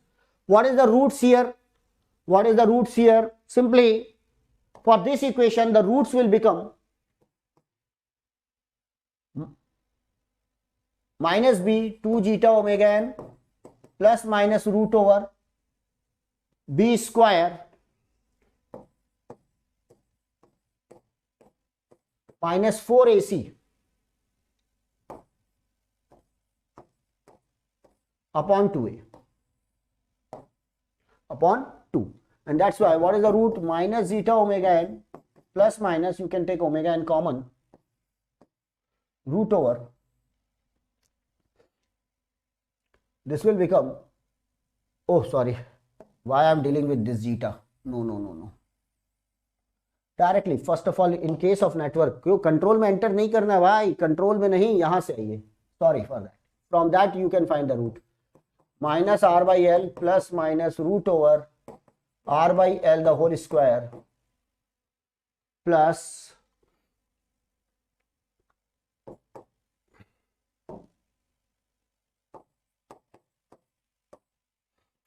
S2: What is the roots here? What is the roots here? Simply for this equation the roots will become minus b 2 zeta omega n plus minus root over b square minus 4ac upon 2a upon 2. And that's why what is the root? Minus zeta omega n plus minus, you can take omega n common, root over, this will become, oh sorry, why I am dealing with this zeta? No. Directly, first of all, in case of network, क्यों control में enter नहीं करना है भाई, control में नहीं, यहाँ से आइए, sorry for that. From that you can find the root. Minus R by L plus minus root over R by L the whole square plus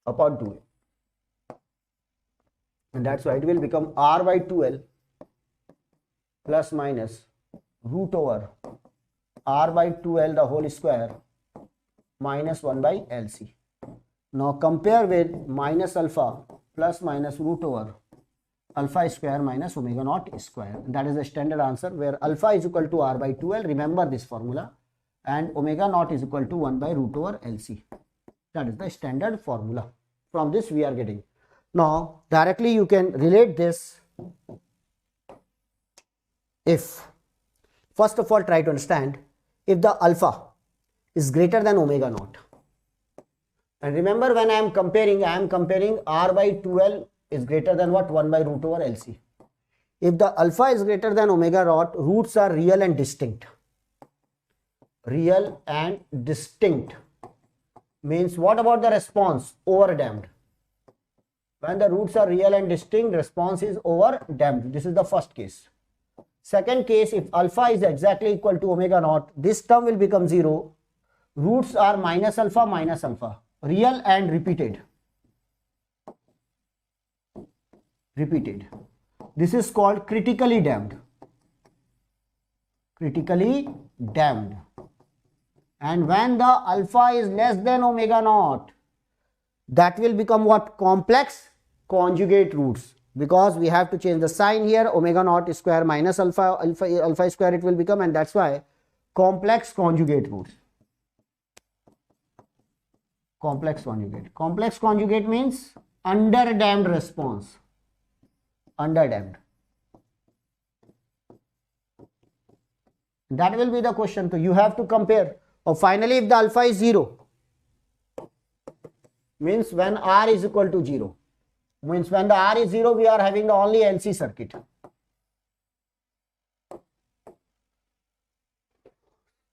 S2: upon 2a. And that's why it will become R by 2L plus minus root over R by 2L the whole square minus 1 by LC. Now compare with minus alpha plus minus root over alpha square minus omega naught square. That is the standard answer, where alpha is equal to R by 2L, remember this formula, and omega naught is equal to 1 by root over LC. That is the standard formula. From this we are getting. Now directly you can relate this. If, first of all, try to understand, if the alpha is greater than omega naught, and remember when I am comparing R by 2L is greater than what? 1 by root over LC. If the alpha is greater than omega naught, roots are real and distinct. Real and distinct means, what about the response? Overdamped. When the roots are real and distinct, response is overdamped. This is the first case. Second case, if alpha is exactly equal to omega naught, this term will become 0. Roots are minus alpha, real and repeated. This is called critically damped. And when the alpha is less than omega naught, that will become what? Complex conjugate roots, because we have to change the sign here. Omega naught square minus alpha square it will become, and that's why complex conjugate roots. Complex conjugate means underdamped response. Underdamped. That will be the question. So you have to compare. Or finally, if the alpha is 0, means when R is equal to 0. Means when the R is 0, we are having the only LC circuit.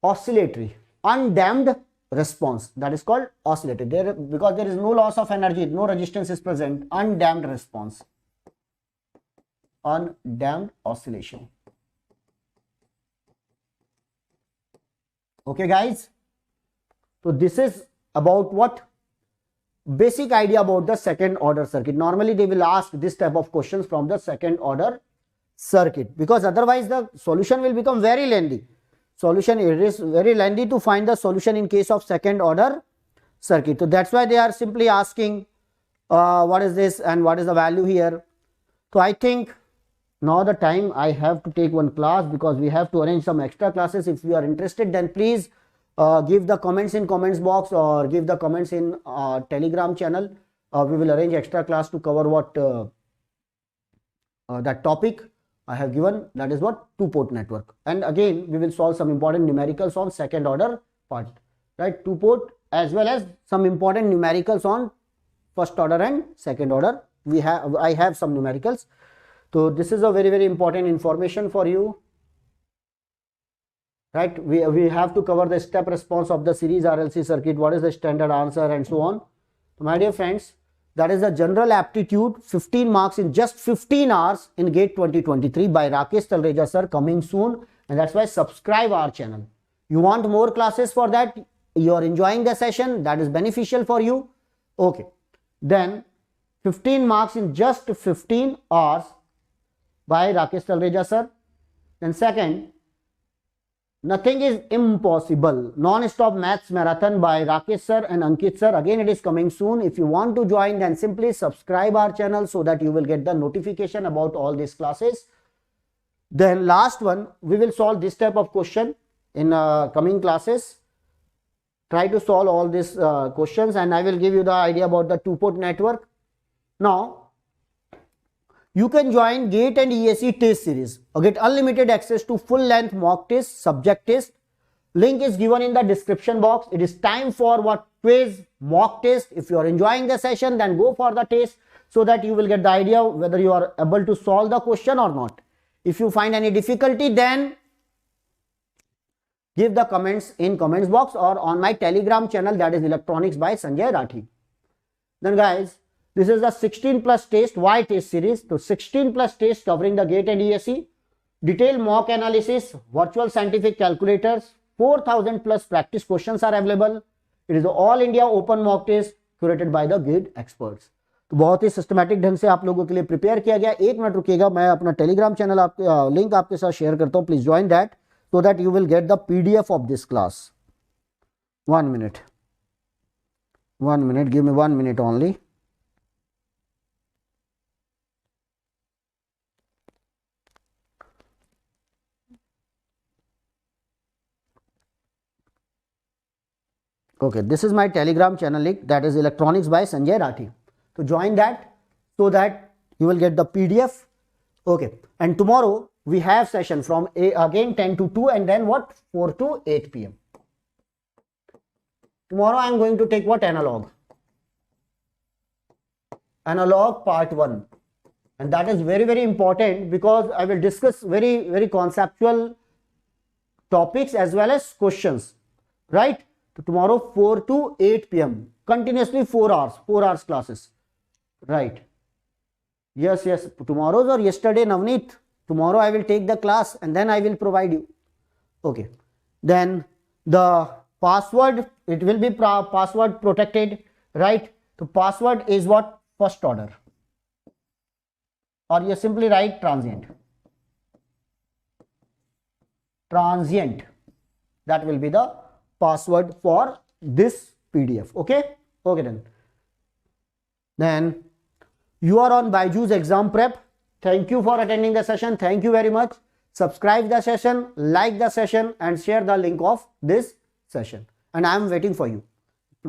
S2: Oscillatory, undamped response, that is called oscillatory. Because there is no loss of energy, no resistance is present, undamped response, undamped oscillation. Okay guys, so this is about what? Basic idea about the second order circuit. Normally they will ask this type of questions from the second order circuit, because otherwise the solution will become very lengthy. It is very lengthy to find the solution in case of second order circuit. So that's why they are simply asking what is this and what is the value here. So I think now the time I have to take one class because we have to arrange some extra classes. If you are interested, then please give the comments in comments box or give the comments in Telegram channel. We will arrange extra class to cover what that topic I have given, that is what two-port network. And again we will solve some important numericals on second order part, right? Two-port as well as some important numericals on first order and second order. I have some numericals. So this is a very, very important information for you, right? We have to cover the step response of the series RLC circuit, what is the standard answer and so on. So my dear friends, that is the general aptitude 15 marks in just 15 hours in GATE 2023 by Rakesh Talreja sir, coming soon. And that's why subscribe our channel. You want more classes for that? You are enjoying the session, that is beneficial for you. Okay, then 15 marks in just 15 hours by Rakesh Talreja sir. Then second, nothing is impossible, non-stop maths marathon by Rakesh sir and Ankit sir. Again it is coming soon. If you want to join, then simply subscribe our channel so that you will get the notification about all these classes. Then last one, we will solve this type of question in coming classes. Try to solve all these questions and I will give you the idea about the two-port network. Now you can join GATE and ESE test series or get unlimited access to full length mock test, subject test. Link is given in the description box. It is time for what? Quiz, mock test. If you are enjoying the session, then go for the test so that you will get the idea whether you are able to solve the question or not. If you find any difficulty, then give the comments in comments box or on my Telegram channel, that is Electronics by Sanjay Rathi. Then guys, this is the 16 plus test, why test series? So 16 plus test covering the GATE and ESE, detailed mock analysis, virtual scientific calculators, 4000 plus practice questions are available. It is all India open mock test curated by the GATE experts. तो बहुत ही systematic ढंग से आप लोगों के लिए prepare किया गया. एक मिनट रुकिएगा, मैं अपना टेलीग्राम चैनल लिंक आपके साथ शेयर करता हूँ. Please join that so that you will get the PDF of this class. 1 minute. 1 minute. Give me 1 minute only. Okay, this is my Telegram channel link, that is Electronics by Sanjay Rathi. So join that so that you will get the PDF. Okay, and tomorrow we have session from again 10 to 2 and then what? 4 to 8 p.m. Tomorrow I am going to take what? Analog. Analog part 1. And that is very, very important because I will discuss very, very conceptual topics as well as questions. Right? So tomorrow 4 to 8 p.m. Continuously 4 hours classes. Right. Yes. Tomorrow's or yesterday, Navneet. Tomorrow I will take the class and then I will provide you. Okay. Then the password, it will be password protected, right? So password is what? First order. Or you simply write transient. Transient. That will be the password for this PDF. Okay. Okay then. Then you are on BYJU'S exam prep. Thank you for attending the session. Thank you very much. Subscribe the session, like the session and share the link of this session. And I am waiting for you.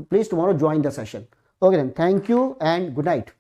S2: Please tomorrow join the session. Okay then. Thank you and good night.